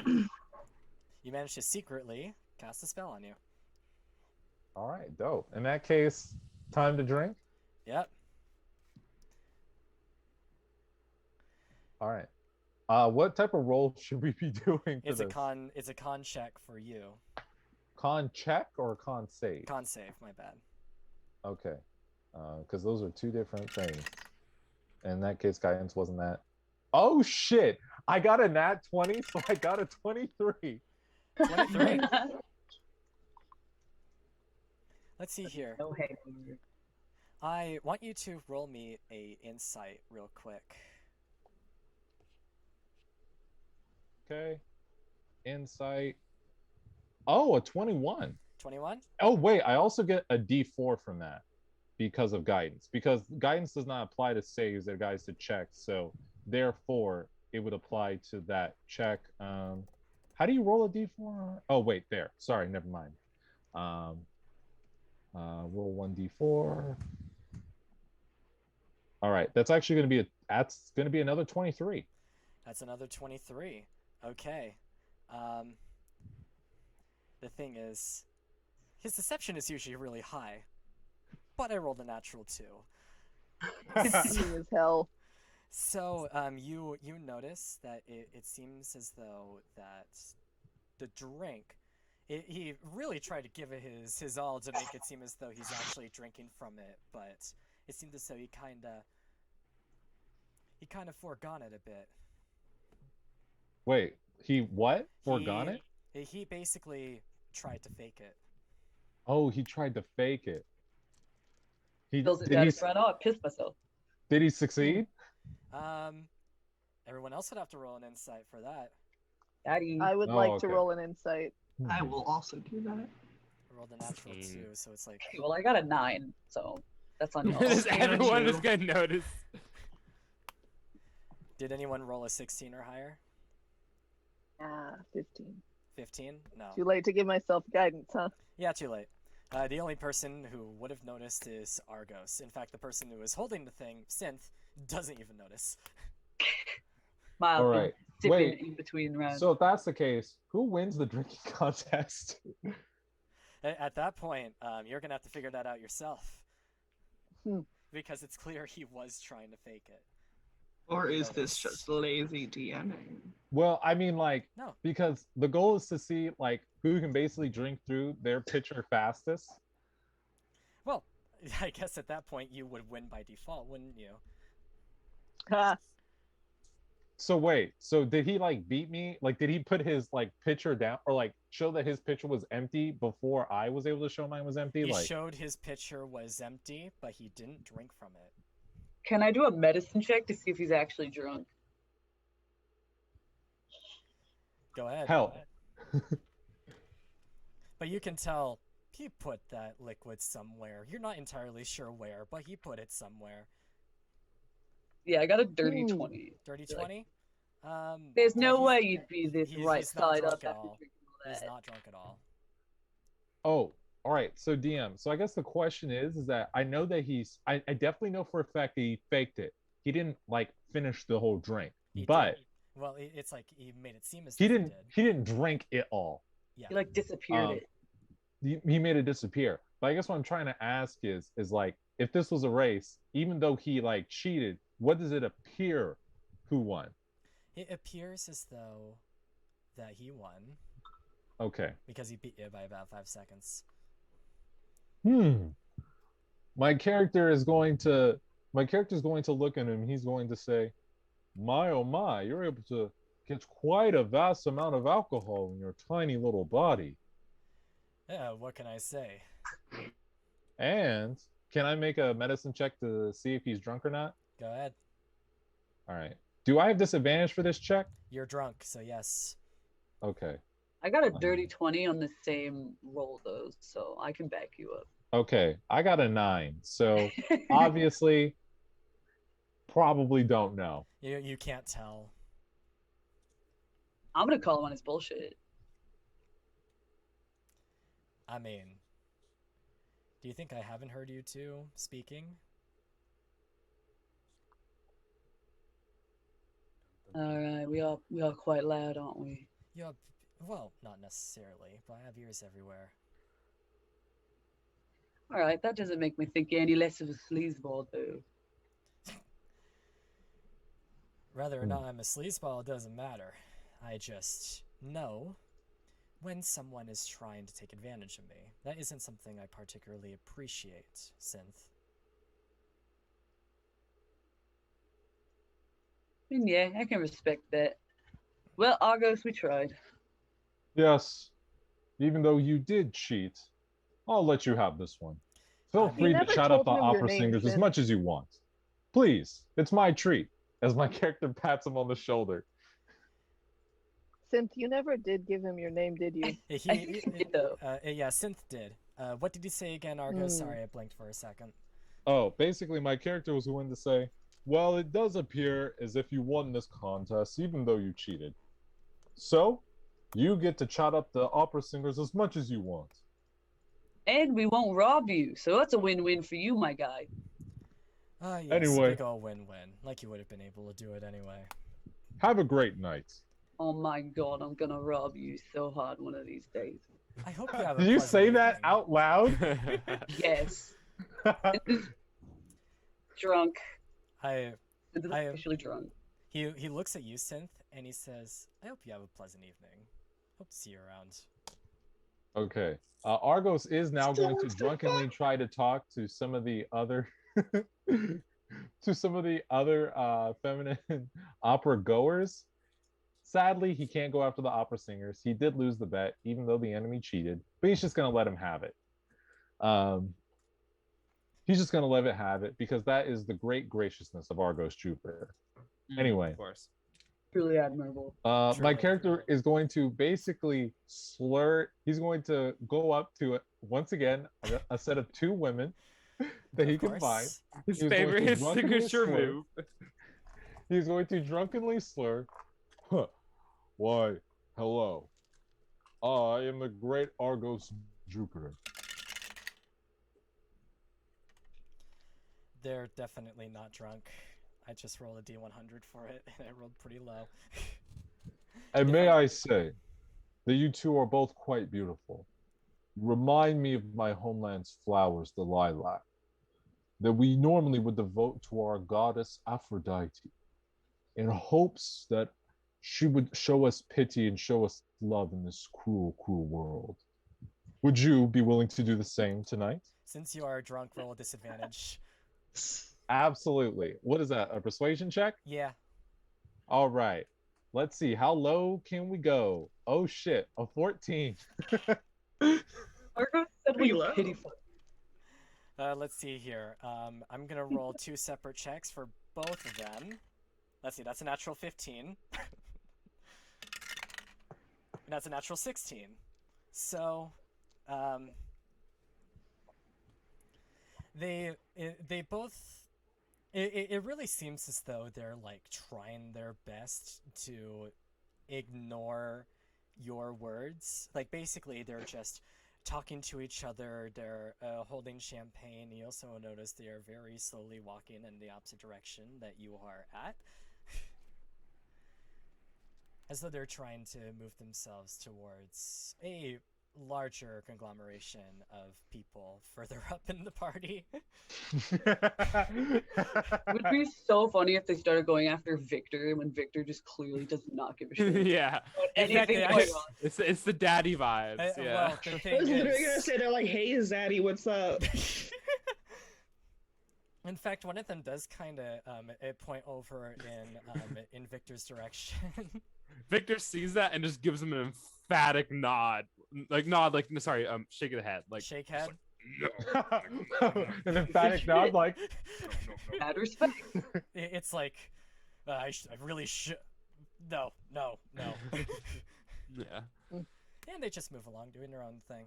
You managed to secretly cast a spell on you. All right, dope. In that case, time to drink. Yep. All right. What type of roll should we be doing for It's this? It's a con check for you. Con check or con save? Con save, my bad. Okay. Because those are two different things. In that case, guidance wasn't that. Oh shit! I got a nat 20, so I got a 23. 23. Let's see here. No hay. I want you to roll me a insight real quick. Okay. Insight. Oh, a 21. 21? Oh wait, I also get a D4 from that because of guidance. Because guidance does not apply to saves; it applies to checks. So therefore, it would apply to that check. How do you roll a D4? Oh wait, there. Sorry, never mind. Roll 1D4. All right, that's actually going to be that's going to be another 23. That's another 23. Okay. The thing is, his deception is usually really high, but I rolled a natural 2. Confusing as hell. So, you notice that it seems as though that the drink, he really tried to give it his all to make it seem as though he's actually drinking from it, but it seemed as though he kind of foregone it a bit. Wait, he what? Foregone it? He basically tried to fake it. Oh, he tried to fake it. Fills it down in front. Oh, I pissed myself. Did he succeed? Everyone else would have to roll an insight for that. Daddy. I would Oh, like to okay. roll an insight. I will also do that. I rolled a natural 2, so it's like... Okay, well, I got a 9, so that's on y'all. Everyone is gonna notice. Did anyone roll a 16 or higher? 15. 15? No. Too late to give myself guidance, huh? Yeah, too late. The only person who would have noticed is Argos. In fact, the person who is holding the thing, Synth, doesn't even notice. Miles All been right. sipping Wait. in between rounds. So if that's the case, who wins the drinking contest? At that point, you're going to have to figure that out yourself. Hmm. Because it's clear he was trying to fake it. Or is this just lazy DMing? Well, I mean, like, No. because the goal is to see, like, who can basically drink through their pitcher fastest. Well, I guess at that point you would win by default, wouldn't you? Ha! So wait, so did he, like, beat me? Like, did he put his, like, pitcher down or, like, show that his pitcher was empty before I was able to show mine was empty? He Like, showed his pitcher was empty, but he didn't drink from it. Can I do a medicine check to see if he's actually drunk? Go ahead. hell. But you can tell he put that liquid somewhere. You're not entirely sure where, but he put it somewhere. Yeah, I got a dirty Ooh. 20. Dirty Like, 20? There's yeah, no he's- way you'd be this he's right not side drunk up at after all. drinking all He's that. not drunk at all. Oh, all right. So DM. So I guess the question is that I know that I definitely know for a fact that he faked it. He didn't like finish the whole drink, He but did. Well, it's like he made it seem as he if didn't. did. He didn't drink it all. Yeah. He like disappeared Um, it. He made it disappear. But I guess what I'm trying to ask is like, if this was a race, even though he like cheated, what does it appear who won? It appears as though that he won Okay. because he beat you by about 5 seconds. My character's going to look at him. He's going to say, "My oh my, you're able to get quite a vast amount of alcohol in your tiny little body." Yeah, what can I say? And can I make a medicine check to see if he's drunk or not? Go ahead. All right. Do I have disadvantage for this check? You're drunk, so yes. Okay. I got a dirty 20 on the same roll though, so I can back you up. Okay, I got a 9. So obviously, probably don't know. You can't tell. I'm gonna call him on his bullshit. I mean, do you think I haven't heard you two speaking? All right, we are quite loud, aren't we? Well, not necessarily, but I have ears everywhere. All right, that doesn't make me think any less of a sleazeball, though. Whether or not I'm a sleazeball, it doesn't matter. I just know when someone is trying to take advantage of me. That isn't something I particularly appreciate, Synth. And yeah, I can respect that. Well, Argos, we tried. Yes, even though you did cheat, I'll let you have this one. Feel You free to never chat up told the him your opera name, singers as Sim. much as you want. Please, it's my treat. As my character pats him on the shoulder. Synth, you never did give him your name, did you? I think he did, though. Yeah, Synth did. What did you say again, Argo? Hmm. Sorry, I blinked for a second. Oh, basically, my character was going to say, well, it does appear as if you won this contest, even though you cheated. So, you get to chat up the opera singers as much as you want. And we won't rob you, so that's a win-win for you, my guy. Yes, Anyway. big ol' win-win. Like you would have been able to do it anyway. Have a great night. Oh my god, I'm gonna rob you so hard one of these days. I hope you have a Did you pleasant say that evening. out loud? Yes. Drunk. I This is I- officially drunk. He looks at you, Synth, and he says, I hope you have a pleasant evening. Hope to see you around. Okay. Argos is now Still going to wants to drunkenly fuck. try to talk to some of the other feminine opera goers. Sadly, he can't go after the opera singers. He did lose the bet, even though the enemy cheated, but he's just gonna let him have it. He's just gonna let it have it because that is the great graciousness of Argos Jupiter. Anyway. Of course. Truly admirable. My Truly. character is going to basically slur. He's going to go up to once again a set of 2 women that he Of can find. course. His He's going favorite, to his drunkenly signature slur. move. He's going to drunkenly slur. Huh. Why, hello. I am the great Argos Jupiter. They're definitely not drunk. I just rolled a D100 for it, and I rolled pretty low. And If may I- I say that you two are both quite beautiful. Remind me of my homeland's flowers, the lilac, that we normally would devote to our goddess Aphrodite, in hopes that she would show us pity and show us love in this cruel, cruel world. Would you be willing to do the same tonight? Since you are drunk, roll a disadvantage. Absolutely. What is that? A persuasion check? Yeah. All right. Let's see. How low can we go? Oh shit, a 14. Argos said Pretty we low. pitiful. Let's see here. I'm gonna roll 2 separate checks for both of them. Let's see. That's a natural 15. And that's a natural 16. So, they both. It really seems as though they're like trying their best to ignore your words. Like basically, they're just talking to each other. They're holding champagne. You also notice they are very slowly walking in the opposite direction that you are at. As though they're trying to move themselves towards a larger conglomeration of people further up in the party. It would be so funny if they started going after Victor when Victor just clearly does not give a shit Yeah. about In fact, anything they going actually- on. It's the daddy vibes. Yeah. Well, the I thing was literally gonna is, say they're like, "Hey, Zaddy, what's up?" in fact, one of them does kind of point over in Victor's direction. Victor sees that and just gives him an emphatic nod. Like shake of the head. Like Shake head. no. An emphatic nod, like, Mad respect. It's like, I really should. No. Yeah. And they just move along doing their own thing.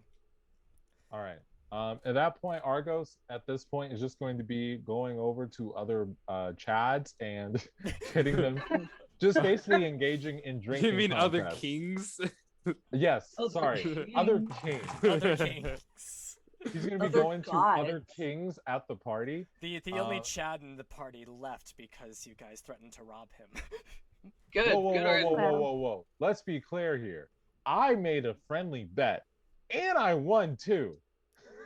all right. At that point, Argos at this point is just going to be going over to other Chads and getting them, just basically engaging in drinking. You mean other contests. kings? Yes, Other sorry, other kings. kings. Other kings. He's gonna be Other going to gods. other kings at the party. The only Chad in the party left because you guys threatened to rob him. Good. Whoa, whoa, good. whoa, Alright. whoa, whoa, whoa, whoa! Let's be clear here. I made a friendly bet, and I won too.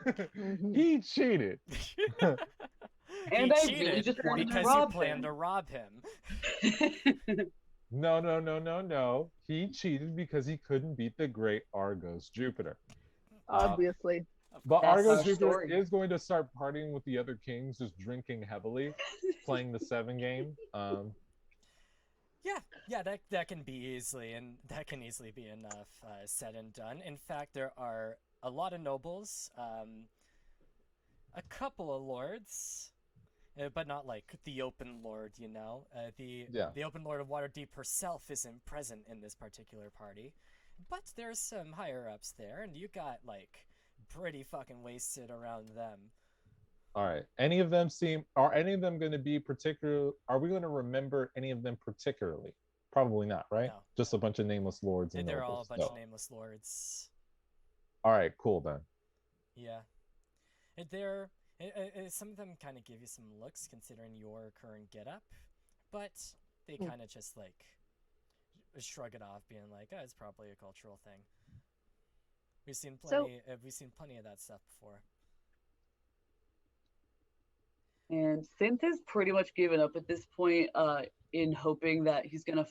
Mhm. He cheated. And he I cheated really just wanted to because rob you planned him. to rob him. No, no, no, no, no. He cheated because he couldn't beat the great Argos Jupiter. Obviously. But That's Argos our Jupiter story. is going to start partying with the other kings, just drinking heavily, playing the 7 game. Yeah, that can be easily be enough said and done. In fact, there are a lot of nobles, a couple of lords, but not like the open lord, you know. The open lord of Waterdeep herself isn't present in this particular party, but there's some higher ups there, and you got like pretty fucking wasted around them. All right. Are any of them going to be particular? Are we going to remember any of them particularly? Probably not, right? No. Just a bunch of nameless lords and They're all a nobles. bunch of nameless lords. All right, cool then. Yeah. And some of them kind of give you some looks considering your current getup, but they kind of just like shrug it off, being like, "Oh, it's probably a cultural thing." We've seen plenty of that stuff before. And Synth has pretty much given up at this point, in hoping that he's gonna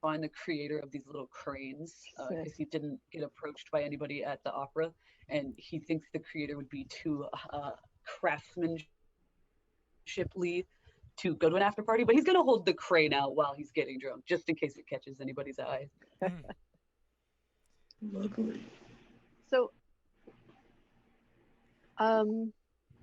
find the creator of these little cranes, because he didn't get approached by anybody at the opera, and he thinks the creator would be too craftsmanshiply to go to an after party. But he's gonna hold the crane out while he's getting drunk, just in case it catches anybody's eye. Lovely. So, I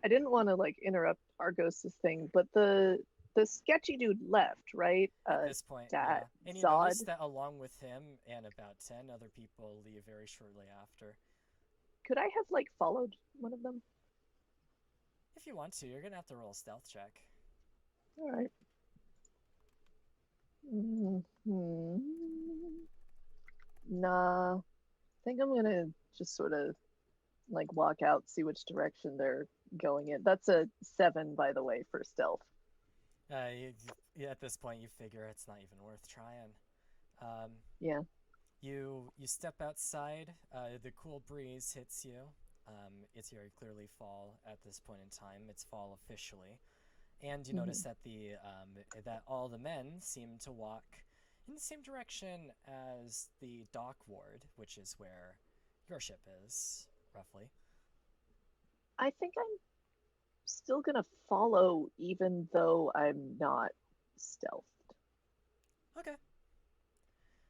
didn't want to like interrupt Argos's thing, but the sketchy dude left, right? At this point, that yeah. And you Zod. notice that along with him and about 10 other people leave very shortly after. Could I have like followed one of them? If you want to, you're gonna have to roll a stealth check. All right. Nah, I think I'm gonna just sort of like walk out, see which direction they're going in. That's a 7, by the way, for stealth. At this point, you figure it's not even worth trying. Yeah. You step outside. The cool breeze hits you. It's very clearly fall at this point in time. It's fall officially, and you notice that that all the men seem to walk in the same direction as the dock ward, which is where your ship is, roughly. I think I'm still gonna follow, even though I'm not stealthed. Okay.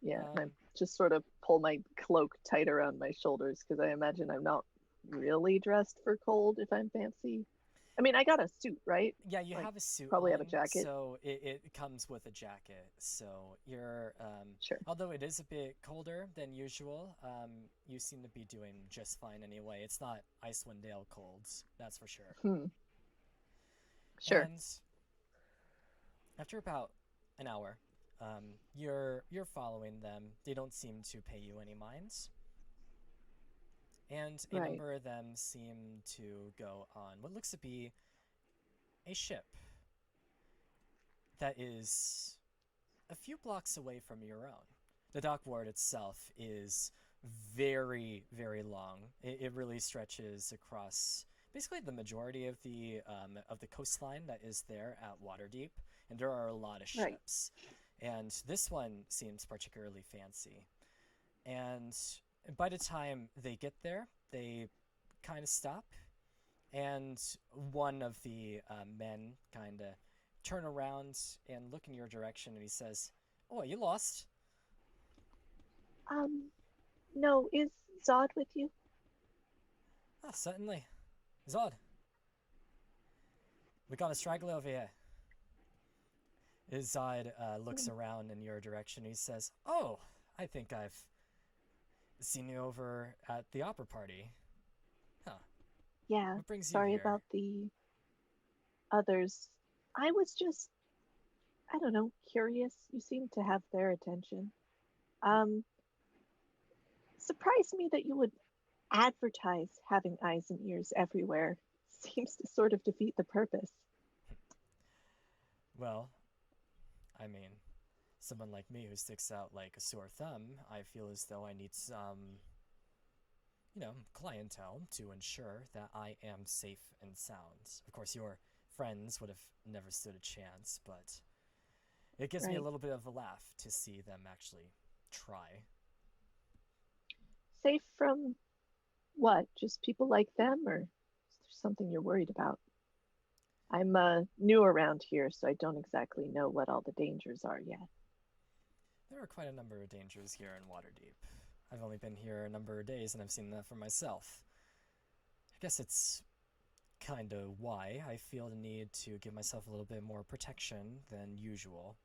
Yeah, and I just sort of pull my cloak tight around my shoulders because I imagine I'm not really dressed for cold if I'm fancy. I mean, I got a suit, right? Yeah, you Like, have a suit. probably have a on, jacket. So it comes with a jacket. So you're Sure. although it is a bit colder than usual, you seem to be doing just fine anyway. It's not Icewind Dale colds, that's for sure. Sure. And after about an hour, you're following them. They don't seem to pay you any minds. And a Right. number of them seem to go on what looks to be a ship that is a few blocks away from your own. The dock ward itself is very, very long. It really stretches across basically the majority of the coastline that is there at Waterdeep, and there are a lot of Right. ships. And this one seems particularly fancy. And by the time they get there, they kind of stop, and one of the men kind of turn around and look in your direction, and he says, "Oh, you lost?" No, is Zod with you? Ah, certainly. Zod. We got a straggler over here. Zod looks around in your direction. He says, "Oh, I think I've seen you over at the opera party. Huh. Yeah, What brings you sorry here? about the others. I was just, I don't know, curious. You seem to have their attention. Um, Surprised me that you would advertise having eyes and ears everywhere. Seems to sort of defeat the purpose. Well, I mean, someone like me who sticks out like a sore thumb, I feel as though I need some, clientele to ensure that I am safe and sound. Of course, your friends would have never stood a chance, but it gives me a Right. little bit of a laugh to see them actually try. Safe from what? Just people like them, or is there something you're worried about? I'm new around here, so I don't exactly know what all the dangers are yet. There are quite a number of dangers here in Waterdeep. I've only been here a number of days and I've seen that for myself. I guess it's kind of why I feel the need to give myself a little bit more protection than usual.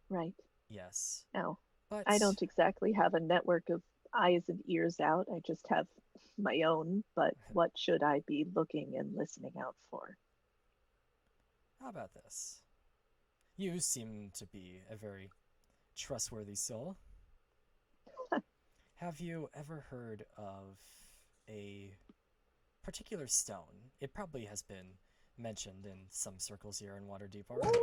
Right. Yes. Now, But, I don't exactly have a network of eyes and ears out. I just have my own, but what should I be looking and listening out for? how about this? You seem to be a very trustworthy soul. Have you ever heard of a particular stone? It probably has been mentioned in some circles here in Waterdeep already.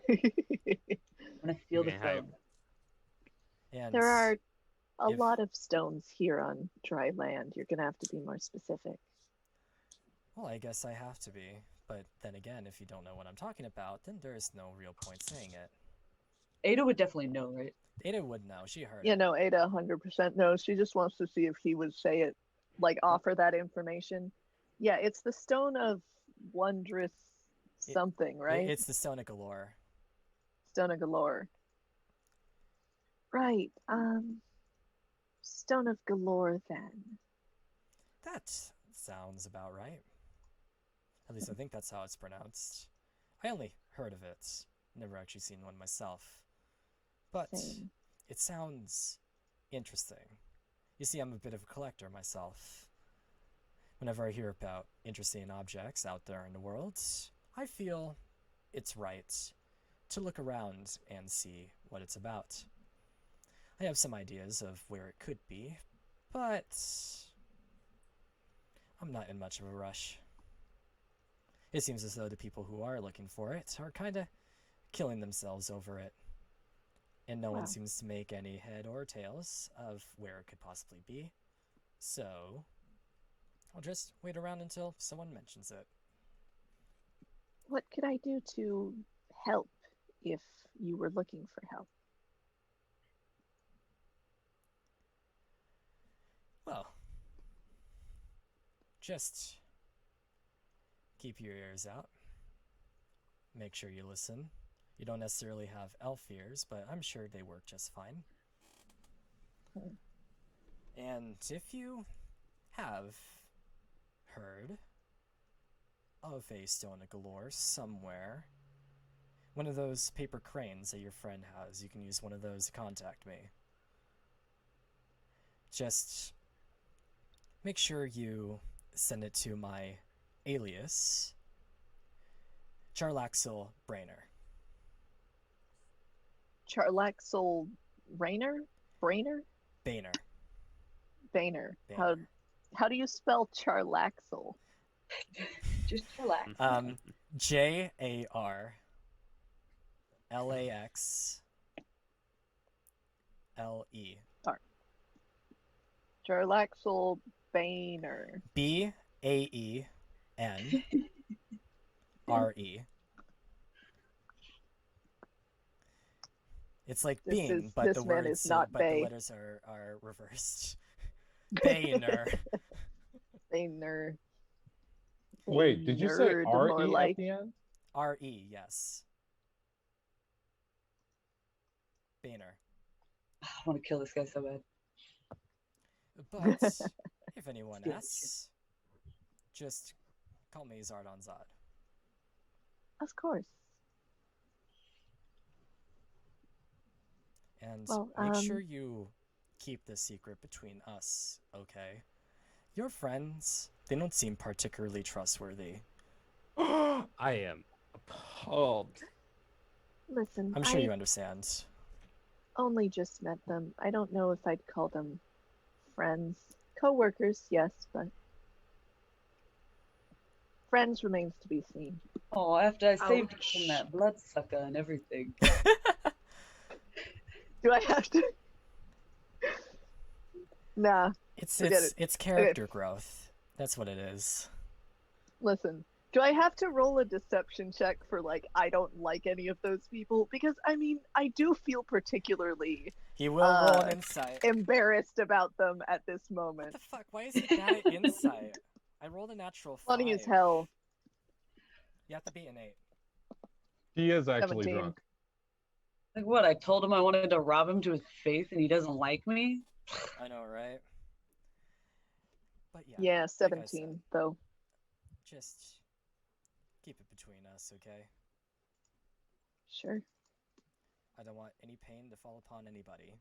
I'm gonna steal the Okay, hi. phone. And There are a if lot of stones here on dry land. You're going to have to be more specific. well, I guess I have to be. But then again, if you don't know what I'm talking about, then there is no real point saying it. Ada would definitely know, right? Ada would know. She heard You it. know, Ada 100% knows. She just wants to see if he would say it, like offer that information. Yeah, it's the Stone of Wondrous something, right? It's the Stone of Galore. Stone of Galore. Right. Stone of Galore then. That sounds about right. At least I think that's how it's pronounced. I only heard of it, never actually seen one myself. But Same. it sounds interesting. You see, I'm a bit of a collector myself. Whenever I hear about interesting objects out there in the world, I feel it's right to look around and see what it's about. I have some ideas of where it could be, but I'm not in much of a rush. It seems as though the people who are looking for it are kind of killing themselves over it. And no one Wow. seems to make any head or tails of where it could possibly be. So, I'll just wait around until someone mentions it. What could I do to help if you were looking for help? Well, just keep your ears out. Make sure you listen. You don't necessarily have elf ears, but I'm sure they work just fine. And if you have heard of a Stone of Galore somewhere, one of those paper cranes that your friend has, you can use one of those to contact me. Just make sure you send it to my alias, Charlaxel Brainer. Charlaxel Rainer? Brainer? Bainer. Bainer. Bainer. How do you spell Charlaxel? Just relax. JARLAXLE. Charlaxel Bainer. BAENRE. It's like bean, but This the man words, is not but the Bay. letters are reversed. Bainer. Bainer. Wait, did you say Bainer, R more E like at the end? RE, yes. Bainer. I want to kill this guy so bad. But if anyone Yeah. asks, just call me Zardon Zod. Of course. And Well, make sure you keep this secret between us, okay? Your friends, they don't seem particularly trustworthy. I am appalled. Listen, I'm sure I you understand. only just met them. I don't know if I'd call them friends. Co-workers, yes, but friends remains to be seen. Oh, after I saved you Ouch. from that bloodsucker and everything. Do I have to? Nah, It's Forget it's it. it's character growth. That's what it is. listen. Do I have to roll a deception check for, like, I don't like any of those people? Because, I mean, I do feel particularly He will roll an insight. embarrassed about them at this What moment. the fuck? Why is it bad at insight? I rolled a natural 5. Funny as hell. You have to beat an 8. He is actually 17. drunk. Like what? I told him I wanted to rob him to his face and he doesn't like me? I know, right? But yeah. Yeah, like I said, 17, though. just keep it between us, okay? Sure. I don't want any pain to fall upon anybody,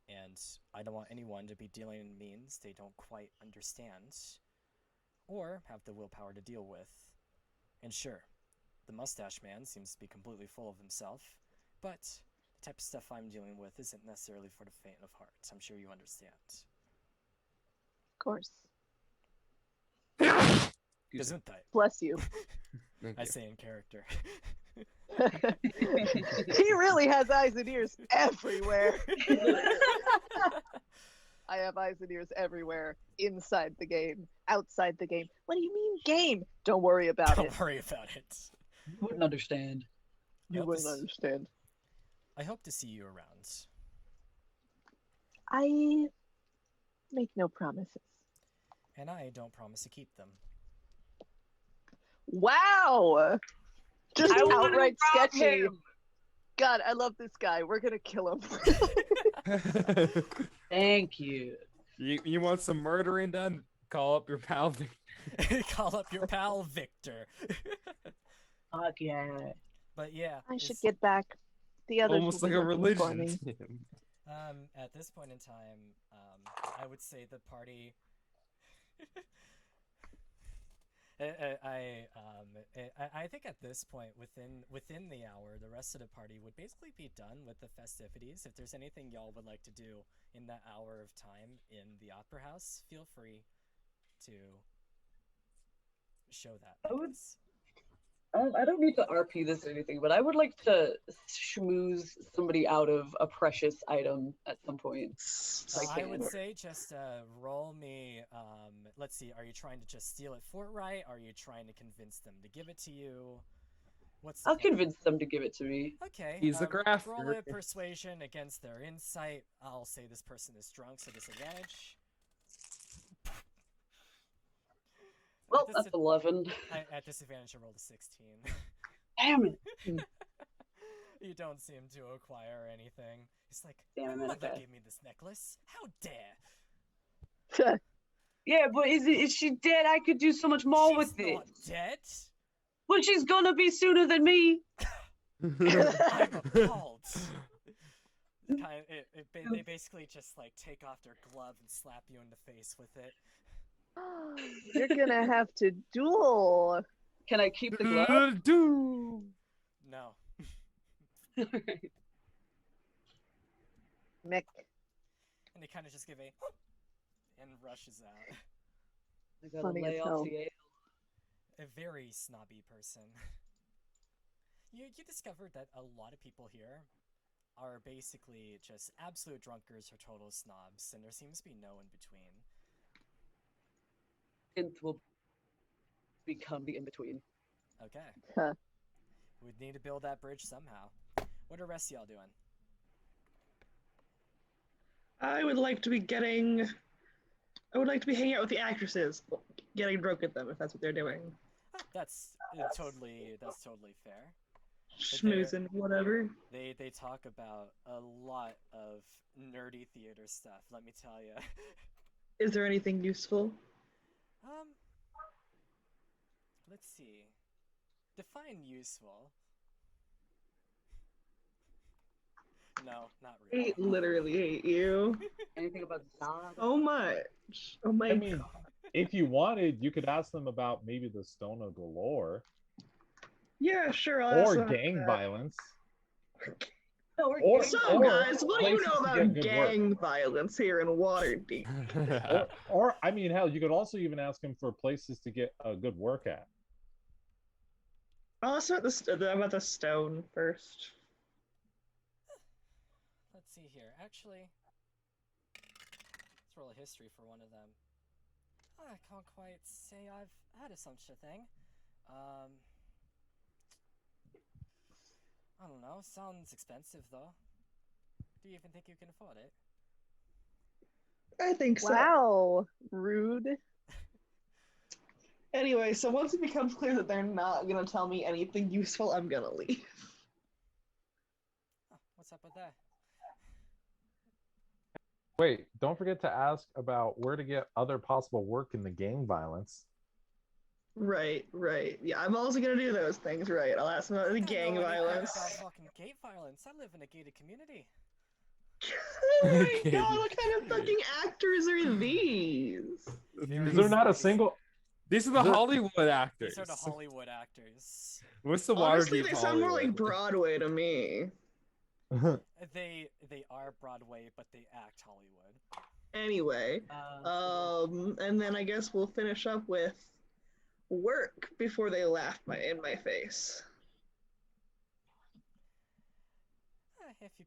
and I don't want anyone to be dealing in means they don't quite understand or have the willpower to deal with. And sure, the mustache man seems to be completely full of himself, but the type of stuff I'm dealing with isn't necessarily for the faint of heart. I'm sure you understand. Of course. Gesundheit. Bless you. I say in character. He really has eyes and ears everywhere. I have eyes and ears everywhere. Inside the game, outside the game. What do you mean game? Don't worry about it. Don't worry about it. You wouldn't understand. You hope wouldn't this- understand. I hope to see you around. I make no promises. And I don't promise to keep them. Wow! Just I wanna outright rob sketchy. him. God, I love this guy. We're gonna kill him. Thank you. You want some murdering done? Call up your pal. Call up your pal Victor. Fuck yeah. But yeah, I should it's- get back. The others Almost will like be a looking for religion. me. to him. At this point in time, I would say the party. I think at this point, within the hour, the rest of the party would basically be done with the festivities. If there's anything y'all would like to do in that hour of time in the opera house, feel free to show that. I would- because- I don't need to RP this or anything, but I would like to schmooze somebody out of a precious item at some point. I would can. say just roll me. Let's see. Are you trying to just steal it fortright? Are you trying to convince them to give it to you? What's the I'll plan? convince them to give it to me. Okay. He's a grafter. Roll a persuasion against their insight. I'll say this person is drunk, so disadvantage. Well, At that's dis- 11. at disadvantage, I rolled a 16. Damn it. You don't seem to acquire anything. It's like, Damn my it, mother okay. gave me this necklace. How dare! Yeah, but is she dead? I could do so much more She's with it. not dead. Well, she's gonna be sooner than me. I'm appalled. They basically just like take off their glove and slap you in the face with it. You're gonna have to duel. Can I keep the glove? Do. No. Alright. Mick. And they kind of just give a and rushes out. I gotta Funny as lay off hell. the ale. A very snobby person. You discovered that a lot of people here are basically just absolute drunkards or total snobs, and there seems to be no in between. Synth will become the in-between. Okay. Huh. We'd need to build that bridge somehow. What are the rest of y'all doing? I would like to be hanging out with the actresses, getting drunk at them if that's what they're doing. That's totally fair. Schmoozing, whatever. They talk about a lot of nerdy theater stuff, let me tell you. Is there anything useful? Let's see. Define useful. No, not really. I literally hate you Anything about Zod? so much. Oh my I mean, god. if you wanted, you could ask them about maybe the Stone of Galore Yeah, sure. I'll ask or them about gang that. violence. Or Or- So, or guys, what do you know places to get about good work. gang violence here in Waterdeep? Or I mean, hell, you could also even ask him for places to get a good work at. I'll ask about the stone first. Let's see here. Actually, let's roll a history for one of them. I can't quite say I've had such a thing. I don't know. Sounds expensive though. Do you even think you can afford it? I think so. Wow, rude. Anyway, so once it becomes clear that they're not gonna tell me anything useful, I'm gonna leave. Huh, what's up with that? Wait, don't forget to ask about where to get other possible work in the gang violence. Right. Yeah, I'm also gonna do those things, right? I'll ask them about the I don't gang know anything violence. about fucking gate violence. I live in a gated community. Oh my Okay. god, what kind of fucking actors are these? Very Is there not a spicy. single? These are the There- Hollywood actors. These are the Hollywood actors. What's the Honestly, Waterdeep they sound more Hollywood? like Broadway to me. They are Broadway, but they act Hollywood. Anyway, and then I guess we'll finish up with work before they laugh in my face. If you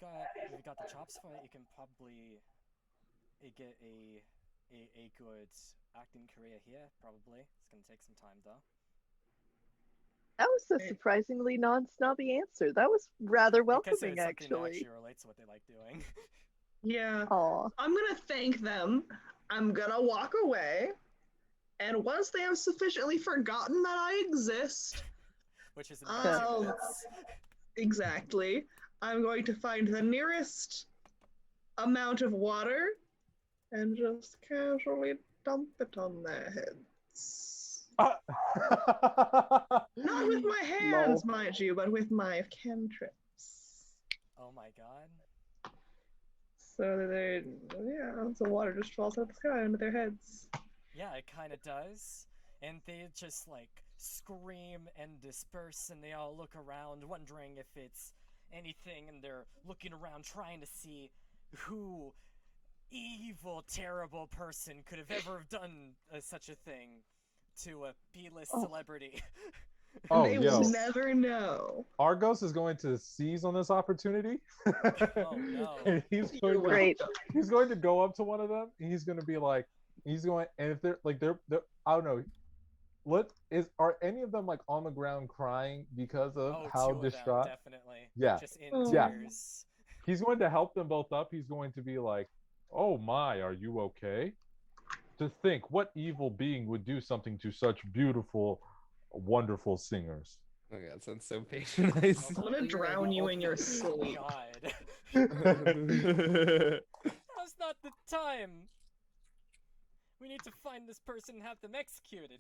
got the chops for it, you can probably get a good acting career here. Probably it's gonna take some time though. That was a surprisingly non-snobby answer. That was rather Because welcoming, it's something that actually. actually relates to what they like doing. Yeah. Aw. I'm gonna thank them. I'm gonna walk away. And once they have sufficiently forgotten that I exist, Which is in about 2 Oh. minutes. exactly, I'm going to find the nearest amount of water and just casually dump it on their heads. Not with my hands, mind you, but with my cantrips. Oh my god. So that the water just falls out of the sky into their heads. Yeah, it kind of does. And they just like scream and disperse, and they all look around, wondering if it's anything, and they're looking around trying to see who evil, terrible person could have ever done such a thing to a B-list celebrity. Oh, they yo. will never know. Argos is going to seize on this opportunity. Oh no. And he's You're going, Great. he's going to go up to one of them and he's going to be like, he's going, and if they're like, they're I don't know, are any of them like on the ground crying because of how 2 of them, distraught? definitely. Yeah. Just in Yeah. tears. He's going to help them both up. He's going to be like, oh my, are you okay? To think what evil being would do something to such beautiful, wonderful singers. Oh my god, that sounds so patronizing. I'm gonna drown you in your sleep. God. Okay. Now's not the time. We need to find this person and have them executed.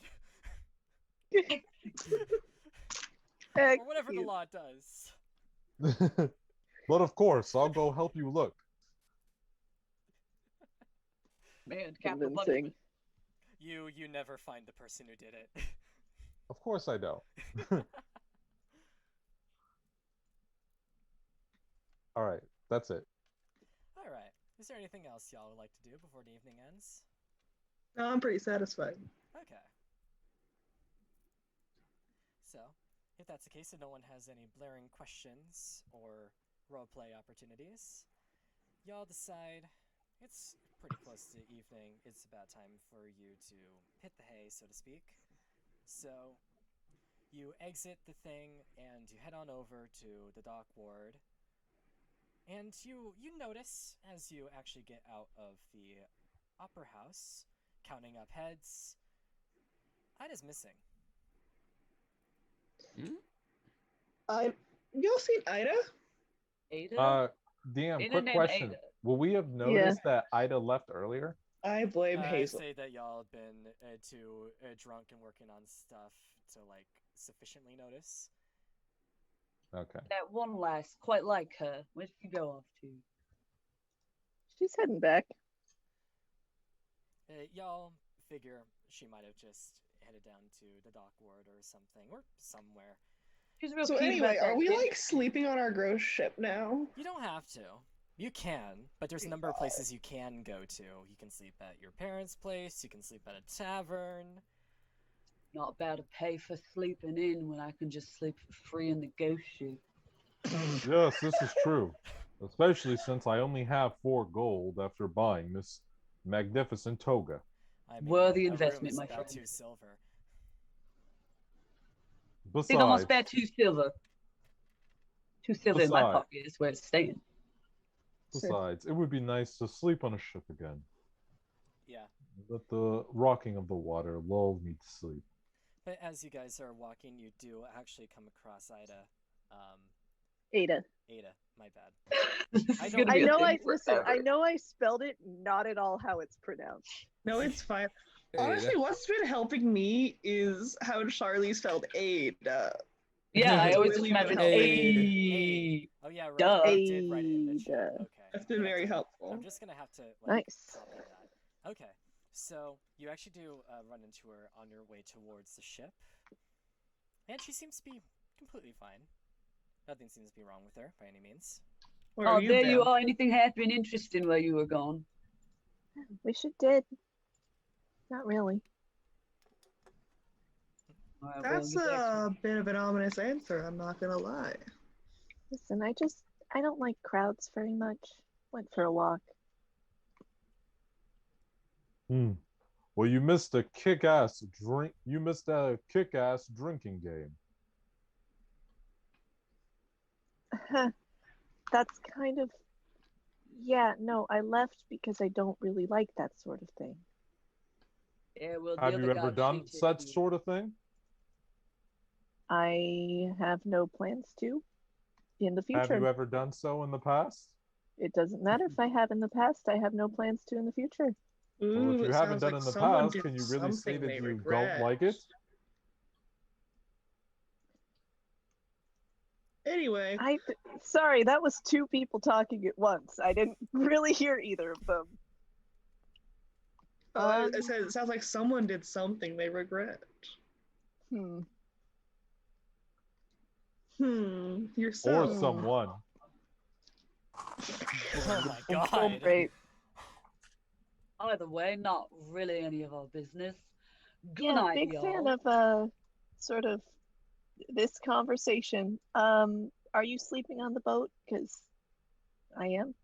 Or whatever the law does. But of course, I'll go help you look. Man, capital Convincing. punishment. You never find the person who did it. Of course I don't. All right, that's it. Alright. Is there anything else y'all would like to do before the evening ends? No, I'm pretty satisfied. Okay. So, if that's the case, if no one has any blaring questions or roleplay opportunities, y'all decide it's pretty close to evening. It's about time for you to hit the hay, so to speak. So, you exit the thing and you head on over to the dock ward. And you notice as you actually get out of the opera house, counting up heads, Ida's missing. Y'all seen Ida? Ada? DM, Ada quick named question. Ada. Will we have noticed that Ida left earlier? I blame I Hazel. say that y'all have been too drunk and working on stuff to like sufficiently notice. Okay. That one lass, quite like her. Where did you go off to? She's heading back. Y'all figure she might have just headed down to the dock ward or something, or somewhere. She's real So cute anyway, about are that we kid. like sleeping on our gross ship now? You don't have to. You can, but there's a number of places you can go to. You can sleep at your parents' place, you can sleep at a tavern. Not about to pay for sleeping in when I can just sleep for free in the ghost ship. Yes, this is true. Especially since I only have 4 gold after buying this magnificent toga. I mean, Worthy a room investment, is my about friend. 2 silver. Think I'm gonna Besides, spare 2 silver. 2 silver in my Besides- pocket is where it's staying. besides, it would be nice to sleep on a ship again. Yeah. Let the rocking of the water lull me to sleep. But as you guys are walking, you do actually come across Ida. Ada. Ada, my bad. This I is don't- gonna I be a know thing I listen. forever. I know I spelled it not at all how it's pronounced. No, it's fine. Ada. Honestly, what's been helping me is how Charlie spelled Ada. Yeah, I always Really just imagine Hey. Oh yeah, right. Duh. I did write it in the chat. Ada. Okay. That's I'm been gonna very have to- helpful. I'm just gonna have to like Nice. copy that. Okay. So you actually do run into her on your way towards the ship, and she seems to be completely fine. Nothing seems to be wrong with her by any means. Where Oh, have there been? you are. Anything happened interesting while you were gone? Wish it did. Not really. All right, well, That's get back to a bit of an ominous answer, I'm not gonna lie. Listen, I don't like crowds very much. Went for a walk. Well, you missed a kick-ass drink. You missed a kick-ass drinking game. That's kind of. Yeah, no, I left because I don't really like that sort of thing. Yeah, well, the Have other you guy ever done cheated such you. sort of thing? I have no plans to in the Have future. you ever done so in the past? It doesn't matter if I have in the past. I have no plans to in the future. Well, Ooh, if you it haven't sounds done like in the someone past, did can you really say something that they you regret. don't like it? Anyway, Sorry, that was 2 people talking at once. I didn't really hear either of them. it sounds like someone did something they regret. Hmm. You're Or so. someone. Oh my god. Great. Either way, not really any of our business. Good Yeah, night, big fan y'all. of sort of this conversation. Are you sleeping on the boat? Because I am.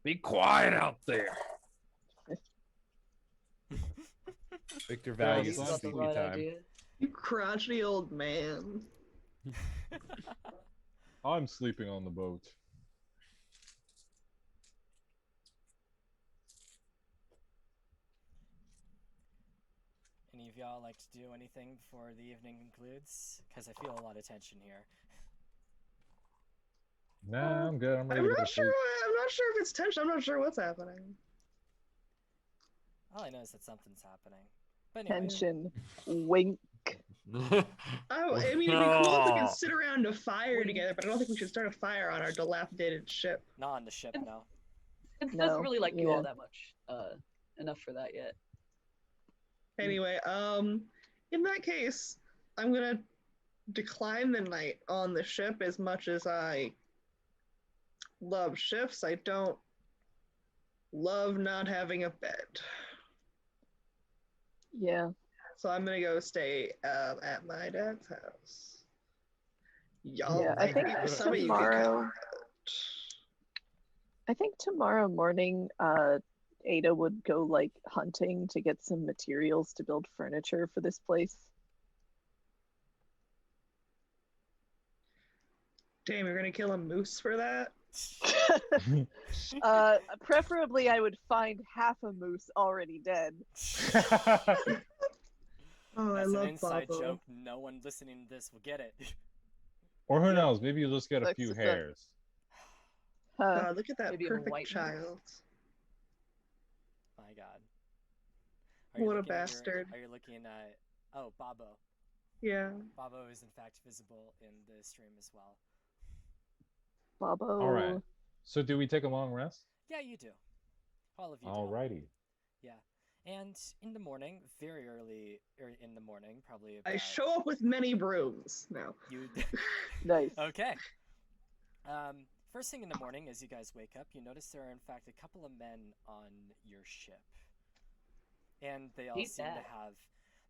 Be quiet out there. Victor Yeah, values he's his Got the sleepy right time. idea. You crotchety old man. I'm sleeping on the boat. Any of y'all like to do anything before the evening concludes? Because I feel a lot of tension here. Nah, I'm good. I'm ready I'm to go not to sure. sleep. I'm not sure if it's tension. I'm not sure what's happening. All I know is that something's happening. But anyway, Tension. Wink. I mean, it'd be cool if we could sit around a fire together, but I don't think we should start a fire on our dilapidated ship. not on the ship, no. It No, doesn't really like you all yeah. that much. Enough for that yet. Anyway, in that case, I'm gonna decline the night on the ship. As much as I love shifts, I don't love not having a bed. Yeah. So I'm gonna go stay at my dad's house. Y'all, Yeah, I think some of you can tomorrow- come. I think tomorrow morning, Ada would go like hunting to get some materials to build furniture for this place. Damn, you're gonna kill a moose for that? Preferably, I would find half a moose already dead. Oh, That's I love an inside Bobo. joke. No one listening to this will get it. Or who knows? Maybe you'll just get a Looks few at the- hairs. God, look at that Maybe a perfect white moose. child. My god. Are you What a looking at bastard. Are you looking at... Oh, Bobo. Yeah. Babo is in fact visible in the stream as well. Bobo. All right. So do we take a long rest? Yeah, you do. All of you do. Alrighty. Yeah. And in the morning, very early in the morning, probably I about show up with many brooms. No. you. Nice. Okay. First thing in the morning, as you guys wake up, you notice there are in fact a couple of men on your ship, and they all Keep seem that. to have.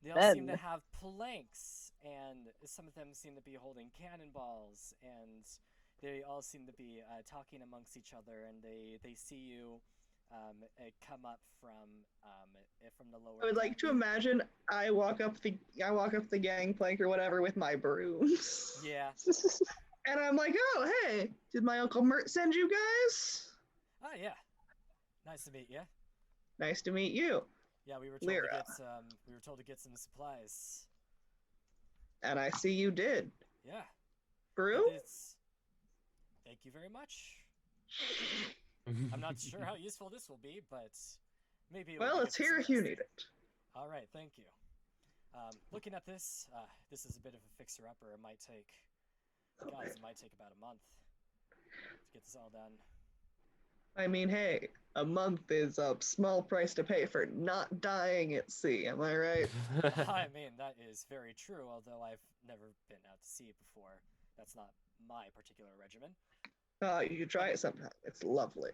They all seem to Men. have planks, and some of them seem to be holding cannonballs, and they all seem to be talking amongst each other, and they see you come up from the lower. I would like to deck. imagine I walk up the gangplank or whatever with my brooms. Yeah. And I'm like, oh hey, did my Uncle Mert send you guys? Oh yeah. Nice to meet you. Nice to meet you. Yeah, we were told Lyra. to get some. We were told to get some supplies. And I see you did. Yeah. Brew? It's. Thank you very much. I'm not sure how useful this will be, but maybe. Well, it's here if you need it. All right, thank you. Looking at this, this is a bit of a fixer-upper. It might take. Guys, it might take about a month to get this all done. I mean, hey, a month is a small price to pay for not dying at sea, am I right? I mean, that is very true, although I've never been out to sea before. That's not my particular regimen. You should try it sometime. It's lovely.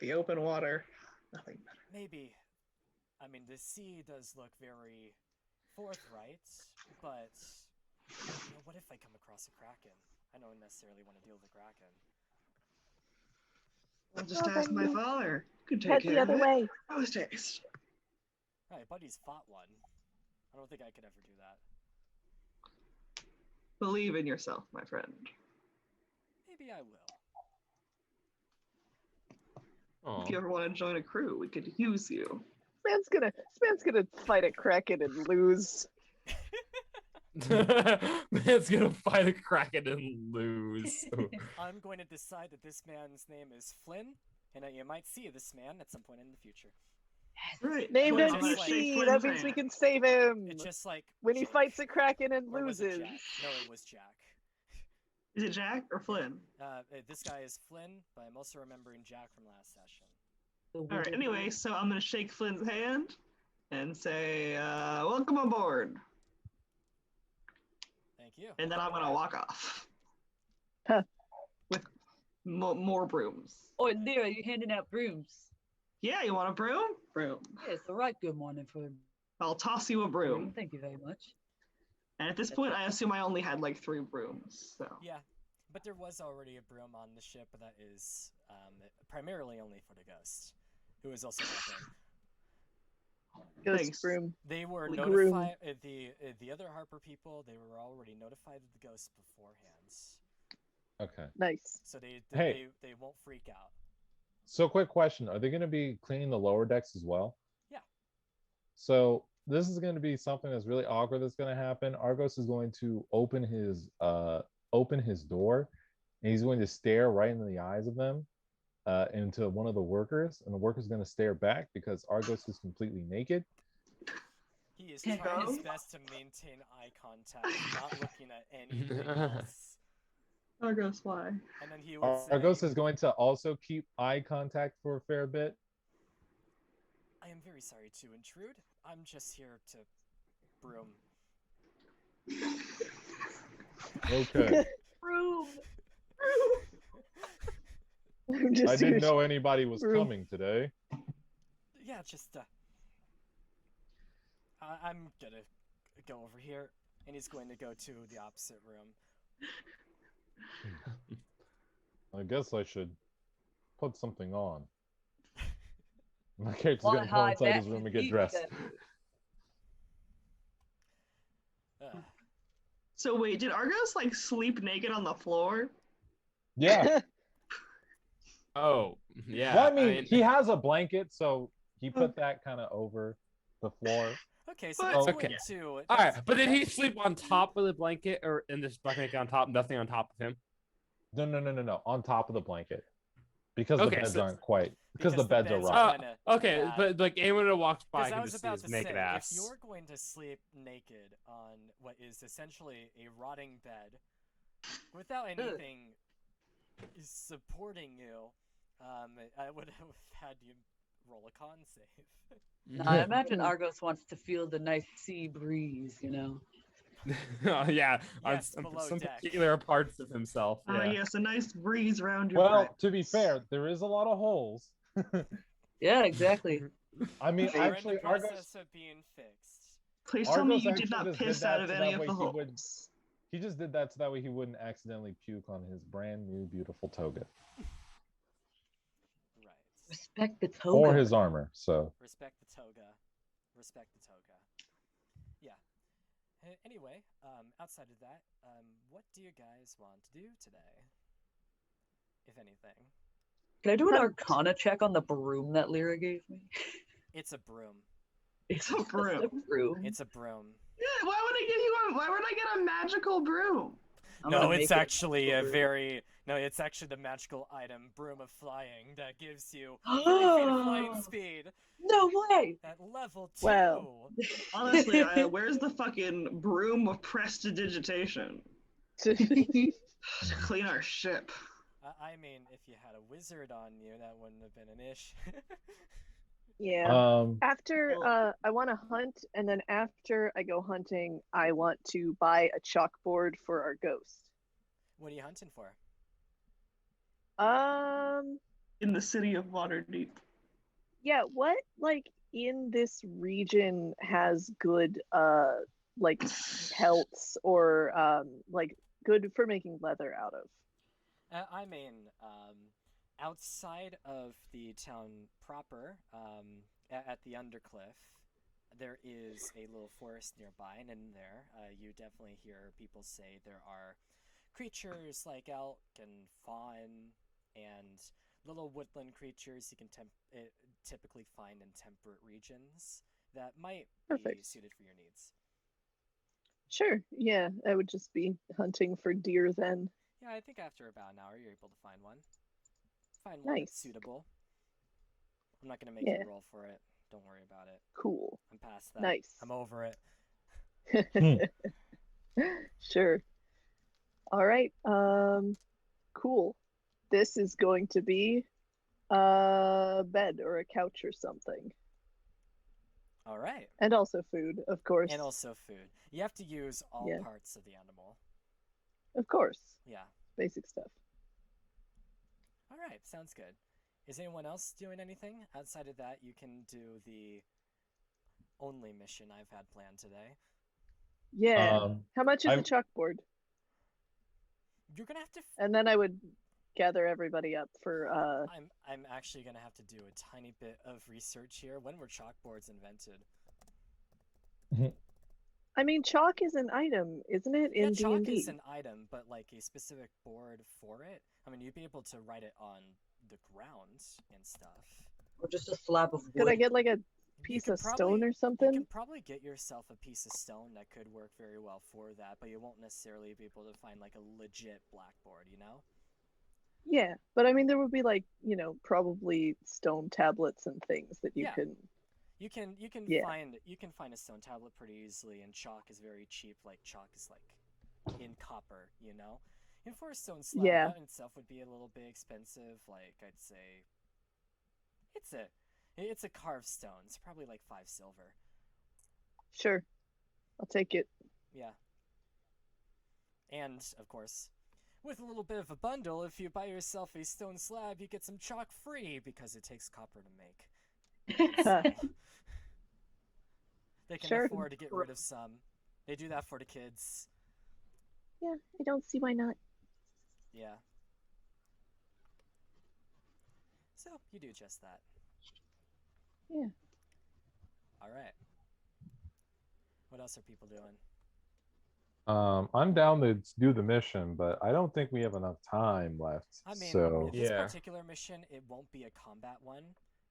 The open water, nothing better. Maybe. I mean, the sea does look very forthright, but you know, what if I come across a kraken? I don't necessarily want to deal with a kraken. I'll just Well, ask then my you father. Could take Head care the of other it. way. Post haste. My buddy's fought one. I don't think I could ever do that. Believe in yourself, my friend. Maybe I will. Aw. If you ever want to join a crew, we could use you. This man's gonna fight a kraken and lose. Man's gonna fight a kraken and lose. I'm going to decide that this man's name is Flynn, and that you might see this man at some point in the future. Right. Named Well, NPC. just like- That means we can save him It's just like when he Jack. fights a kraken and Or was it loses. Jack? No, it was Jack. Is it Jack or Flynn? This guy is Flynn, but I'm also remembering Jack from last session. All right. Anyway, so I'm gonna shake Flynn's hand and say, "Welcome aboard," Thank you. and then I'm gonna walk off Huh. with more brooms. Oh, Lyra, you handing out brooms? Yeah, you want a broom? Broom. Yes, all right. Good morning for I'll toss you a broom. Thank you very much. And at this point, I assume I only had like 3 brooms. So Yeah, but there was already a broom on the ship that is primarily only for the ghost, who is also helping. Ghost Thanks. broom. They were The groom. notified. The other Harper people, they were already notified of the ghost beforehand, Okay. Nice. so they Hey. they won't freak out. So, quick question: are they going to be cleaning the lower decks as well? Yeah. So this is going to be something that's really awkward. That's going to happen. Argos is going to open his door, and he's going to stare right into the eyes of them, into one of the workers, and the worker's going to stare back because Argos is completely naked. He is Yeah. trying his best to maintain eye contact, not looking at anything else. Argos, why? And then he would say, Argos is going to also keep eye contact for a fair bit. I am very sorry to intrude. I'm just here to broom. Okay. Broom. I'm just I didn't here- know anybody was Room. coming today. Yeah, just I'm gonna go over here, and he's going to go to the opposite room. I guess I should put something on. My character's Why gonna go hide inside that his room and get beneath dressed. that? So wait, did Argos like sleep naked on the floor? Yeah. Oh, yeah. Well, I mean, he has a blanket, so he put that kind of over the floor. Okay, so But- that's Okay. going to. all right, but did he sleep on top of the blanket or in this blanket on top, nothing on top of him? No, on top of the blanket. Because Okay, the beds so- aren't quite. Because the Because beds are are rough. kinda Okay, bad. but like anyone who walks by Because I can was just see about his to naked say, ass. if you're going to sleep naked on what is essentially a rotting bed, without anything supporting you, I would have had you roll a con save. I imagine Argos wants to feel the nice sea breeze, you know. Yeah, on Yes, below some deck. particular parts of himself. Ah, Yeah. yes, a nice breeze round your Well, back. to be fair, there is a lot of holes. Yeah, exactly. I mean, We're in actually, the process of being fixed. Please tell me Argos you did actually not just did piss that out of so any that of way the he wouldn't. holes. He just did that so that way he wouldn't accidentally puke on his brand new beautiful toga Right. Respect the toga. or his armor. So Respect the toga. Respect the toga. Yeah. Anyway, outside of that, what do you guys want to do today? If anything. Can I do an Arcana check on the broom that Lyra gave me? It's a broom. It's a Just broom. a broom. It's a broom. Yeah, why would I give you a? Why would I get a magical broom? I'm No, gonna it's make it actually a broom. very no. It's actually the magical item, Broom of Flying, that gives you 30 feet of flying speed No way! at level 2. Well. Honestly, where's the fucking broom of prestidigitation to clean our ship? I mean, if you had a wizard on you, that wouldn't have been an ish. Yeah. After I want to hunt, and then after I go hunting, I want to buy a chalkboard for our ghost. What are you hunting for? In the city of Waterdeep. Yeah, what like in this region has good like pelts or like good for making leather out of? I mean, outside of the town proper, at the Undercliff, there is a little forest nearby, and in there, you definitely hear people say there are creatures like elk and fawn and little woodland creatures you can typically find in temperate regions that might be Perfect. suited for your needs. Sure. Yeah, I would just be hunting for deer then. Yeah, I think after about an hour you're able to find one. Find one that's Nice. suitable. I'm not going to make Yeah. you roll for it. Don't worry about it. Cool. I'm past that. Nice. I'm over it. Sure. All right. Cool. This is going to be a bed or a couch or something. All right. And also food, of course. And also food. You have to use all Yeah. parts of the animal. Of course. Yeah. Basic stuff. All right. Sounds good. Is anyone else doing anything? Outside of that, you can do the only mission I've had planned today. Yeah. How much is I'm- a chalkboard? You're going to have to... And then I would gather everybody up for I'm actually going to have to do a tiny bit of research here. When were chalkboards invented? I mean, chalk is an item, isn't it, in Yeah, chalk D&D? is an item, but like a specific board for it. I mean, you'd be able to write it on the ground and stuff. Or just a slab of wood. Could I get like a You piece could of stone probably- or You something? can probably get yourself a piece of stone that could work very well for that, but you won't necessarily be able to find like a legit blackboard, you know? Yeah, but I mean, there would be like, probably stone tablets and things that you Yeah. can. You can Yeah. find a stone tablet pretty easily, and chalk is very cheap. Like chalk is like in copper, you know. And for a stone slab, Yeah. that in itself would be a little bit expensive. Like I'd say, it's a carved stone. It's probably like 5 silver. Sure, I'll take it. Yeah. And of course, with a little bit of a bundle, if you buy yourself a stone slab, you get some chalk free because it takes copper to make. So, they can Sure. afford to get rid of some. They do that for the kids. Yeah, I don't see why not. Yeah. So, you do just that. Yeah. Alright. What else are people doing? I'm down to do the mission, but I don't think we have enough time left. I mean, so this Yeah. particular mission, it won't be a combat one.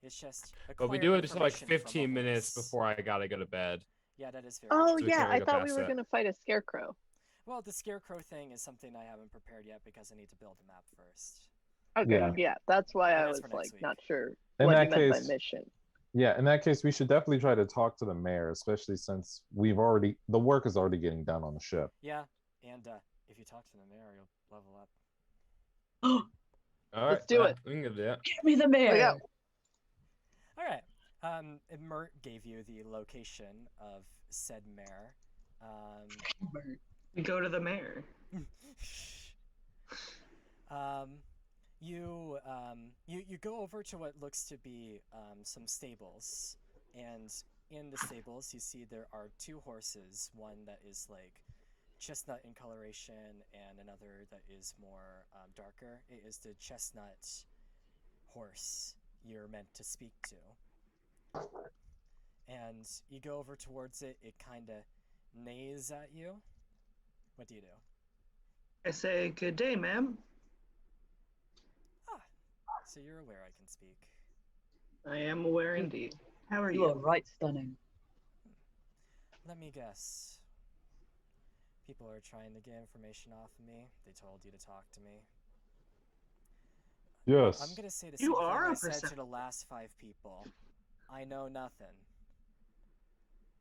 It's just But we acquire do it just for like information from 15 a minutes horse. before I gotta go to bed. Yeah, that is very Oh, true. we yeah, can't really I go thought we past were that. going to fight a scarecrow. Well, the scarecrow thing is something I haven't prepared yet because I need to build a map first. Okay, Yeah. yeah, that's why And I that's was for next like week. not sure In what that you meant by case- mission. Yeah, in that case, we should definitely try to talk to the mayor, especially since the work is already getting done on the ship. Yeah, and if you talk to the mayor, you'll level up. All Let's do it. We can get that. Give me the Look mayor. out. All right. Mert gave you the location of said mayor. Go to the mayor. You go over to what looks to be some stables, and in the stables you see there are two horses, one that is like chestnut in coloration and another that is more darker. It is the chestnut horse you're meant to speak to. And you go over towards it, it kind of neighs at you. What do you do? I say, good day, ma'am. So you're aware I can speak. I am aware indeed. How are You you? are right stunning. Let me guess. People are trying to get information off of me. They told you to talk to me. Yes. I'm gonna say the You same are thing a I said to percent- the last 5 people. I know nothing.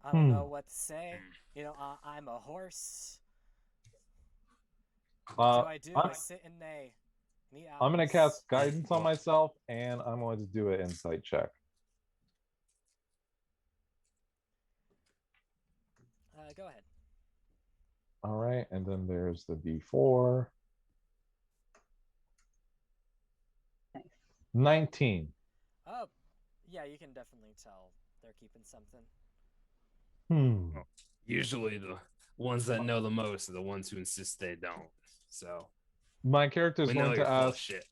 I don't know what to say. You know, I'm a horse. What do I do? I sit and neigh. I'm going to cast guidance on myself, and I'm going to do an insight check. Go ahead. All right, and then there's the D4. Nice. 19. Oh, yeah, you can definitely tell they're keeping something. Usually the ones that know the most are the ones who insist they don't. So My character is we know going you're to full of ask, shit.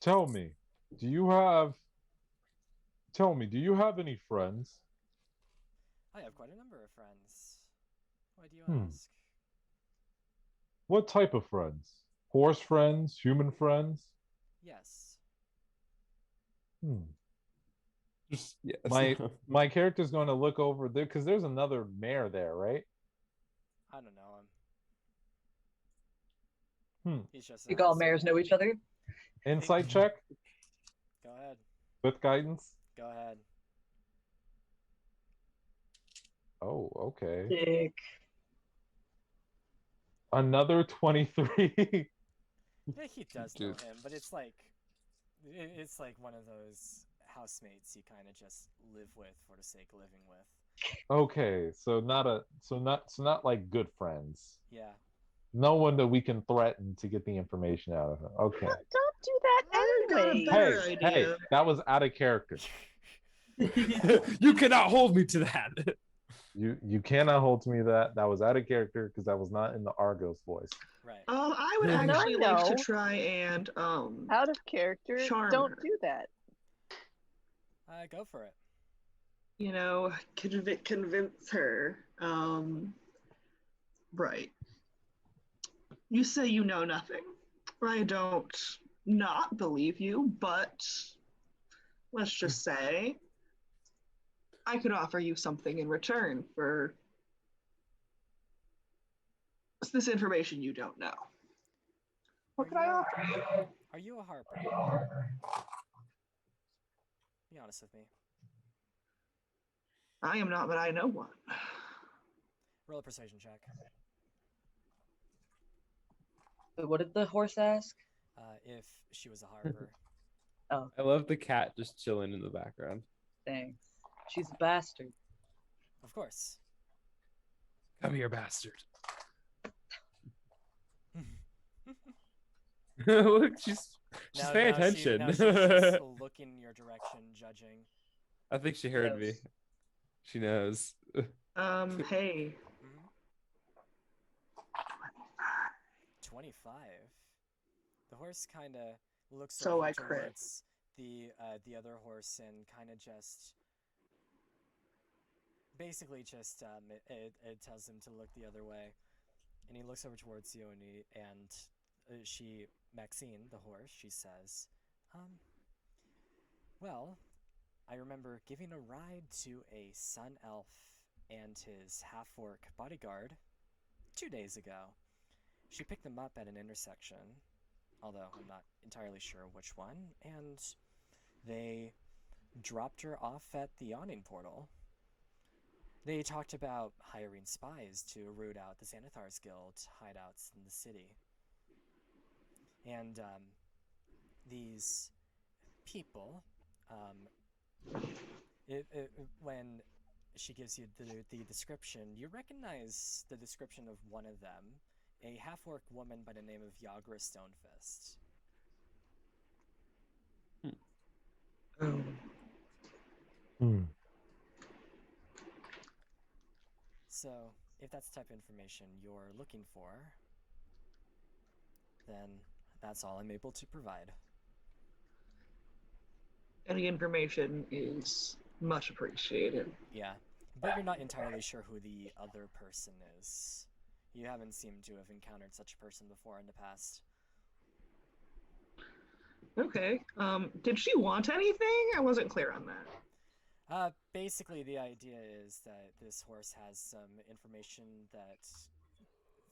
Tell me, do you have any friends? I have quite a number of friends. Why do you ask? What type of friends? Horse friends? Human friends? Yes. Just yes. My character's going to look over there because there's another mayor there, right? I don't know him. He's just. You all mayors know each other? Insight check Go ahead. with guidance. Go ahead. Oh, okay. Dick. Another 23. Yeah, he does know him, but it's like one of those housemates you kind of just live with for the sake of living with. Okay, so not like good friends. Yeah. No one that we can threaten to get the information out of him. Okay. Don't do that I got a anyway. better Hey, idea. that was out of character. You cannot hold me to that. You cannot hold to me that was out of character because that was not in the Argos voice. Right. I would No, actually like to no. try and Out of character. Charm Don't her. do that. Go for it. convince her. Right. You say you know nothing. I don't not believe you, but let's just say I could offer you something in return for this information you don't know. What could I offer you? Are you a harper? Be honest with me. I am not, but I know one. Roll a persuasion check. What did the horse ask? If she was a harper. Oh, I love the cat just chilling in the background. thanks. She's a bastard. Of course. Come here, bastard. Look, she's paying attention. Now she's just looking your direction, judging. I think she heard me. Yes. She knows. Hey. 25. The horse kind of looks So over I crit. towards the other horse and kind of just basically just it tells him to look the other way, and he looks over towards you and she Maxine, the horse, she says, well, I remember giving a ride to a sun elf and his half-orc bodyguard 2 days ago. She picked them up at an intersection. although I'm not entirely sure which one, and they dropped her off at the awning portal. They talked about hiring spies to root out the Xanathar's Guild hideouts in the city. And these people, when she gives you the description, you recognize the description of one of them, a half-orc woman by the name of Yagra Stonefist. Hmm. So, if that's the type of information you're looking for, then that's all I'm able to provide. Any information is much appreciated. Yeah, but you're not entirely sure who the other person is. You haven't seemed to have encountered such a person before in the past. Okay. Did she want anything? I wasn't clear on that. Basically, the idea is that this horse has some information that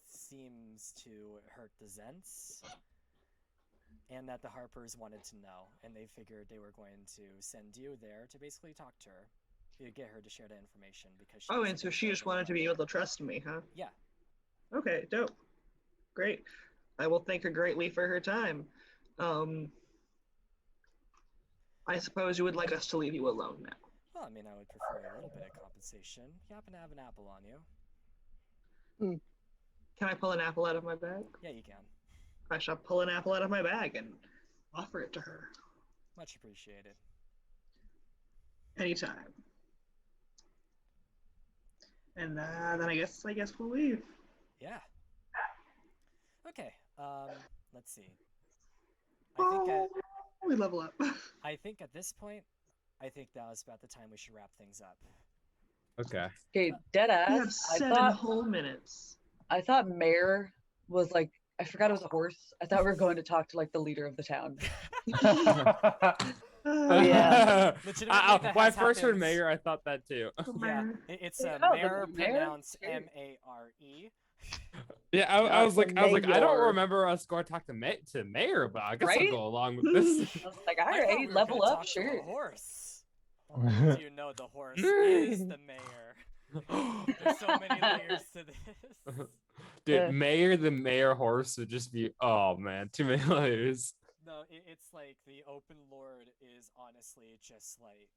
seems to hurt the Zents, and that the Harpers wanted to know, and they figured they were going to send you there to basically talk to her, to get her to share the information, because she Oh, was and a so big she fan just of wanted to be Lauer. able to trust me, huh? Yeah. Okay, dope. Great. I will thank her greatly for her time. I suppose you would like us to leave you alone now. Well, I mean, I would prefer a little bit of compensation. You happen to have an apple on you? Can I pull an apple out of my bag? Yeah, you can. I shall pull an apple out of my bag and offer it to her. Much appreciated. Anytime. And then I guess we'll leave. Yeah. Okay. Let's see. We level up. I think at this point, I think that was about the time we should wrap things up. Okay. Okay, We have deadass. 7 whole minutes. I thought Mayor was like, I forgot it was a horse. I thought we were going to talk to like the leader of the town. Yeah. Legitimately, When I first heard happened. mayor, I thought that too. Yeah, it's a Oh, the mayor mayor? pronounced Sure. M-A-R-E. Yeah, I was like, I Mayor. don't remember us going to talk to mayor, but I guess I'll Right? go along with this. I was like, all I thought we right, were level gonna up, talk to sure. a horse. Little do you know the horse is the mayor. There's so many layers to this. Dude, mayor the mayor horse would just be, oh man, too many layers. No, it's like the open lord is honestly just like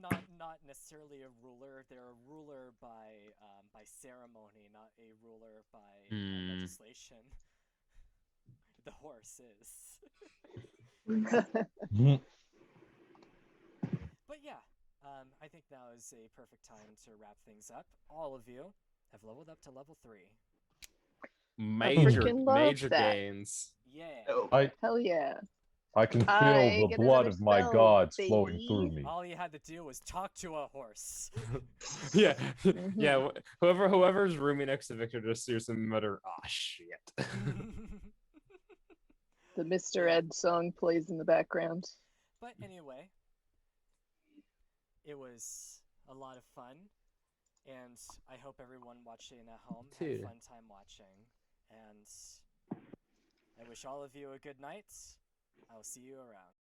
not necessarily a ruler. They're a ruler by ceremony, not a ruler by legislation. The horse is. But yeah, I think now is a perfect time to wrap things up. All of you have leveled up to level 3. Major freaking love that. gains. Yeah. Hell yeah. I can feel I the get blood another of my spell, gods flowing baby. through me. All you had to do was talk to a horse. Yeah, yeah. Whoever's rooming next to Victor just hears him mutter, "Ah, shit." The Mr. Ed song plays in the background. But anyway, it was a lot of fun, and I hope everyone watching at home had Dude. a fun time watching. And I wish all of you a good night. I'll see you around.